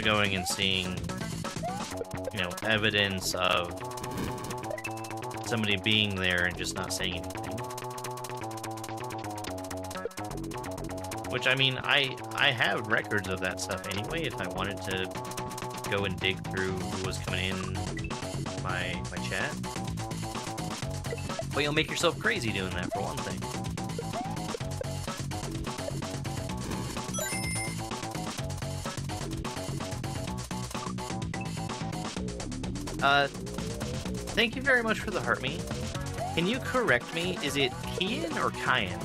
going and seeing, you know, evidence of somebody being there and just not saying anything. Which, I mean, I have records of that stuff anyway, if I wanted to go and dig through who was coming in my chat. But you'll make yourself crazy doing that, for one thing. Thank you very much for the heart me. Can you correct me? Is it Kian or Kyan?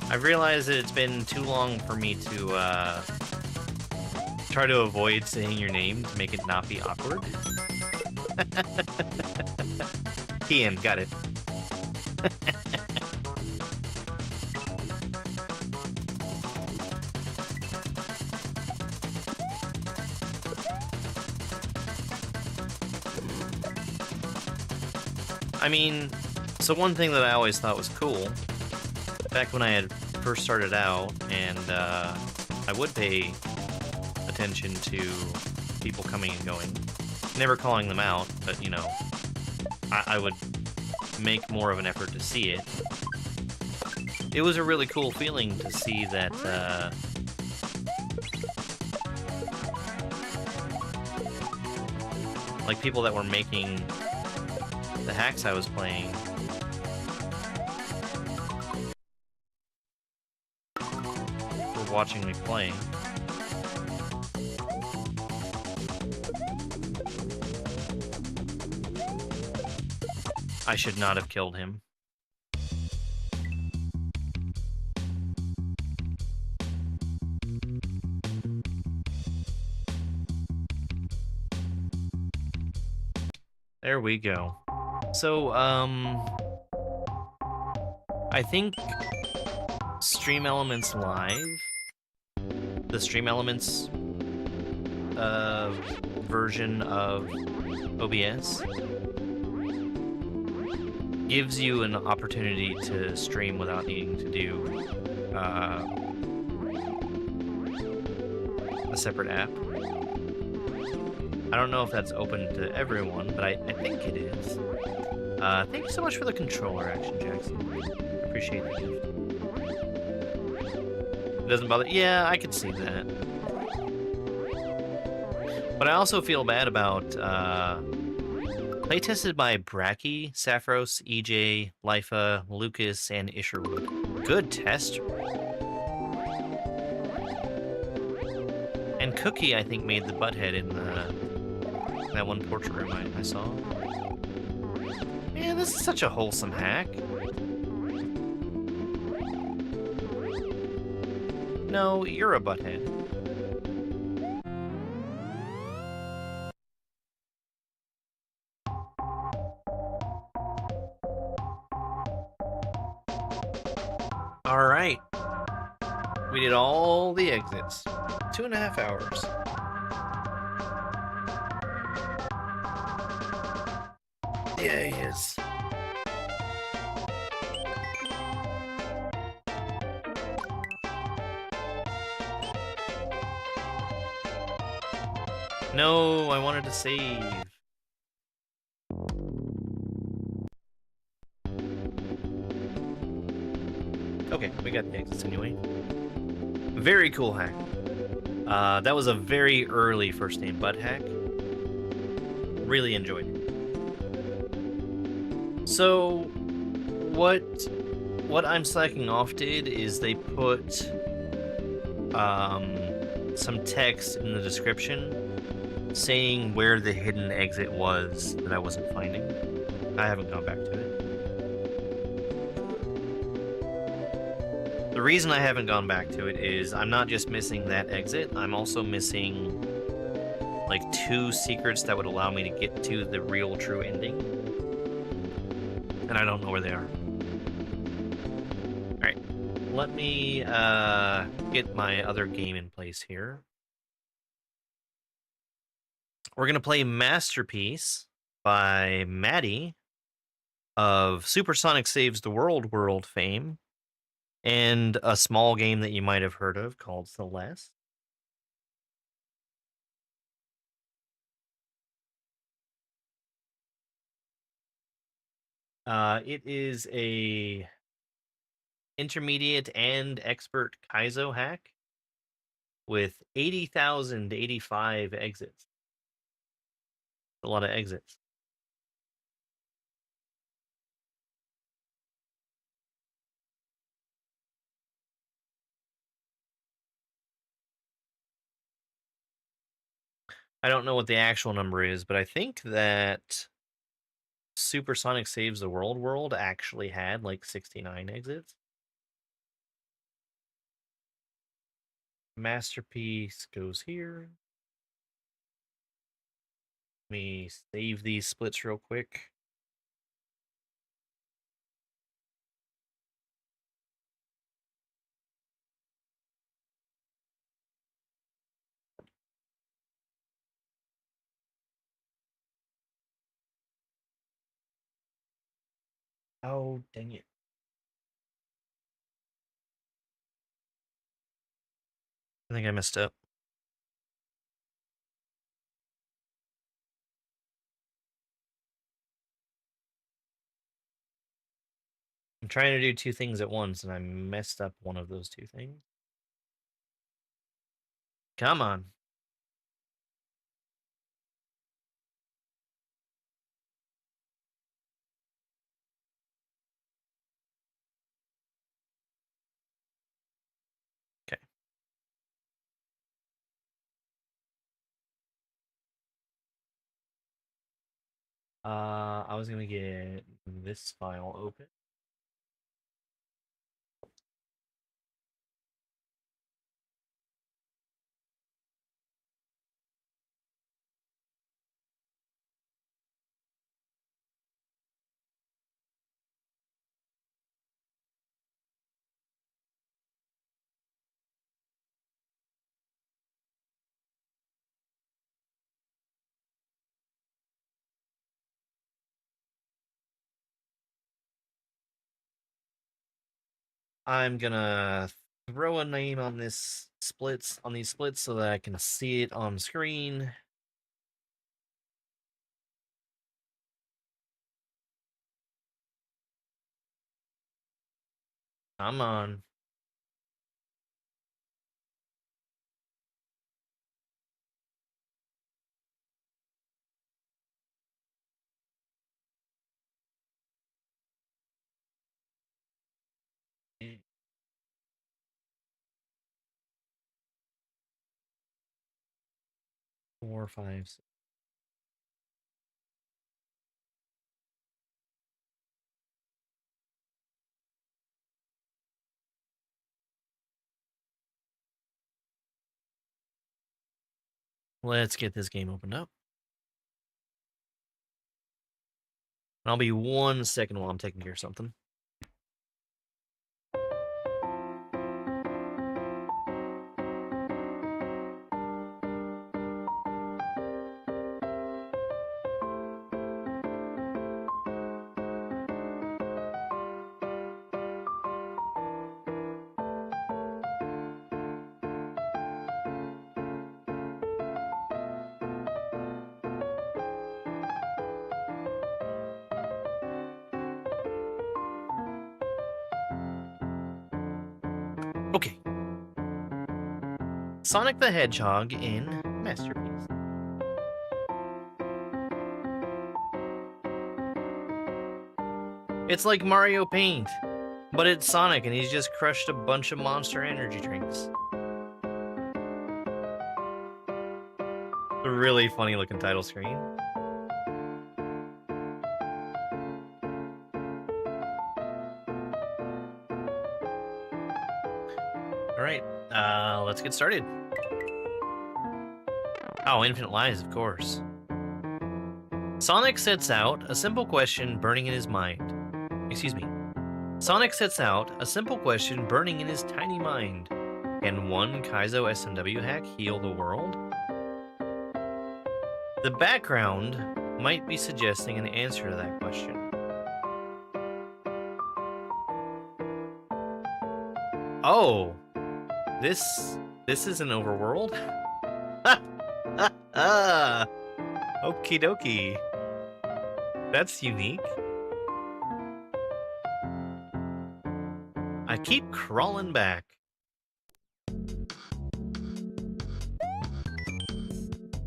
I've realized that it's been too long for me to try to avoid saying your name to make it not be awkward. Kian, got it. I mean, so one thing that I always thought was cool, back when I had first started out, and I would pay attention to people coming and going, never calling them out, but, you know, I would make more of an effort to see it. It was a really cool feeling to see that, like, people that were making the hacks I was playing were watching me play. I should not have killed him. There we go. So, I think Stream Elements Live, the Stream Elements version of OBS, gives you an opportunity to stream without needing to do a separate app. I don't know if that's open to everyone, but I think it is. Thank you so much for the controller, Action Jackson. Appreciate the gift. It doesn't bother. Yeah, I could see that. But I also feel bad about playtested by Bracky, Saffros, EJ, Lifa, Lucas, and Isherwood. Good test. And Cookie, I think, made the butthead in that one portrait room I saw. Man, this is such a wholesome hack. No, you're a butthead. Alright. We did all the exits. 2.5 hours. Yeah, he is. No, I wanted to save. Okay, we got the exits anyway. Very cool hack. That was a very early Firstnamebutt hack. Really enjoyed it. So, what I'm slacking off did is they put some text in the description saying where the hidden exit was that I wasn't finding. I haven't gone back to it. The reason I haven't gone back to it is I'm not just missing that exit, I'm also missing like 2 secrets that would allow me to get to the real true ending. And I don't know where they are. Alright, let me get my other game in place here. We're going to play Masterpiece by Maddie of Supersonic Saves the World fame, and a small game that you might have heard of called Celeste. It is a intermediate and expert Kaizo hack with 80,085 exits. A lot of exits. I don't know what the actual number is, but I think that Supersonic Saves the World actually had like 69 exits. Masterpiece goes here. Let me save these splits real quick. Oh, dang it. I think I messed up. I'm trying to do two things at once, and I messed up one of those two things. Come on. Okay. I was gonna get this file open. I'm gonna throw a name on this on these splits so that I can see it on screen. Come on. Four, five, six. Let's get this game opened up. I'll be 1 second while I'm taking care of something. Okay. Sonic the Hedgehog in Masterpiece. It's like Mario Paint, but it's Sonic and he's just crushed a bunch of Monster Energy drinks. A really funny looking title screen. Alright, let's get started. Oh, Infinite Lies, of course. Sonic sets out a simple question burning in his mind. Excuse me. Sonic sets out a simple question burning in his tiny mind. Can one Kaizo SMW hack heal the world? The background might be suggesting an answer to that question. Oh, this is an overworld? Okie dokie. That's unique. I keep crawling back.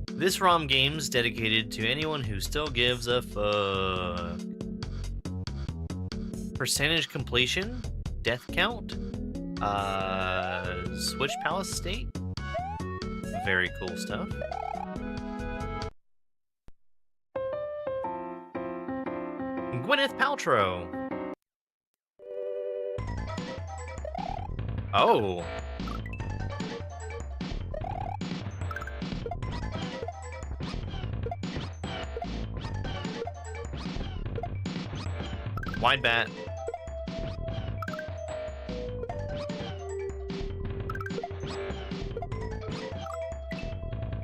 This ROM game's dedicated to anyone who still gives a fuck. Percentage completion? Death count? Switch Palace State? Very cool stuff. Gwyneth Paltrow. Oh. Wide bat.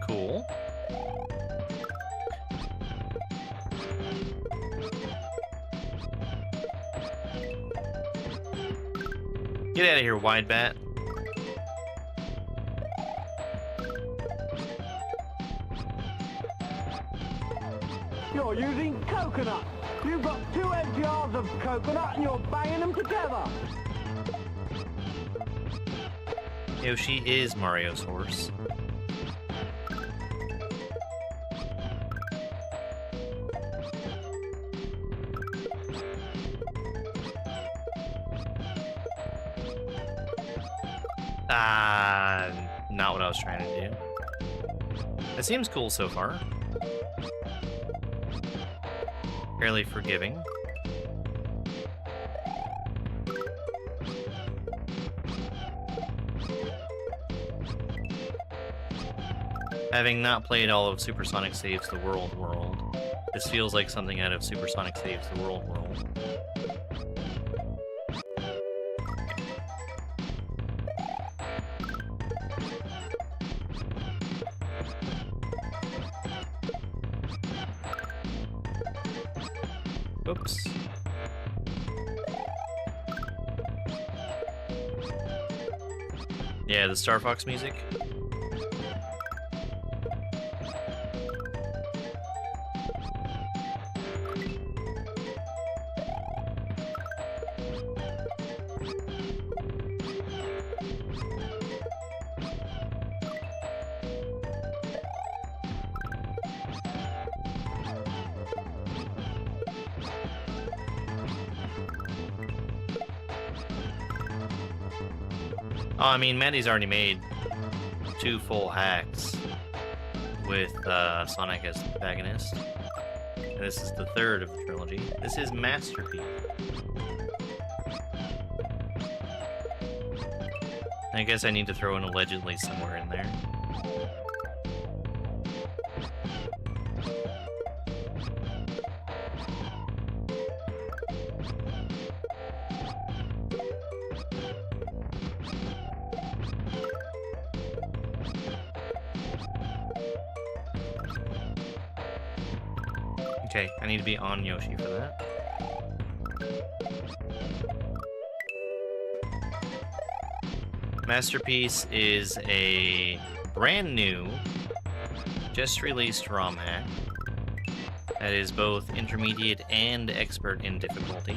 Cool. Get out of here, wide bat. You're using coconut. You've got 2 empty jars of coconut and you're banging them together. Yoshi is Mario's horse. Not what I was trying to do. It seems cool so far. Fairly forgiving. Having not played all of Supersonic Saves the World, this feels like something out of Supersonic Saves the World. Oops. Yeah, the Star Fox music. Oh, I mean, Maddie's already made 2 full hacks with Sonic as the protagonist. And this is the 3rd of the trilogy. This is Masterpiece. I guess I need to throw an allegedly somewhere in there. Okay, I need to be on Yoshi for that. Masterpiece is a brand new, just released ROM hack that is both intermediate and expert in difficulty.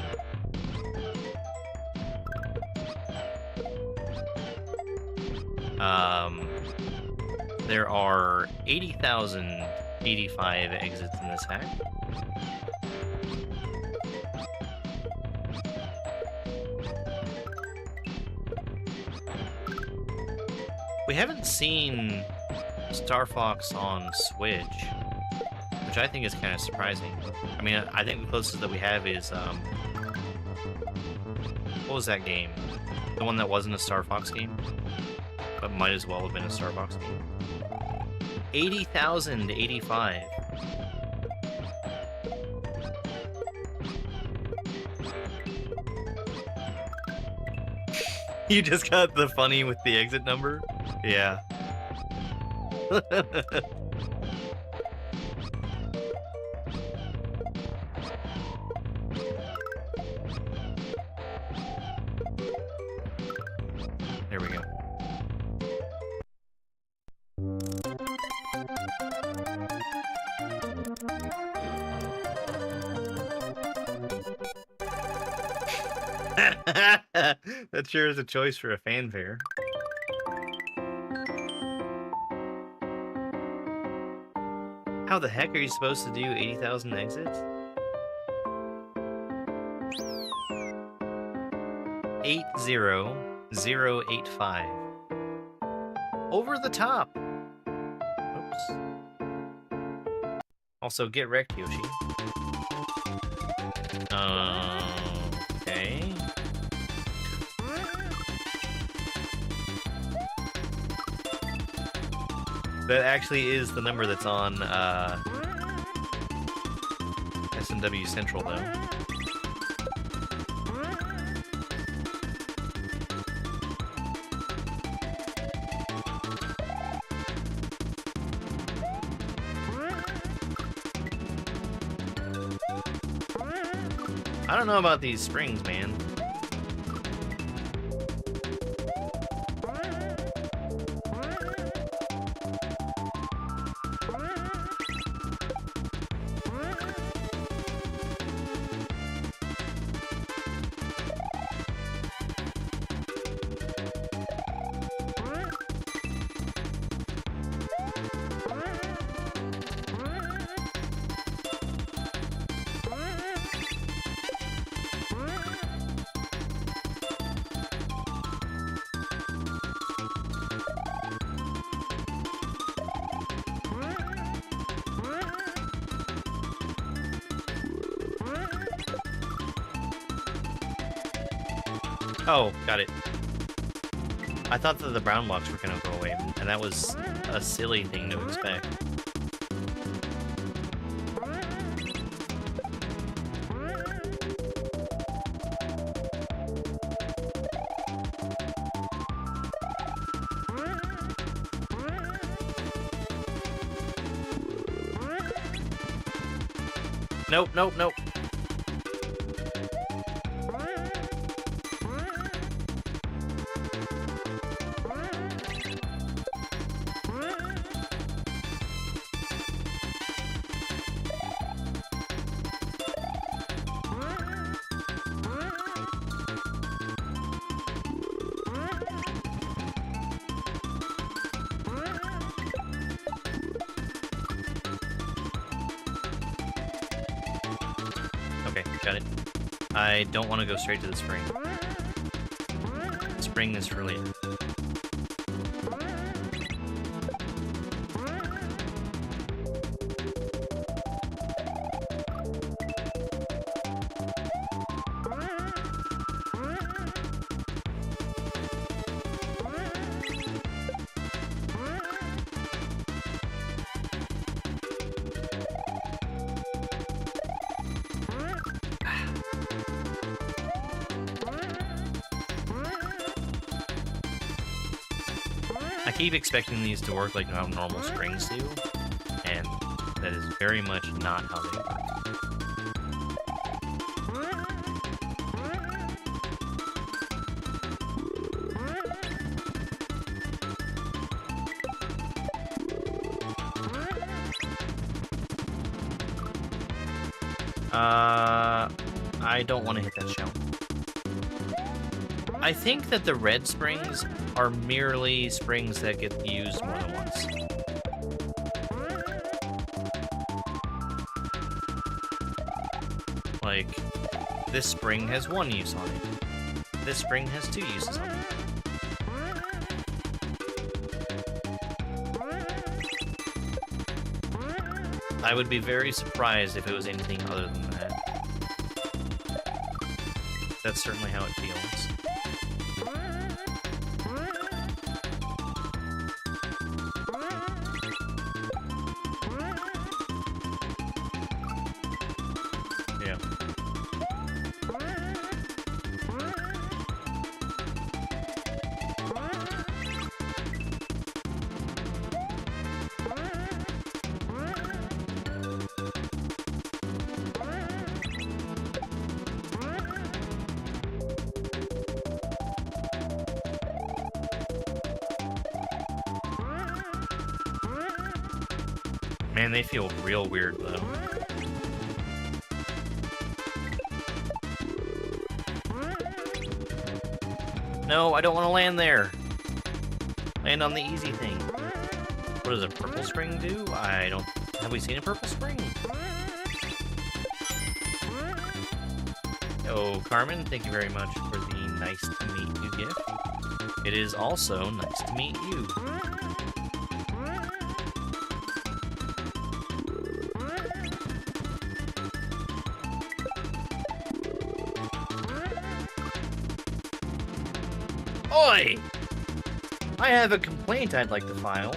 There are 80,085 exits in this hack. We haven't seen Star Fox on Switch, which I think is kind of surprising. I mean, I think the closest that we have is, what was that game? The one that wasn't a Star Fox game, but might as well have been a Star Fox game. 80,085. You just got the funny with the exit number? Yeah. There we go. That sure is a choice for a fanfare. How the heck are you supposed to do 80,000 exits? 80085. Over the top. Oops. Also, get wrecked, Yoshi. Okay. That actually is the number that's on SMW Central, though. I don't know about these springs, man. Oh, got it. I thought that the brown blocks were gonna go away, and that was a silly thing to expect. Nope, nope, nope. Okay, got it. I don't want to go straight to the spring. The spring is for later. I keep expecting these to work like how normal springs do, and that is very much not how they work. I don't want to hit that shell. I think that the red springs are merely springs that get used more than once. Like, this spring has one use on it. This spring has two uses on it. I would be very surprised if it was anything other than that. That's certainly how it feels. Yeah. Man, they feel real weird, though. No, I don't want to land there. Land on the easy thing. What does a purple spring do? I don't... Have we seen a purple spring? Oh, Carmen, thank you very much for the nice to meet you gift. It is also nice to meet you. Oi! I have a complaint I'd like to file.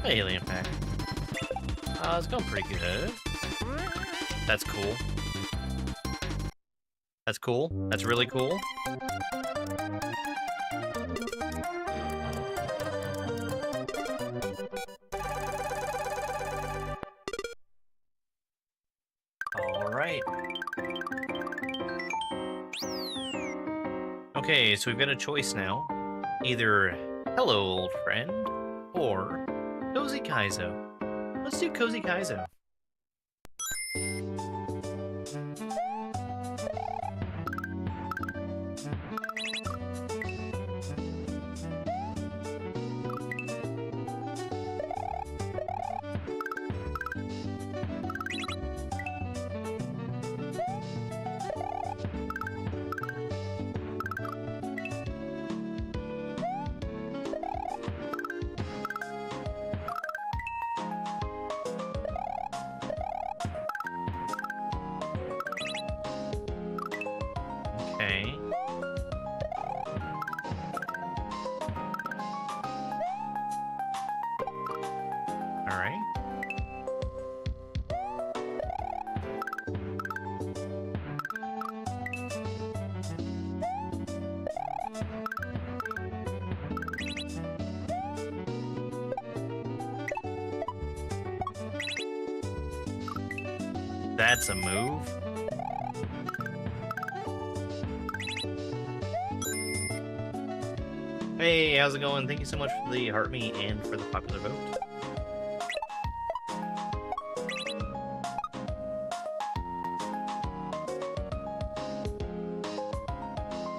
Hey, Alien Pack. It's going pretty good. That's cool. That's cool. That's really cool. Alright. Okay, so we've got a choice now. Either hello, old friend, or Cozy Kaizo. Let's do Cozy Kaizo. Okay. All right. That's a move. Hey, how's it going? Thank you so much for the heart me and for the popular vote.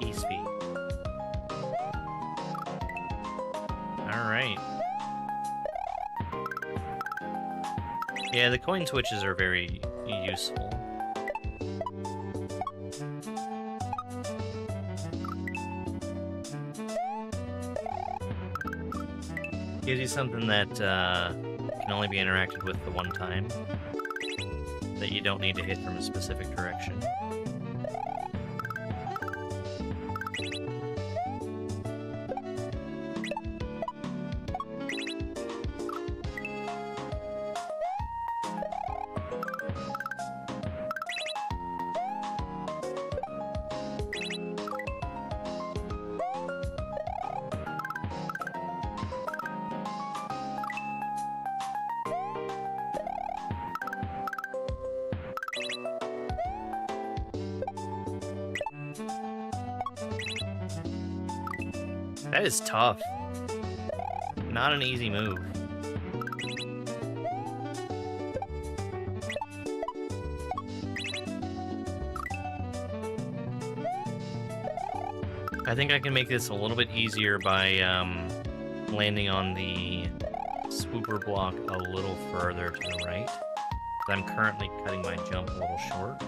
E-speed. Alright. Yeah, the coin switches are very useful. Gives you something that can only be interacted with the one time, that you don't need to hit from a specific direction. That is tough. Not an easy move. I think I can make this a little bit easier by landing on the swooper block a little further to the right. I'm currently cutting my jump a little short.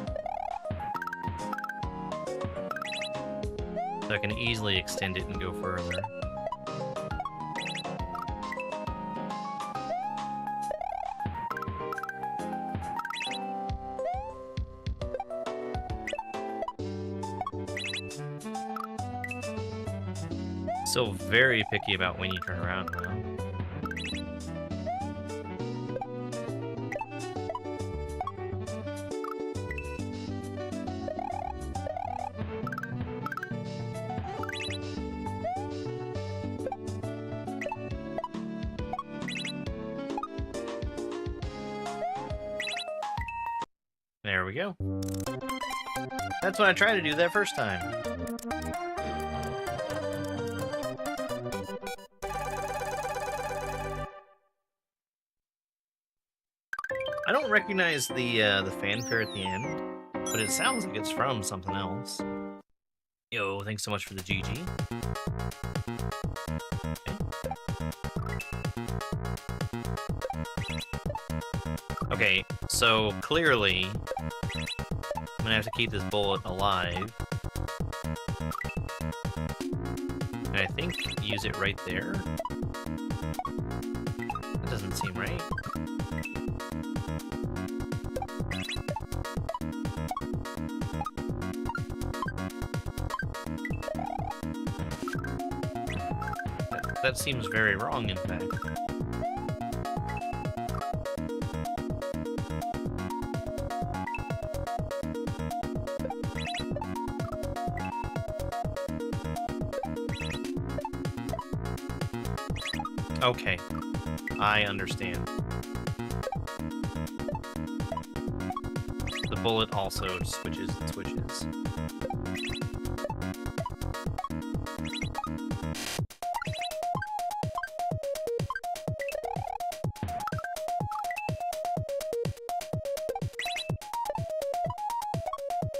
So I can easily extend it and go further. Still very picky about when you turn around though. There we go. That's what I tried to do that first time. I don't recognize the fanfare at the end, but it sounds like it's from something else. Yo, thanks so much for the GG. Okay. Okay, so clearly, I'm gonna have to keep this bullet alive. And I think use it right there. That doesn't seem right. That seems very wrong, in fact. Okay, I understand. The bullet also switches and switches.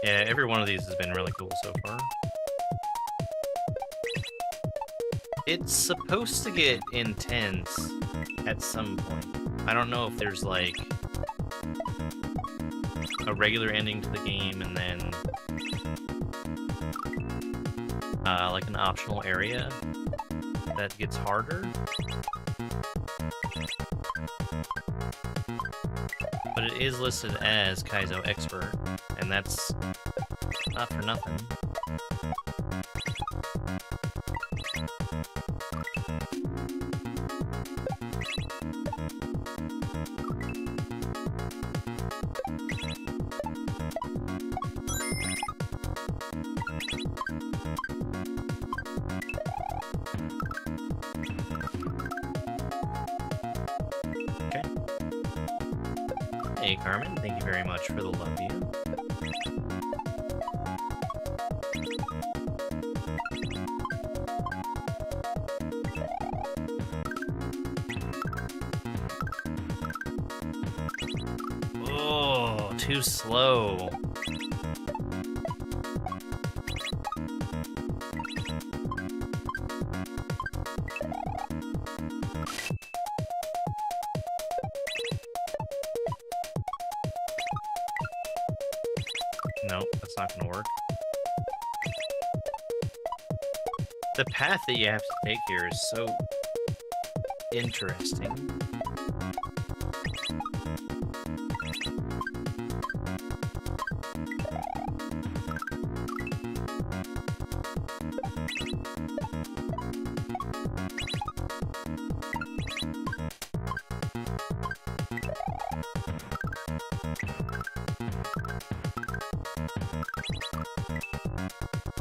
Yeah, every one of these has been really cool so far. It's supposed to get intense at some point. I don't know if there's like a regular ending to the game and then like an optional area that gets harder. But it is listed as Kaizo Expert, and that's not for nothing. Okay. Hey, Carmen, thank you very much for the love you. Oh, too slow. Nope, that's not gonna work. The path that you have to take here is so interesting.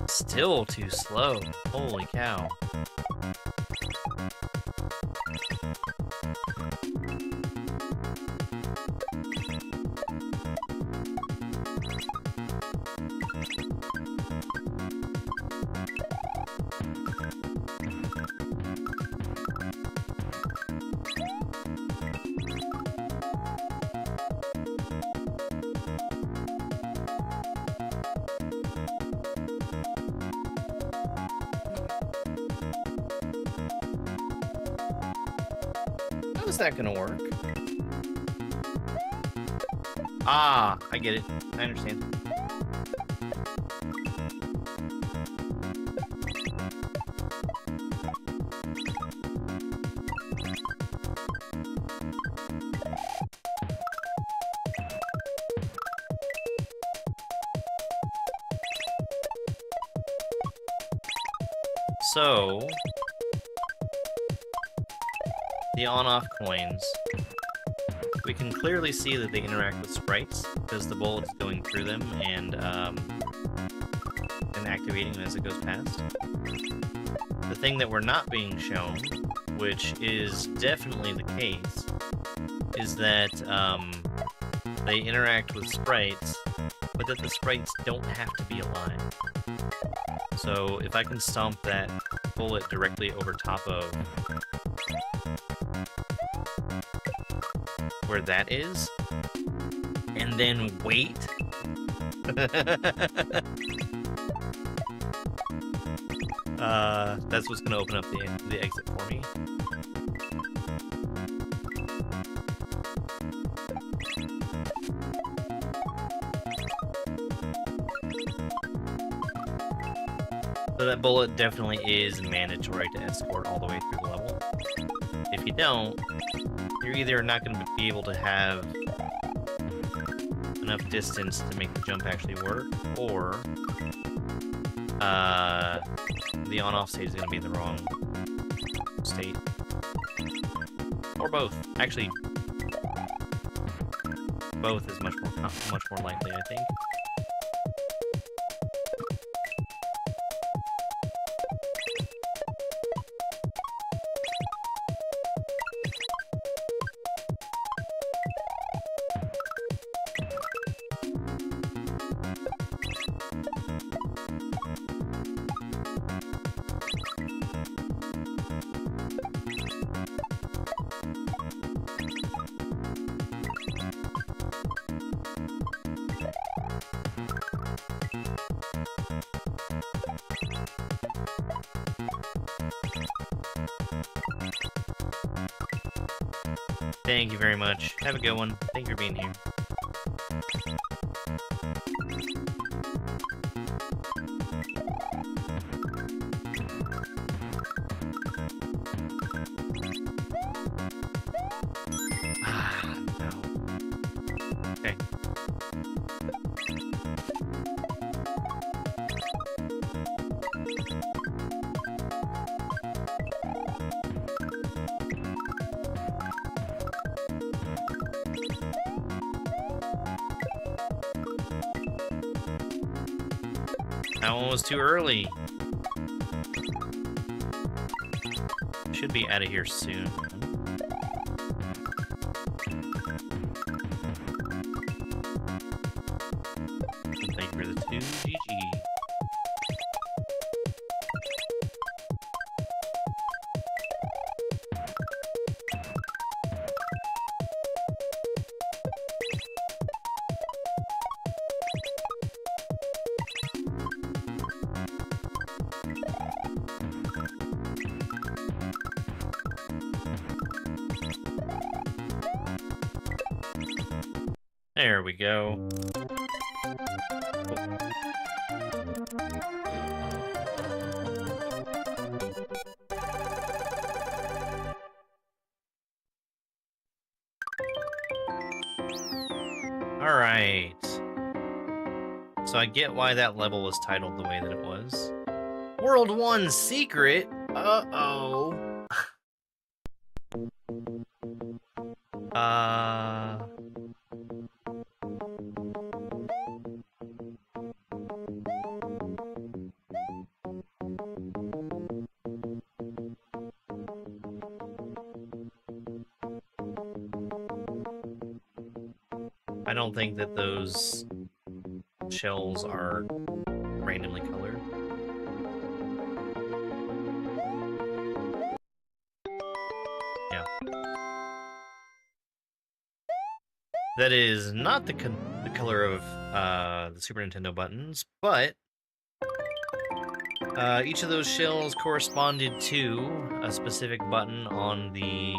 Still too slow. Holy cow. How is that gonna work? Ah, I get it. I understand. So, the on-off coins, we can clearly see that they interact with sprites because the bullet's going through them and activating them as it goes past. The thing that we're not being shown, which is definitely the case, is that they interact with sprites, but that the sprites don't have to be alive. So if I can stomp that bullet directly over top of where that is, and then wait. That's what's gonna open up the exit for me. that bullet definitely is mandatory to escort all the way through the level. If you don't, you're either not going to be able to have enough distance to make the jump actually work, or the on-off state is going to be in the wrong state. Or both. Actually, both is much more likely, I think. Thank you very much. Have a good one. Thank you for being here. Ah, no. Okay. That one was too early. Should be out of here soon. Thank you for the 2 GG. There we go. Alright. So I get why that level was titled the way that it was. World 1 Secret? Uh-oh. I don't think that those shells are randomly colored. Yeah. That is not the color of the Super Nintendo buttons, but each of those shells corresponded to a specific button on the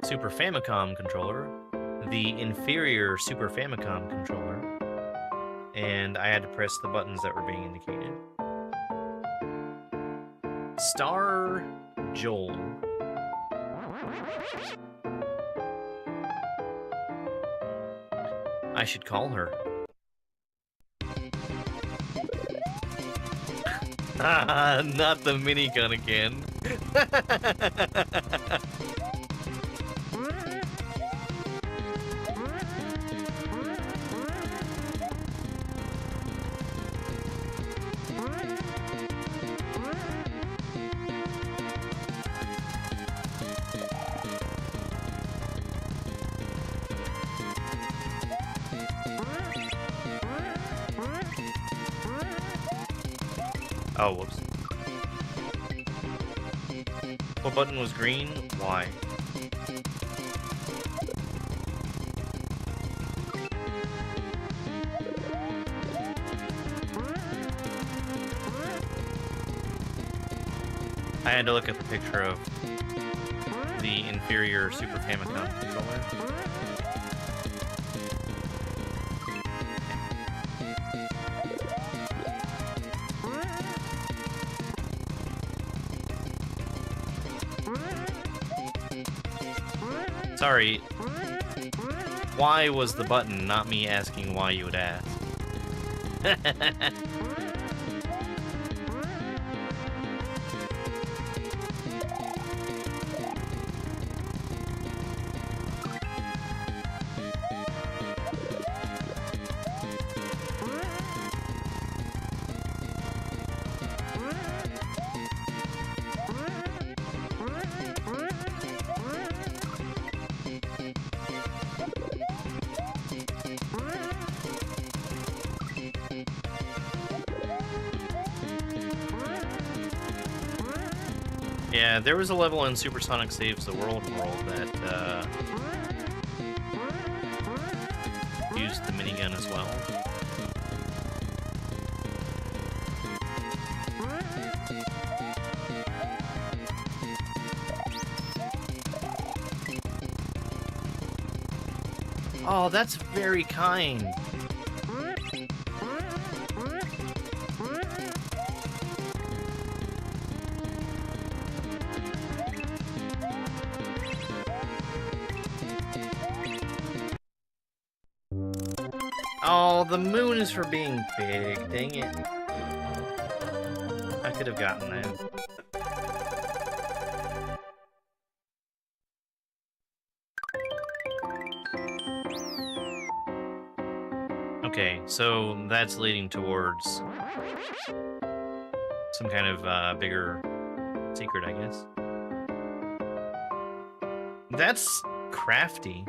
Super Famicom controller, the inferior Super Famicom controller, and I had to press the buttons that were being indicated. Star Joel. I should call her. Not the minigun again. Oh, whoops. What button was green? Why? I had to look at the picture of the inferior Super Famicom controller. Sorry. Why was the button, not me asking why you would ask? Yeah, there was a level in Supersonic Saves the World that used the minigun as well. Oh, that's very kind. Oh, the moon is for being big. Dang it. I could have gotten that. Okay, so that's leading towards some kind of bigger secret, I guess. That's crafty.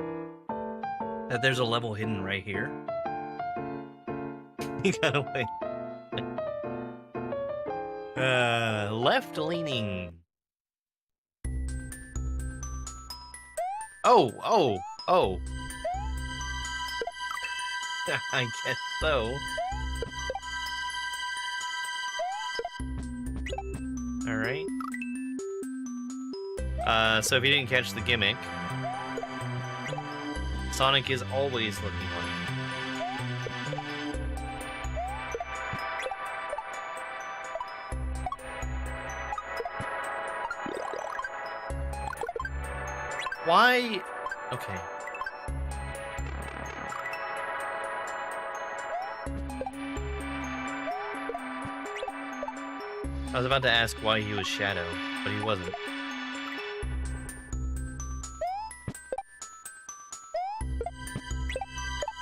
That there's a level hidden right here. You gotta wait. Left leaning. Oh. I guess so. Alright. So if you didn't catch the gimmick, Sonic is always looking like. Why? Okay. I was about to ask why he was Shadow, but he wasn't.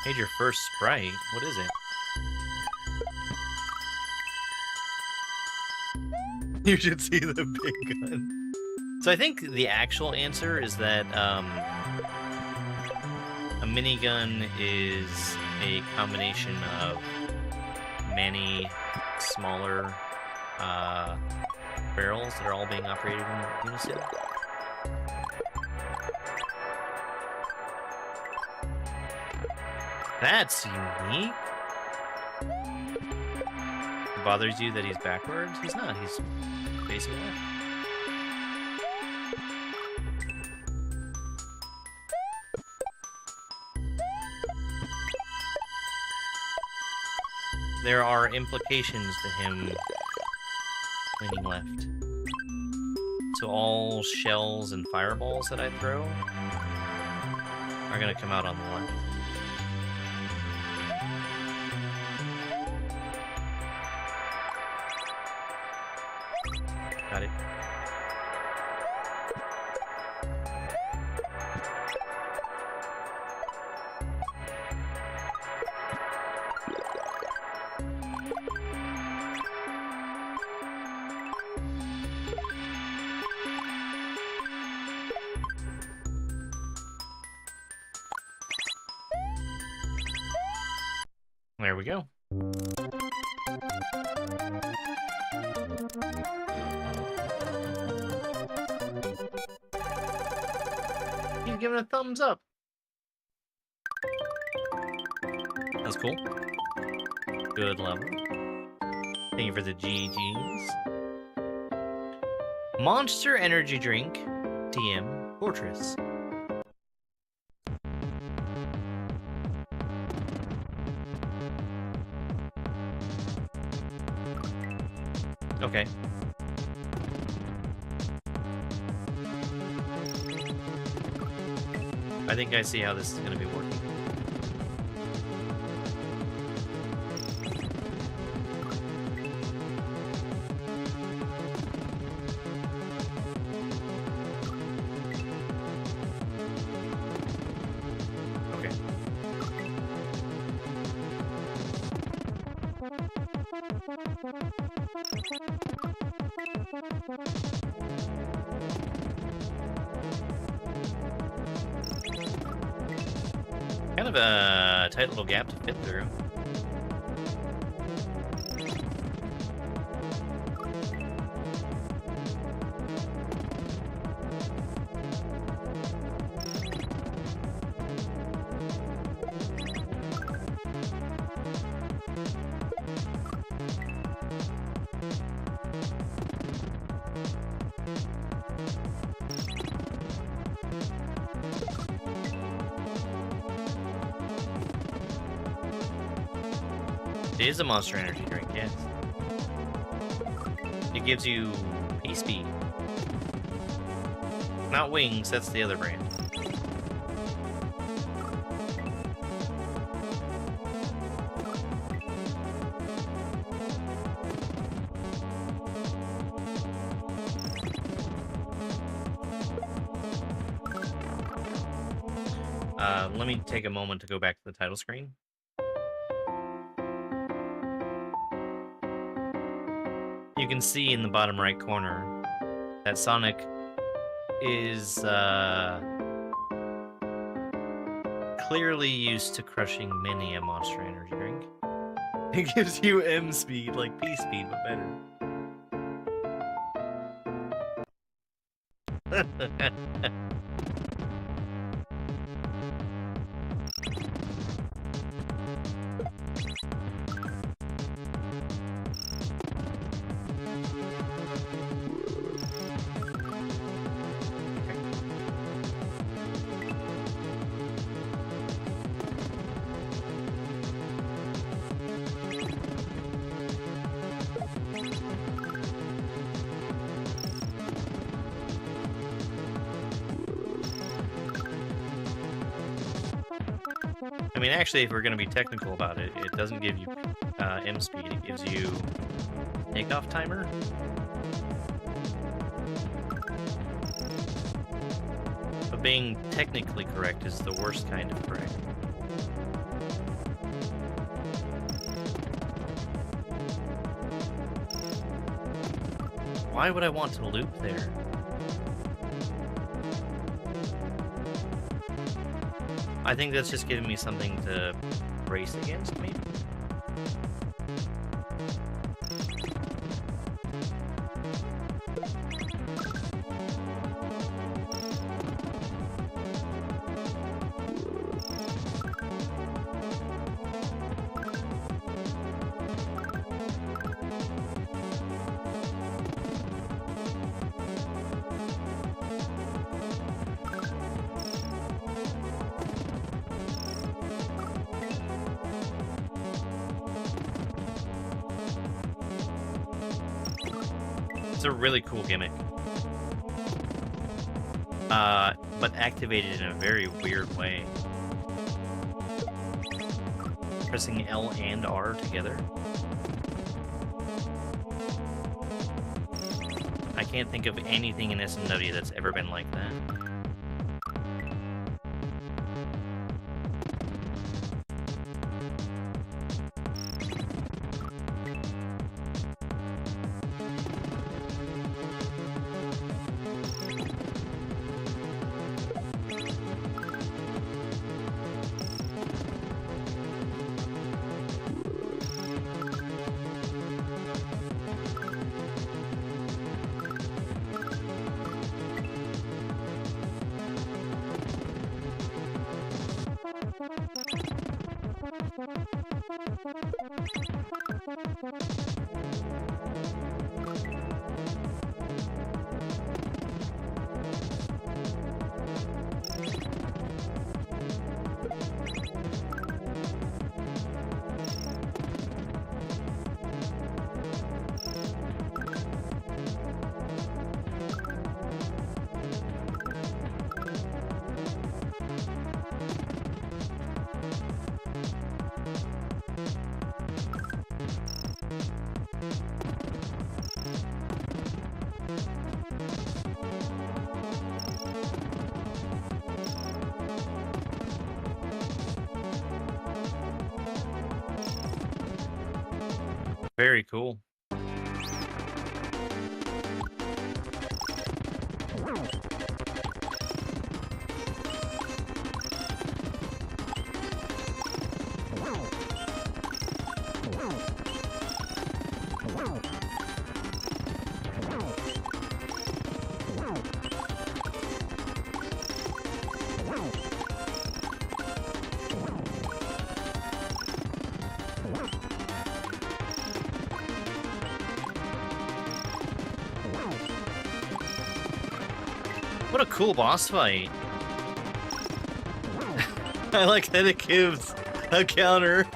Made your first sprite? What is it? You should see the big gun. So I think the actual answer is that a minigun is a combination of many smaller barrels that are all being operated in unison. That's unique. It bothers you that he's backwards? He's not, he's facing left. There are implications to him leaning left. So all shells and fireballs that I throw are gonna come out on the left. Got it. There we go. He's giving a thumbs up. That's cool. Good level. Thank you for the GGs. Monster Energy Drink, TM Fortress. Okay. I think I see how this is going to be working. Okay. Kind of a tight little gap to fit through. It is a Monster Energy drink, yes. It gives you P-Speed. Not Wings, that's the other brand. Let me take a moment to go back to the title screen. You can see in the bottom right corner that Sonic is clearly used to crushing many a Monster Energy drink. It gives you M speed, like P speed, but better. I mean, actually, if we're going to be technical about it, it doesn't give you M speed, it gives you takeoff timer. But being technically correct is the worst kind of correct. Why would I want to loop there? I think that's just giving me something to race against, maybe? It's a really cool gimmick. But activated in a very weird way. Pressing L and R together. I can't think of anything in SMW that's ever been like that. Very cool. What a cool boss fight. I like that it gives a counter.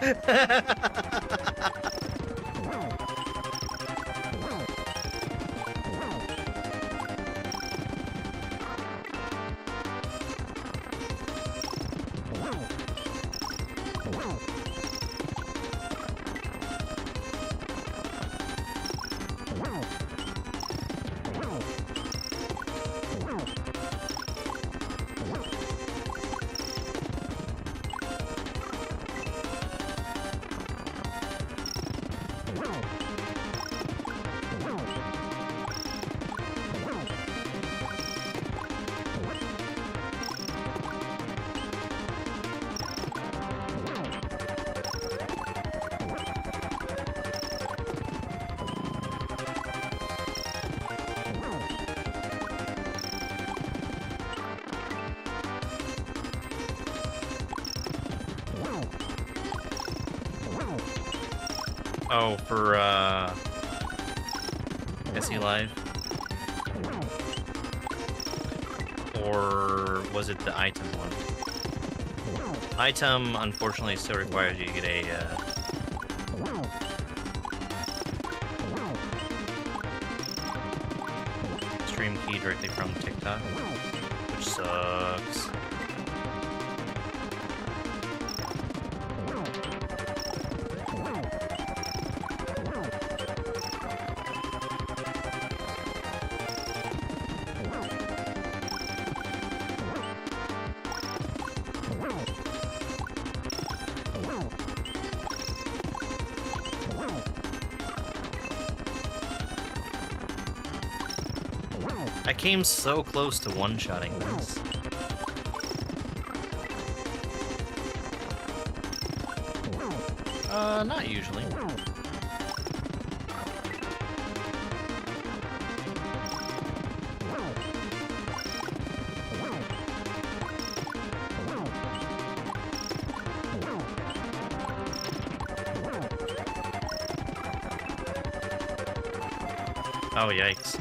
Oh, for SE Live? Or was it the item one? Item, unfortunately, still requires you to get a stream key directly from TikTok, which sucks. I came so close to one-shotting this. Not usually. Oh, yikes.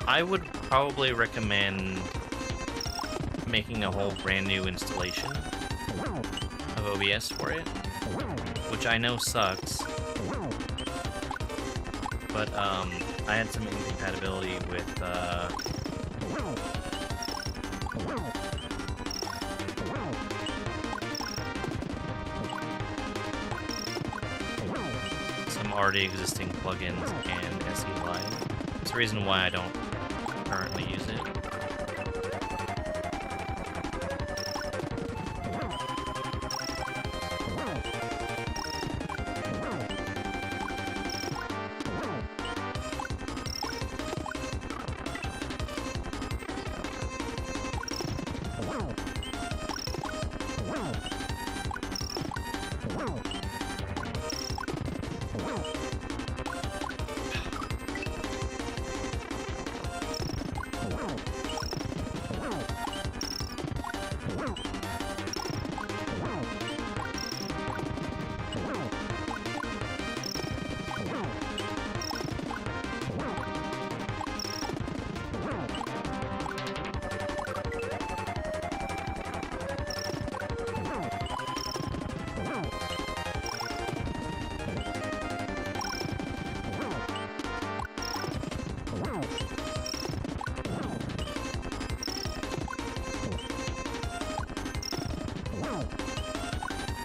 I would probably recommend making a whole brand new installation of OBS for it, which I know sucks, but I had some incompatibility with some already existing plugins and SE Live. It's the reason why I don't currently use it.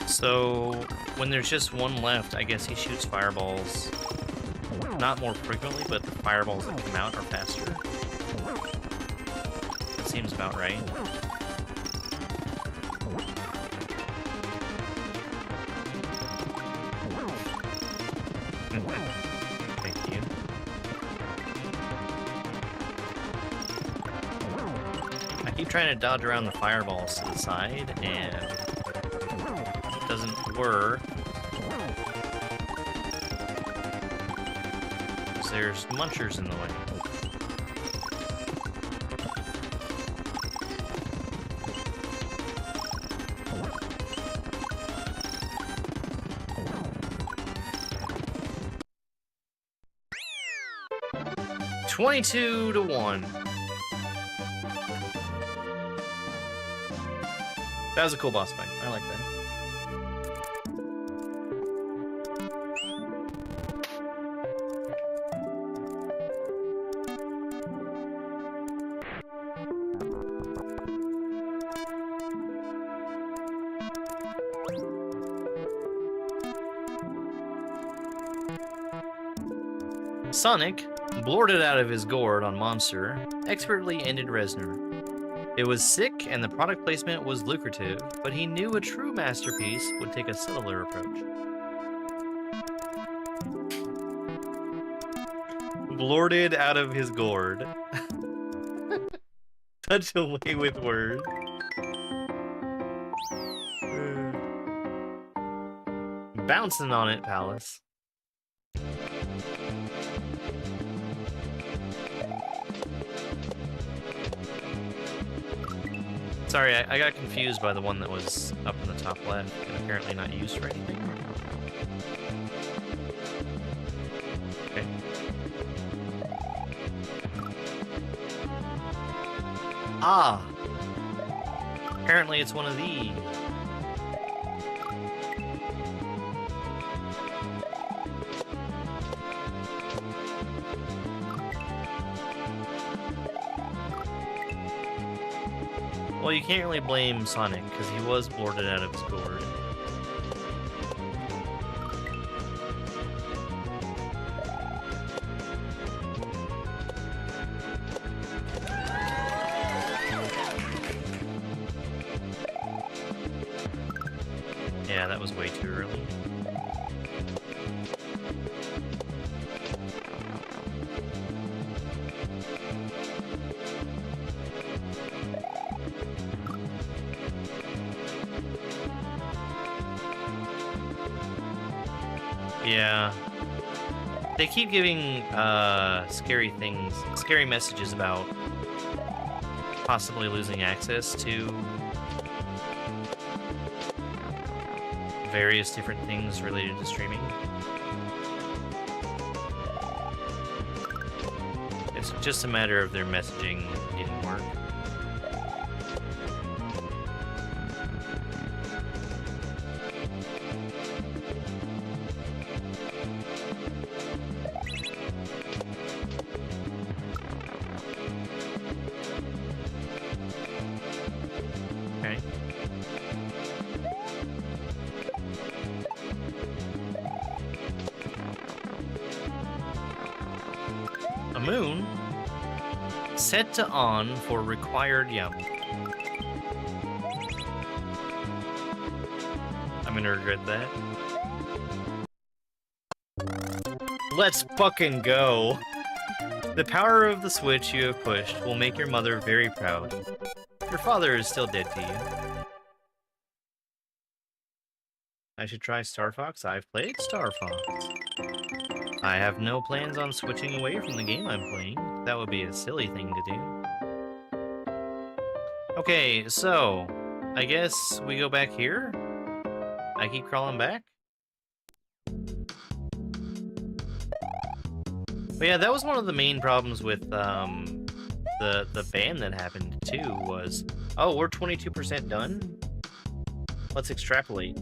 So, when there's just one left, I guess he shoots fireballs. Not more frequently, but the fireballs that come out are faster. It seems about right. Thank you. I keep trying to dodge around the fireballs to the side, and it doesn't work. Because there's munchers in the way. $22 to 1. That was a cool boss fight. I like that. Sonic blorted out of his gourd on Monster, expertly ended Reznor. It was sick and the product placement was lucrative, but he knew a true masterpiece would take a subtler approach. Blorted out of his gourd. Such a way with words. Bouncing on it, Palace. Sorry, I got confused by the one that was up in the top left and apparently not used for anything. Okay. Ah! Apparently it's one of these. Well, you can't really blame Sonic, because he was blorted out of his gourd. Yeah, that was way too early. Yeah. They keep giving scary things, scary messages about possibly losing access to various different things related to streaming. It's just a matter of their messaging didn't work. Okay. A moon set to on for required yum. I'm gonna regret that. Let's fucking go! The power of the switch you have pushed will make your mother very proud. Your father is still dead to you. I should try Star Fox. I've played Star Fox. I have no plans on switching away from the game I'm playing. That would be a silly thing to do. Okay, so I guess we go back here. I keep crawling back. But yeah, that was one of the main problems with the ban that happened too. Was, oh, we're 22% done. Let's extrapolate.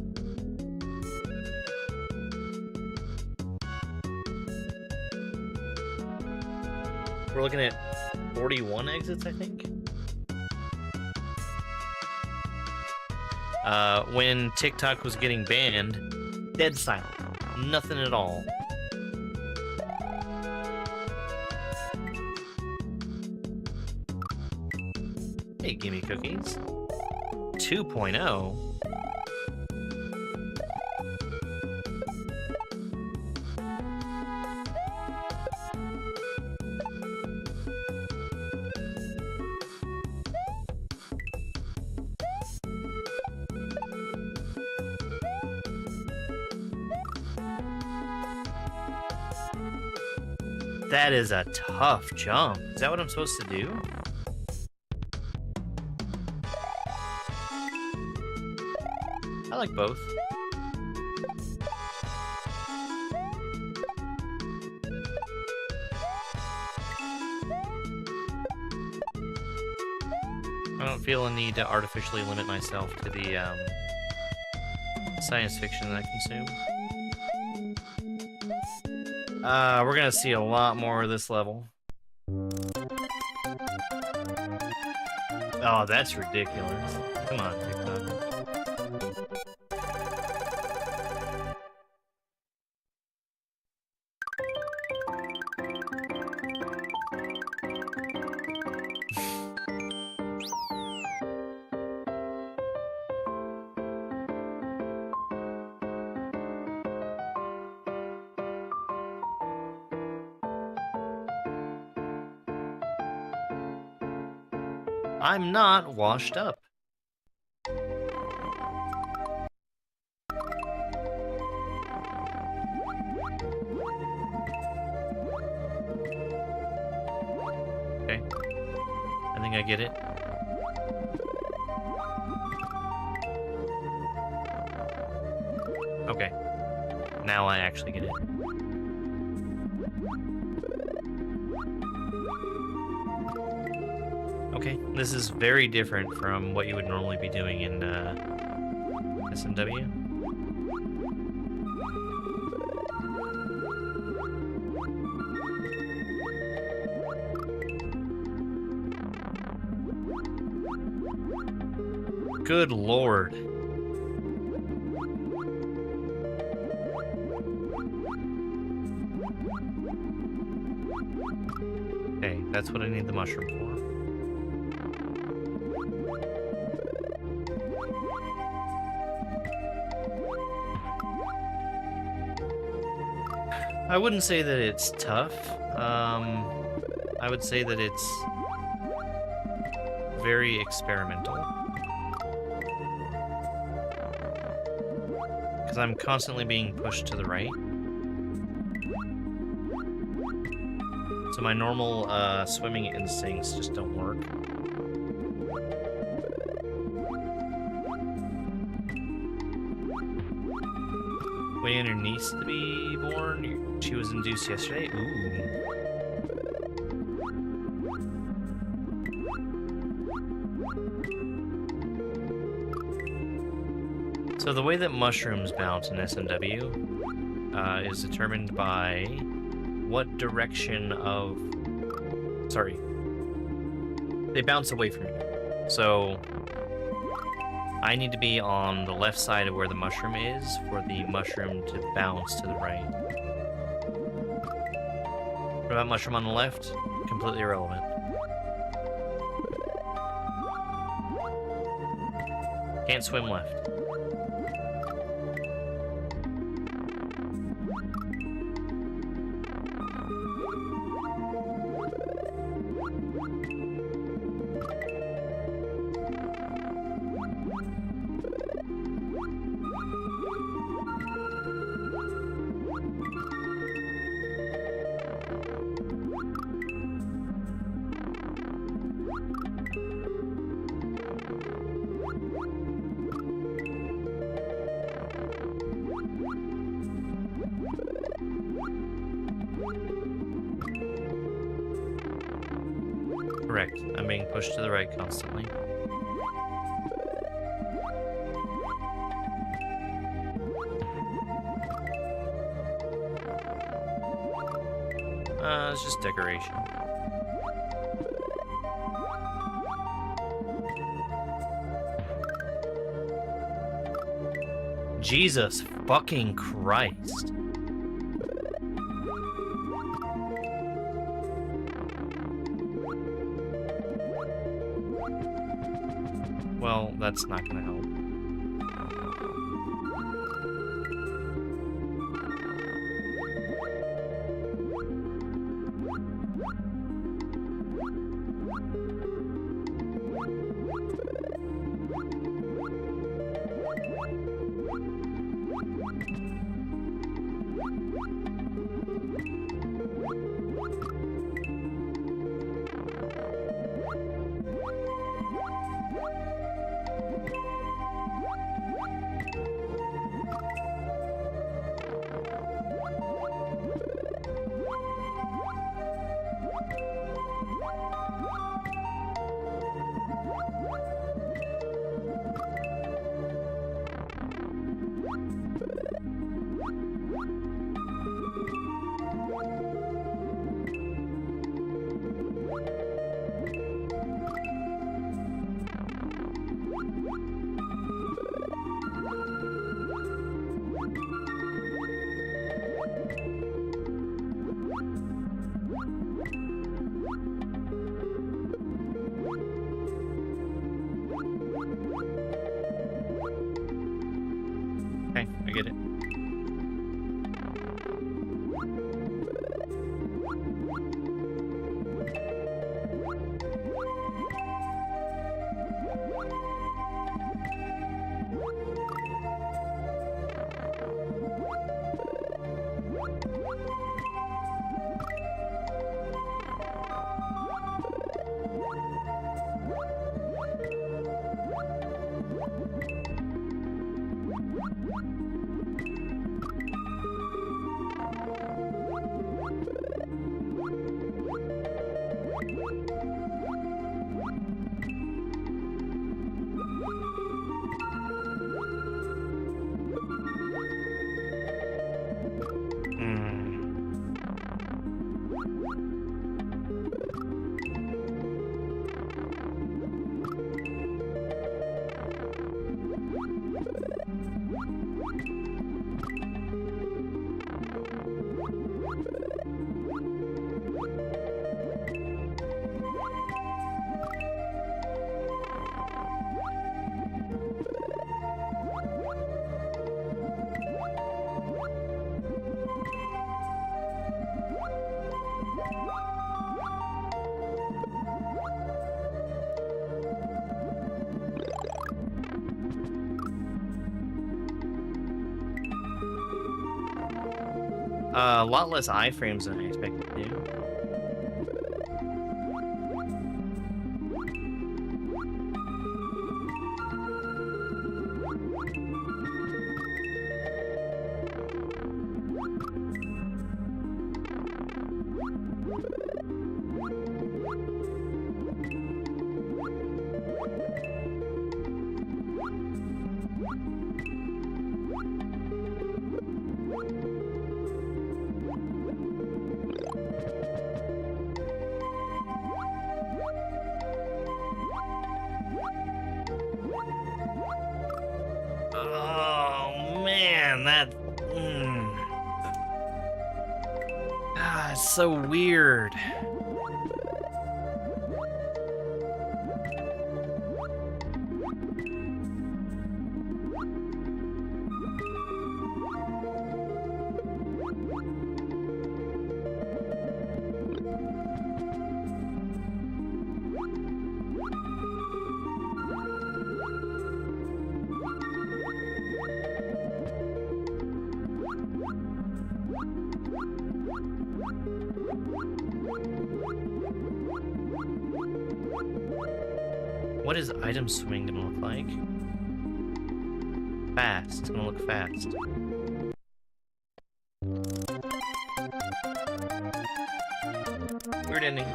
We're looking at 41 exits, I think. When TikTok was getting banned, dead silent. Nothing at all. Hey, gimme cookies. 2.0. That is a tough jump. Is that what I'm supposed to do? I like both. I don't feel a need to artificially limit myself to the science fiction that I consume. We're gonna see a lot more of this level. Oh, that's ridiculous. Come on, TikTok. I'm not washed up. Okay. I think I get it. Okay. Now I actually get it. Okay, this is very different from what you would normally be doing in SMW. Good lord. Okay, that's what I need the mushroom for. I wouldn't say that it's tough. I would say that it's very experimental. Because I'm constantly being pushed to the right. So my normal swimming instincts just don't work. Waiting on her niece to be born. She was induced yesterday. Ooh. So the way that mushrooms bounce in SMW is determined by what direction of... Sorry. They bounce away from you. So I need to be on the left side of where the mushroom is for the mushroom to bounce to the right. What about mushroom on the left? Completely irrelevant. Can't swim left. Correct. I'm being pushed to the right constantly. It's just decoration. Jesus fucking Christ. Well, that's not gonna help. Okay, I get it. A lot less iframes than I expected to do. Oh man, that it's so weird. What is item swing gonna look like? Fast. It's gonna look fast. Weird ending.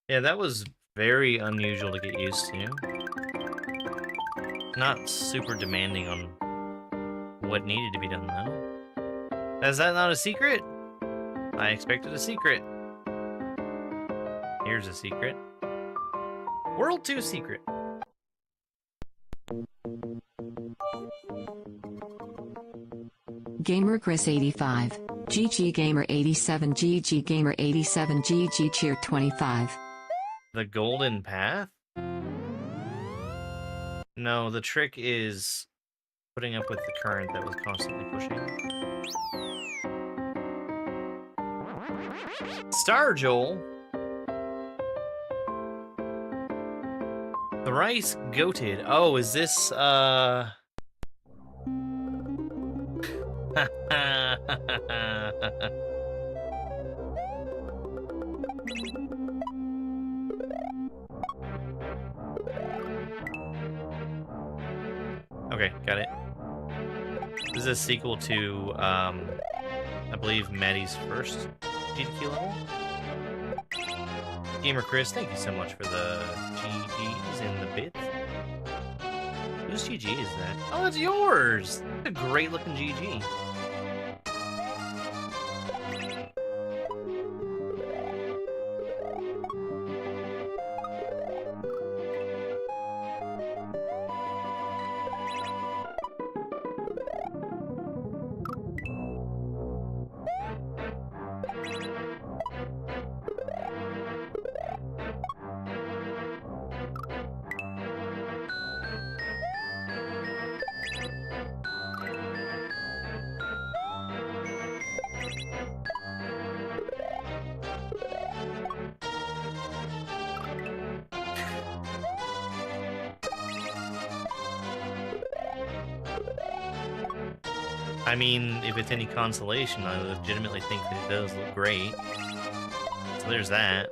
Yeah, that was very unusual to get used to. Not super demanding on what needed to be done, though. Is that not a secret? I expected a secret. Here's a secret. World 2 secret. Gamer Chris 85. GG Gamer 87, GG Gamer 87, GG Cheer 25. The golden path? No, the trick is putting up with the current that was constantly pushing. Star Joel! Thrice goated. Oh, is this, Okay, got it. This is a sequel to, I believe, Maddie's first GDQ level. Gamer Chris, thank you so much for the GGs and the bits. Whose GG is that? Oh, it's yours! That's a great looking GG. I mean, if it's any consolation, I legitimately think that it does look great. So there's that.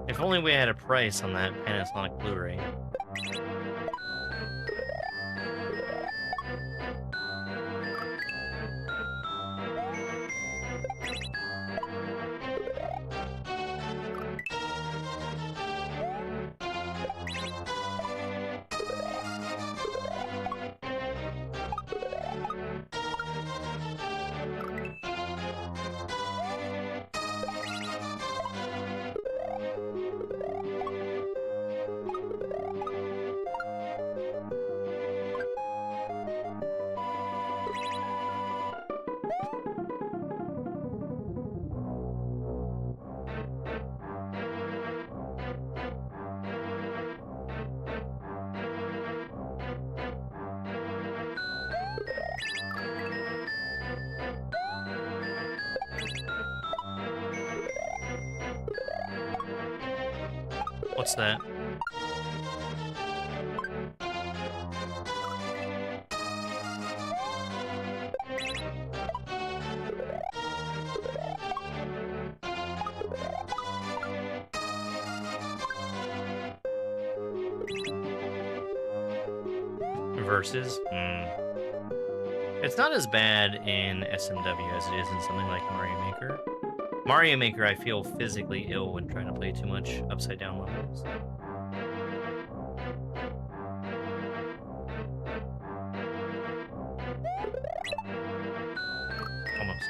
If only we had a price on that Panasonic Blu-ray. What's that? Versus? It's not as bad in SMW as it is in something like Mario Maker. Mario Maker, I feel physically ill when trying to play too much upside down levels. Almost.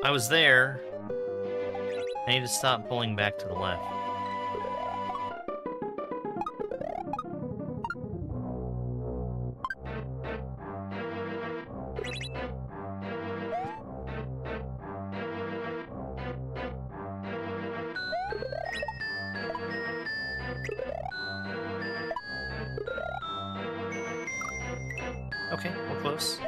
I was there. I need to stop pulling back to the left. Okay, we're close.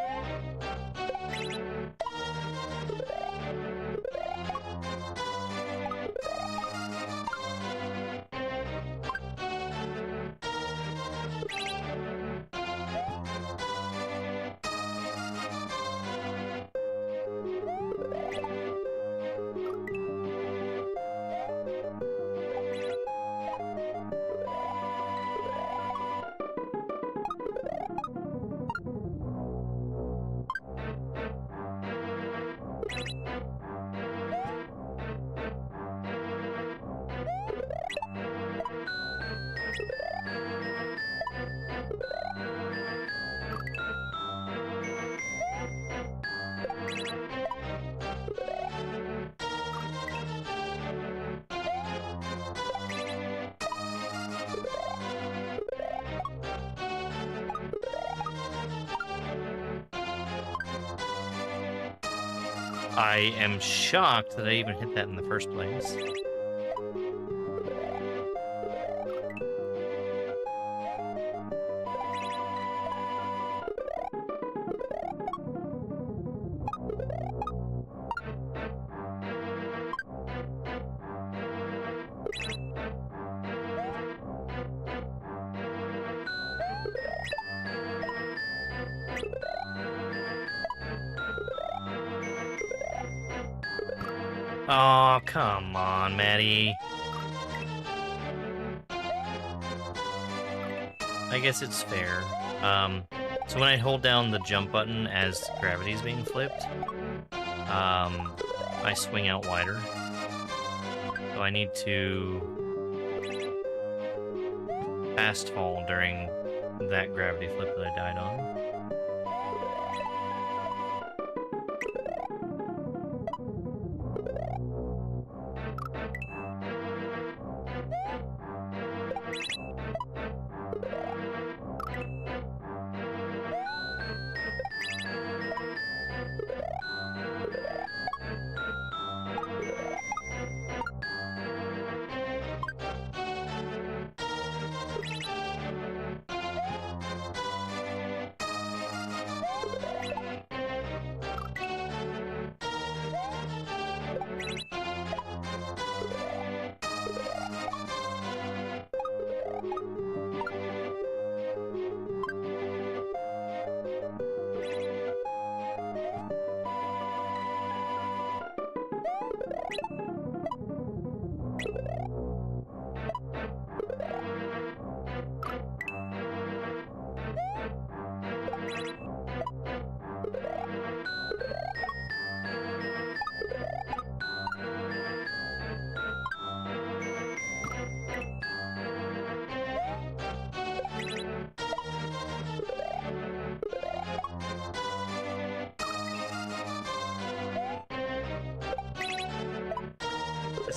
I am shocked that I even hit that in the first place. Oh, come on, Maddie. I guess it's fair. So when I hold down the jump button as gravity's being flipped, I swing out wider. So I need to fast fall during that gravity flip that I died on.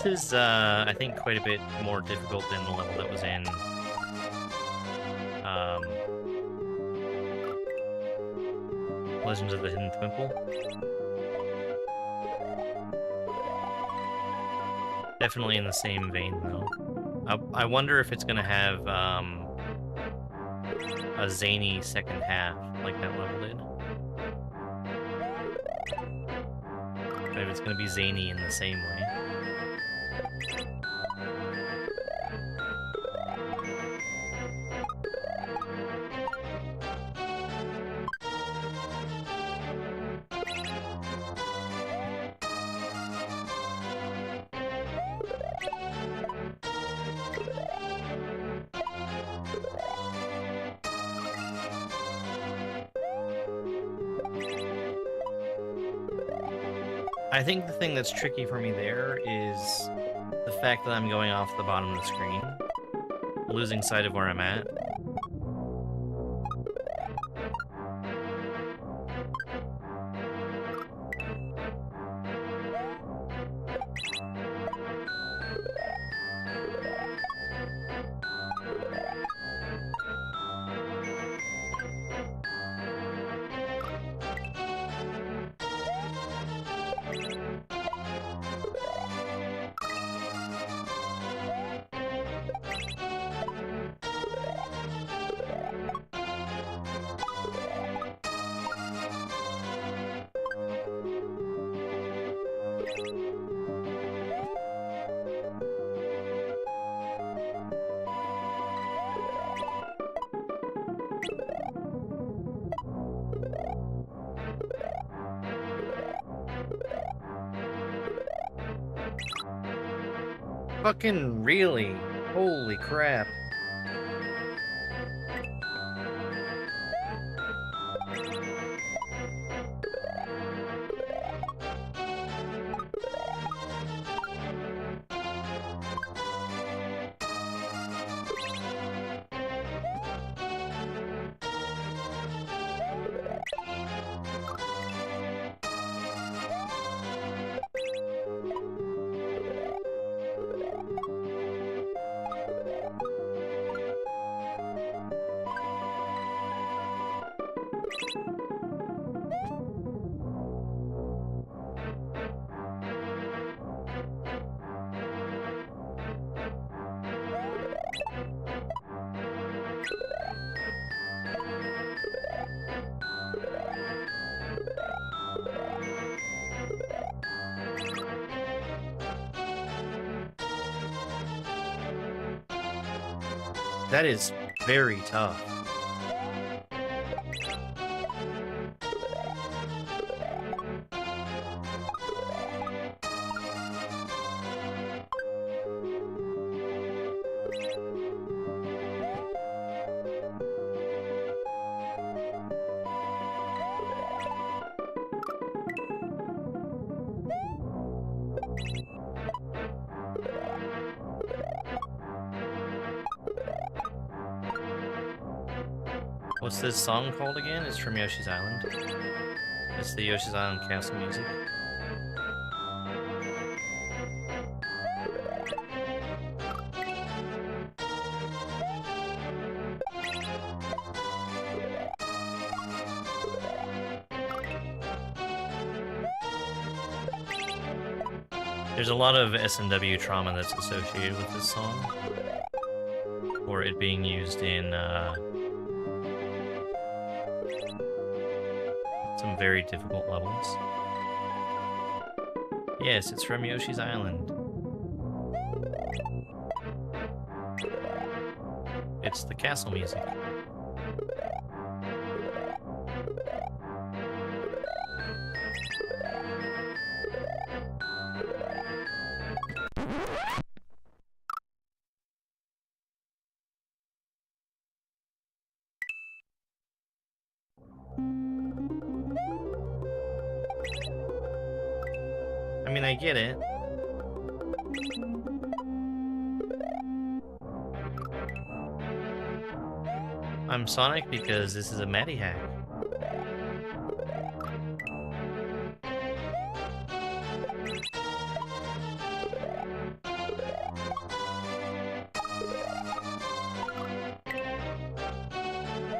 This is, I think, quite a bit more difficult than the level that was in, Legends of the Hidden Temple. Definitely in the same vein, though. I wonder if it's gonna have, a zany second half, like that level did. But if it's gonna be zany in the same way. I think the thing that's tricky for me there is the fact that I'm going off the bottom of the screen, losing sight of where I'm at. Fucking really? Holy crap. That is very tough. What's this song called again? It's from Yoshi's Island. It's the Yoshi's Island castle music. There's a lot of S&W trauma that's associated with this song, or it being used in some very difficult levels. Yes, it's from Yoshi's Island. It's the castle music. I mean, I get it. I'm Sonic because this is a Matty hack.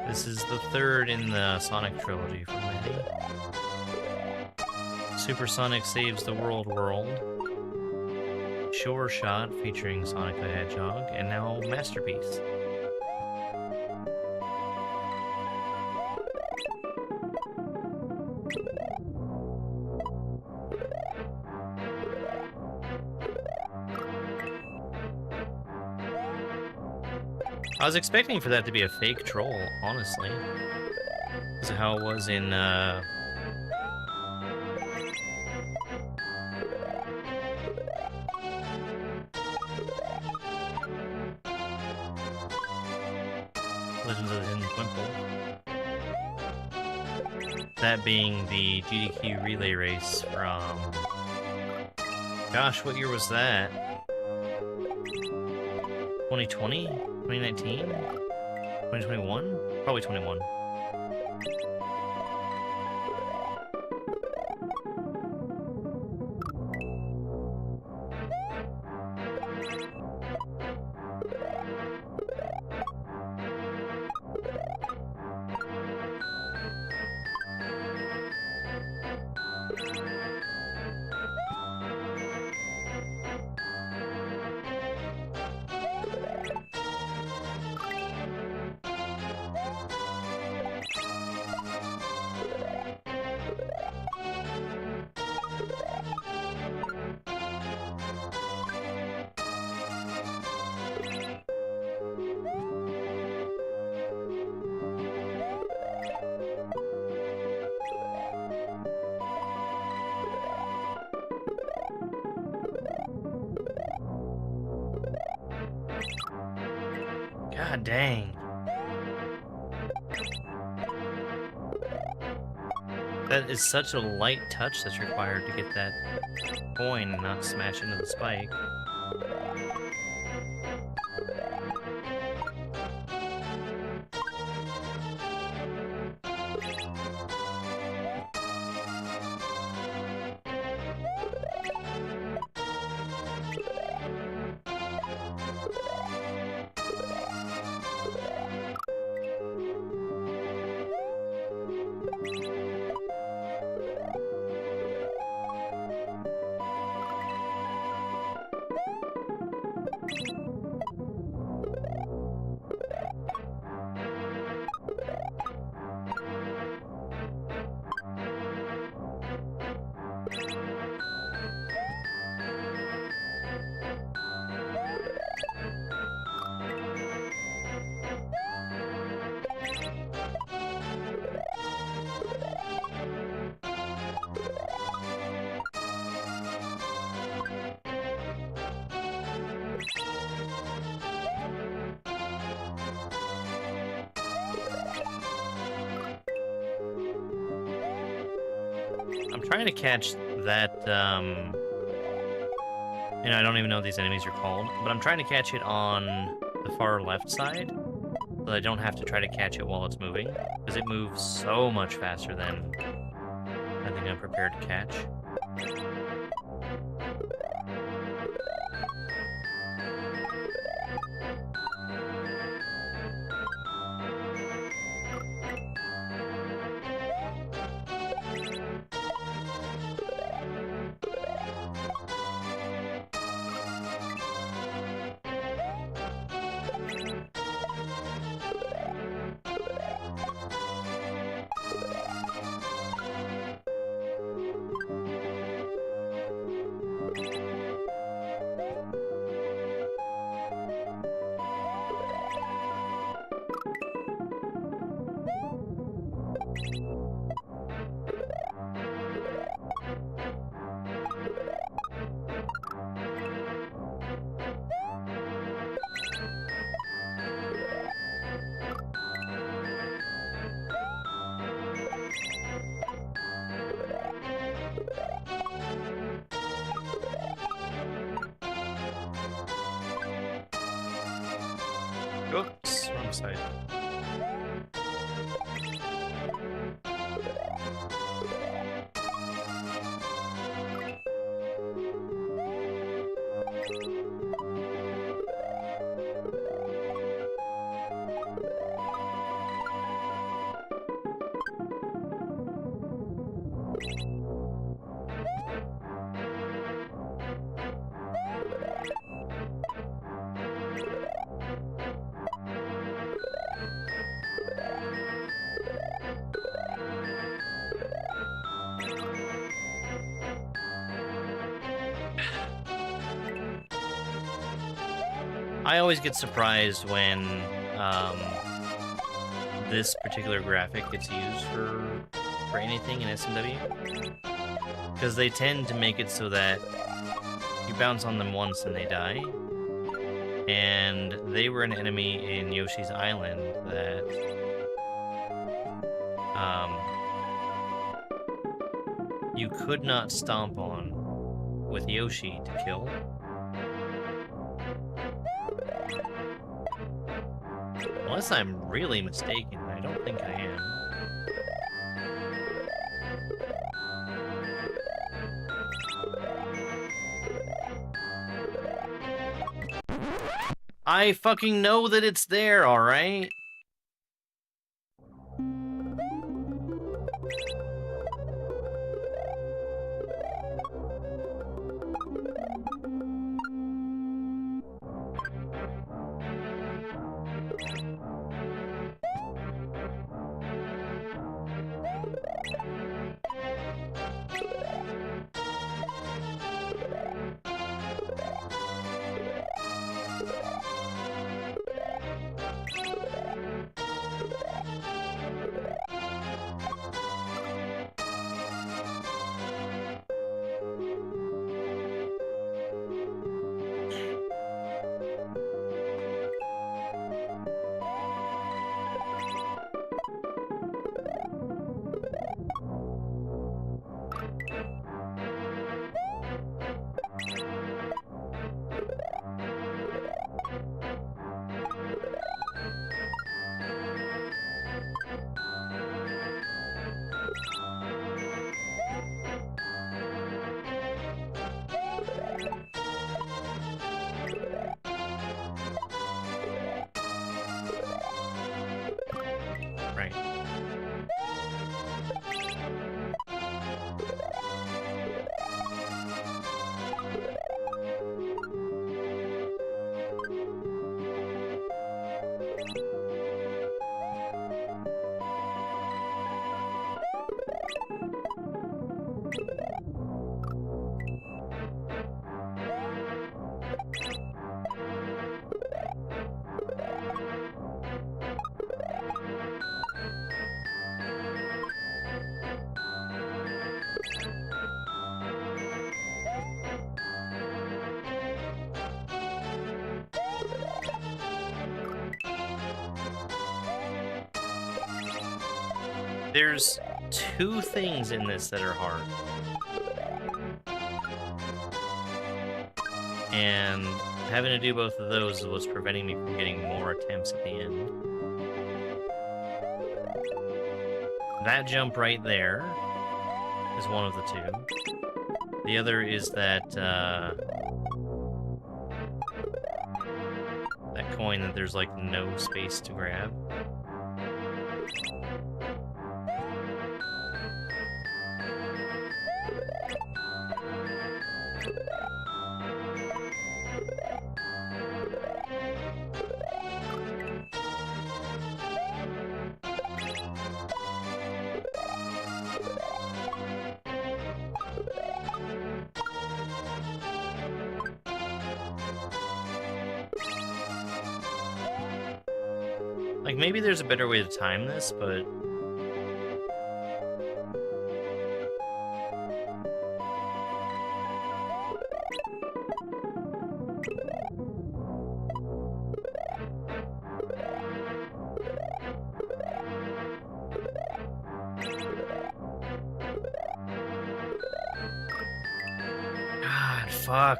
This is the third in the Sonic trilogy from Matty. Super Sonic Saves the World, Sure Shot featuring Sonic the Hedgehog, and now Masterpiece. I was expecting for that to be a fake troll, honestly. Because of how it was in, Legends of the Hidden Twimple. That being the GDQ relay race from... Gosh, what year was that? 2020? 2019? 2021? Probably 21. Dang. That is such a light touch that's required to get that coin and not smash into the spike. I'm trying to catch that, I don't even know what these enemies are called, but I'm trying to catch it on the far left side, so I don't have to try to catch it while it's moving, because it moves so much faster than I think I'm prepared to catch. Oops, wrong side. I always get surprised when this particular graphic gets used for anything in SMW, because they tend to make it so that you bounce on them once and they die. And they were an enemy in Yoshi's Island that you could not stomp on with Yoshi to kill. Unless I'm really mistaken, I don't think I am. I fucking know that it's there, alright? There's two things in this that are hard. And having to do both of those is what's preventing me from getting more attempts at the end. That jump right there is one of the two. The other is that, that coin that there's, like, no space to grab. Like, maybe there's a better way to time this, but... God, fuck.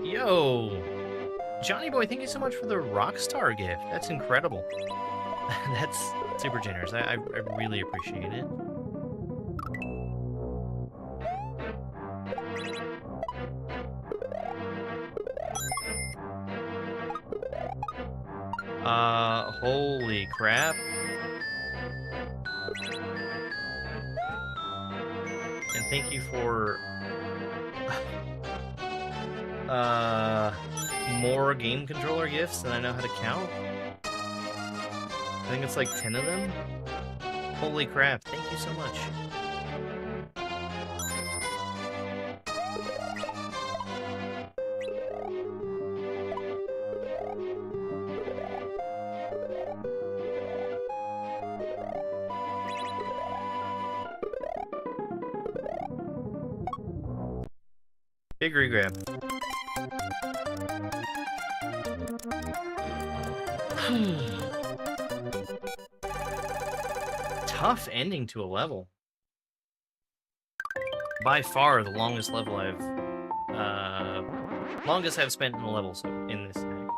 Yo! Johnny Boy, thank you so much for the Rockstar gift. That's incredible. That's super generous. I really appreciate it. Holy crap. And thank you for... more game controller gifts than I know how to count. I think it's like 10 of them. Holy crap, thank you so much. Big regrab. Tough ending to a level. By far the longest level I've spent in a level so in this hack.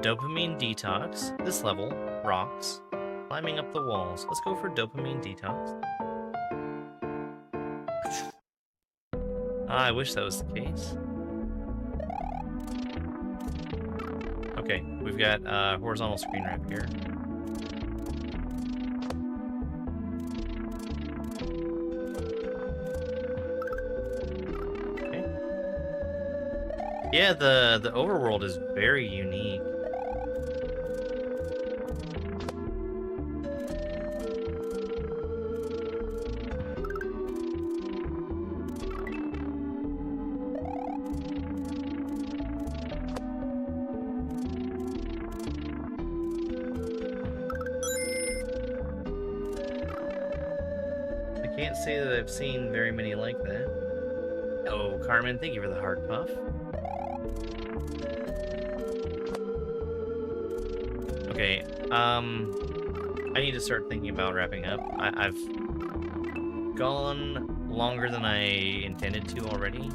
Dopamine detox. This level rocks. Climbing up the walls. Let's go for dopamine detox. I wish that was the case. Okay, we've got horizontal screen wrap here. Okay. Yeah, the overworld is very unique. Can't say that I've seen very many like that. Oh, Carmen, thank you for the heart puff. Okay, I need to start thinking about wrapping up. I've gone longer than I intended to already.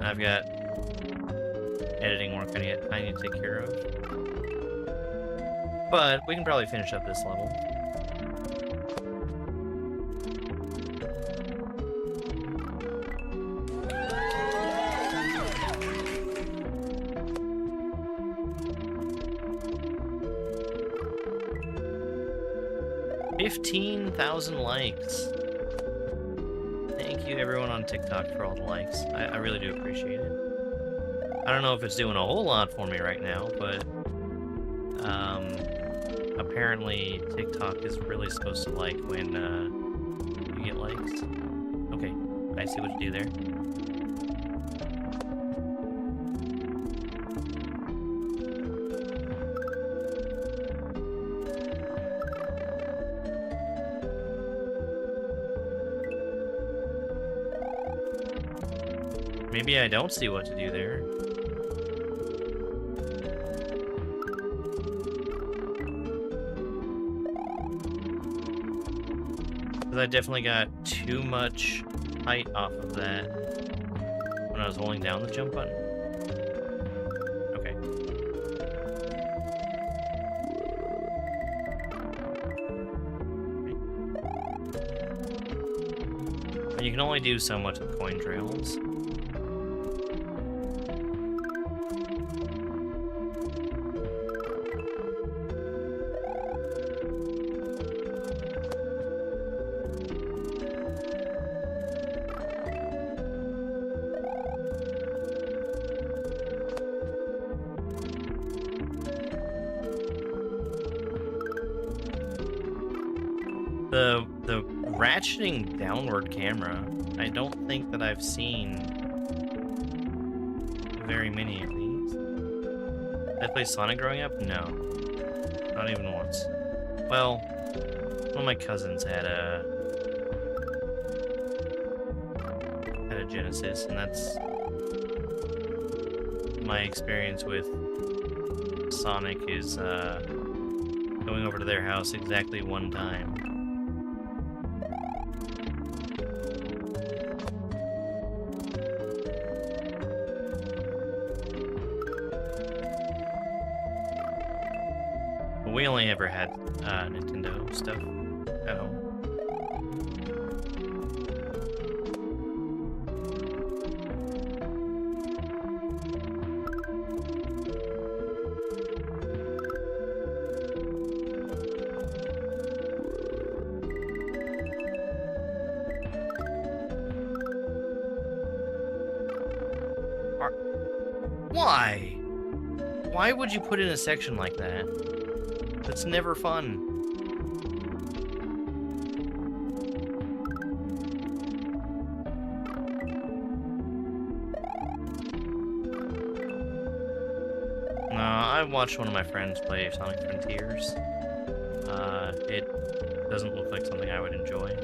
I've got editing work I need to take care of. But we can probably finish up this level. $15,000 likes. Thank you everyone on TikTok for all the likes. I really do appreciate it. I don't know if it's doing a whole lot for me right now, but apparently TikTok is really supposed to like when you get likes. Okay, I see what you do there. Maybe I don't see what to do there. Because I definitely got too much height off of that when I was holding down the jump button. Okay. You can only do so much with coin trails. The ratcheting downward camera, I don't think that I've seen very many of these. Did I play Sonic growing up? No. Not even once. Well, one of my cousins had a Genesis, and that's my experience with Sonic is going over to their house exactly one time. We only ever had Nintendo stuff at home. Why? Why would you put in a section like that? That's never fun. No, I watched one of my friends play Sonic Frontiers. It doesn't look like something I would enjoy.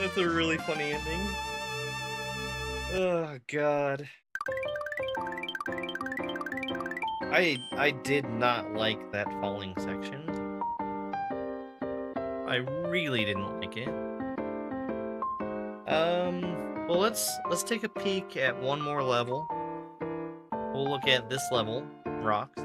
That's a really funny ending. Oh god. I did not like that falling section. I really didn't like it. Well, let's take a peek at one more level. We'll look at this level, rocks.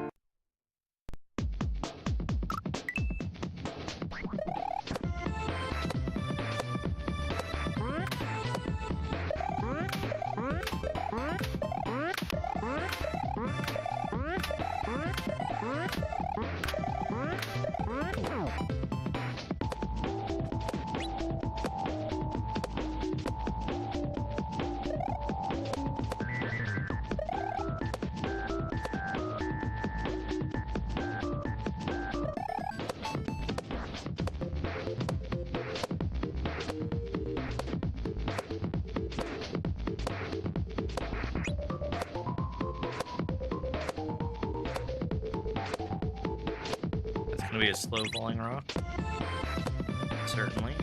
gonna be a slow falling rock. Certainly.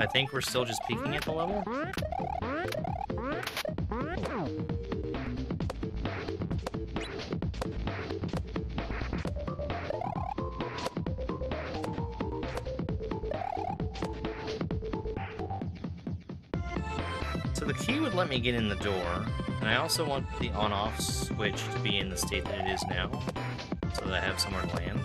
I think we're still just peeking at the level. So the key would let me get in the door, and I also want the on-off switch to be in the state that it is now, so that I have somewhere to land.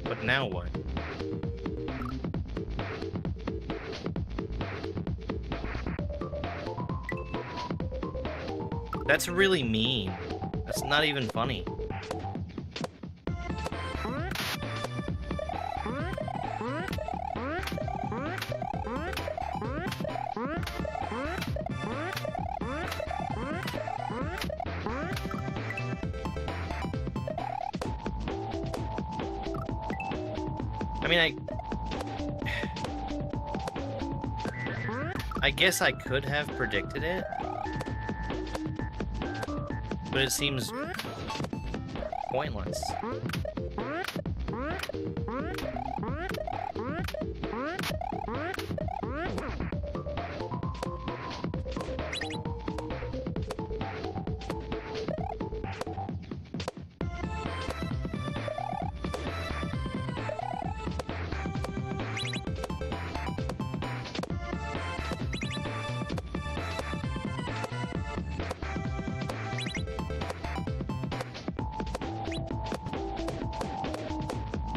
But now what? That's really mean. That's not even funny. I mean, I guess I could have predicted it, but it seems pointless.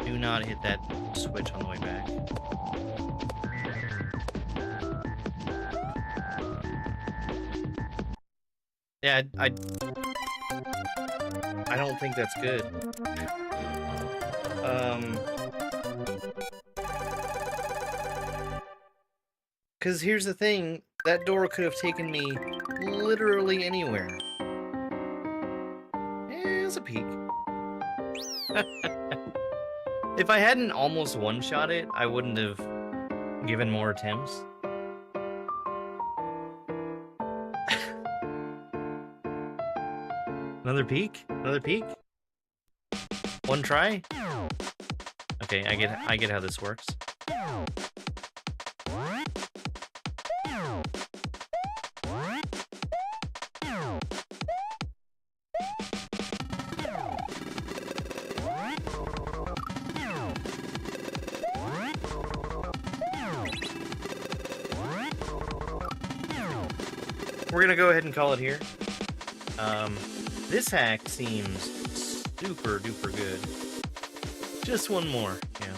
Do not hit that switch on the way back. Yeah, I don't think that's good. Because here's the thing, that door could have taken me literally anywhere. It's a peek. If I hadn't almost one-shot it, I wouldn't have given more attempts. Another peek? Another peek? One try? Okay, I get how this works. We're gonna go ahead and call it here. This hack seems super duper good. Just one more, yeah.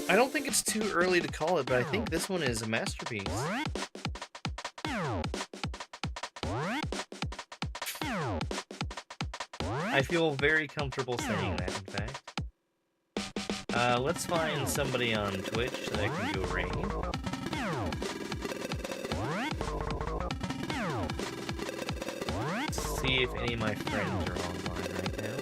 I don't think it's too early to call it, but I think this one is a masterpiece. I feel very comfortable saying that, in fact. Let's find somebody on Twitch that I can go raid. Let's see if any of my friends are online right now.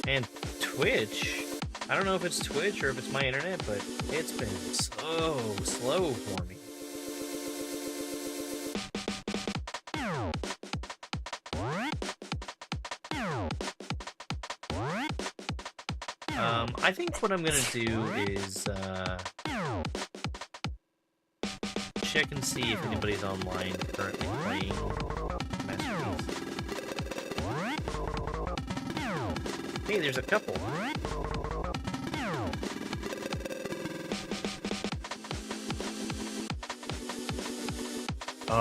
And Twitch, I don't know if it's Twitch or if it's my internet, but it's been so slow for me. I think what I'm gonna do is check and see if anybody's online currently playing Masterpiece. Hey, there's a couple.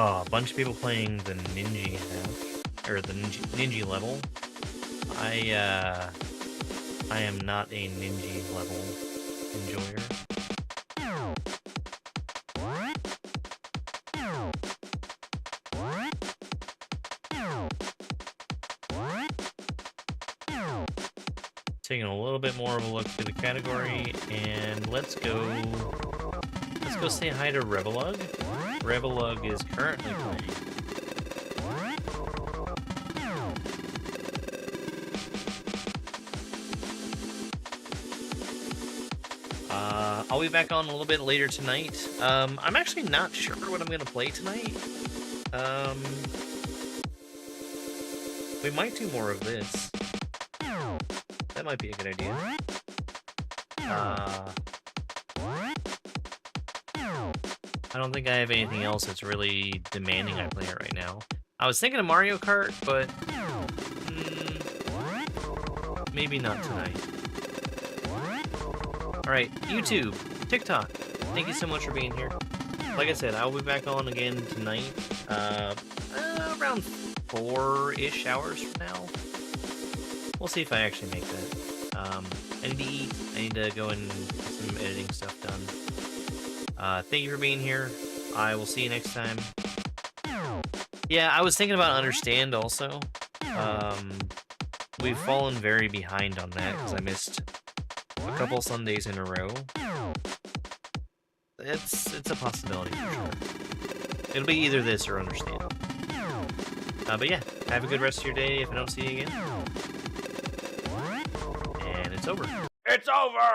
Oh, a bunch of people playing the Ninja now, or the Ninja level. I am not a Ninja level enjoyer. Taking a little bit more of a look through the category, and let's go say hi to Revelug. Revelug is currently playing. I'll be back on a little bit later tonight. I'm actually not sure what I'm going to play tonight. We might do more of this. That might be a good idea. I don't think I have anything else that's really demanding I play it right now. I was thinking of Mario Kart, but maybe not tonight. Alright, YouTube, TikTok, thank you so much for being here. Like I said, I will be back on again tonight, around 4-ish hours from now. We'll see if I actually make that. I need to eat. I need to go and get some editing stuff done. Thank you for being here. I will see you next time. Yeah, I was thinking about Understand also. We've fallen very behind on that because I missed a couple Sundays in a row. It's a possibility for sure. It'll be either this or Understand. But yeah, have a good rest of your day if I don't see you again. And it's over. It's over!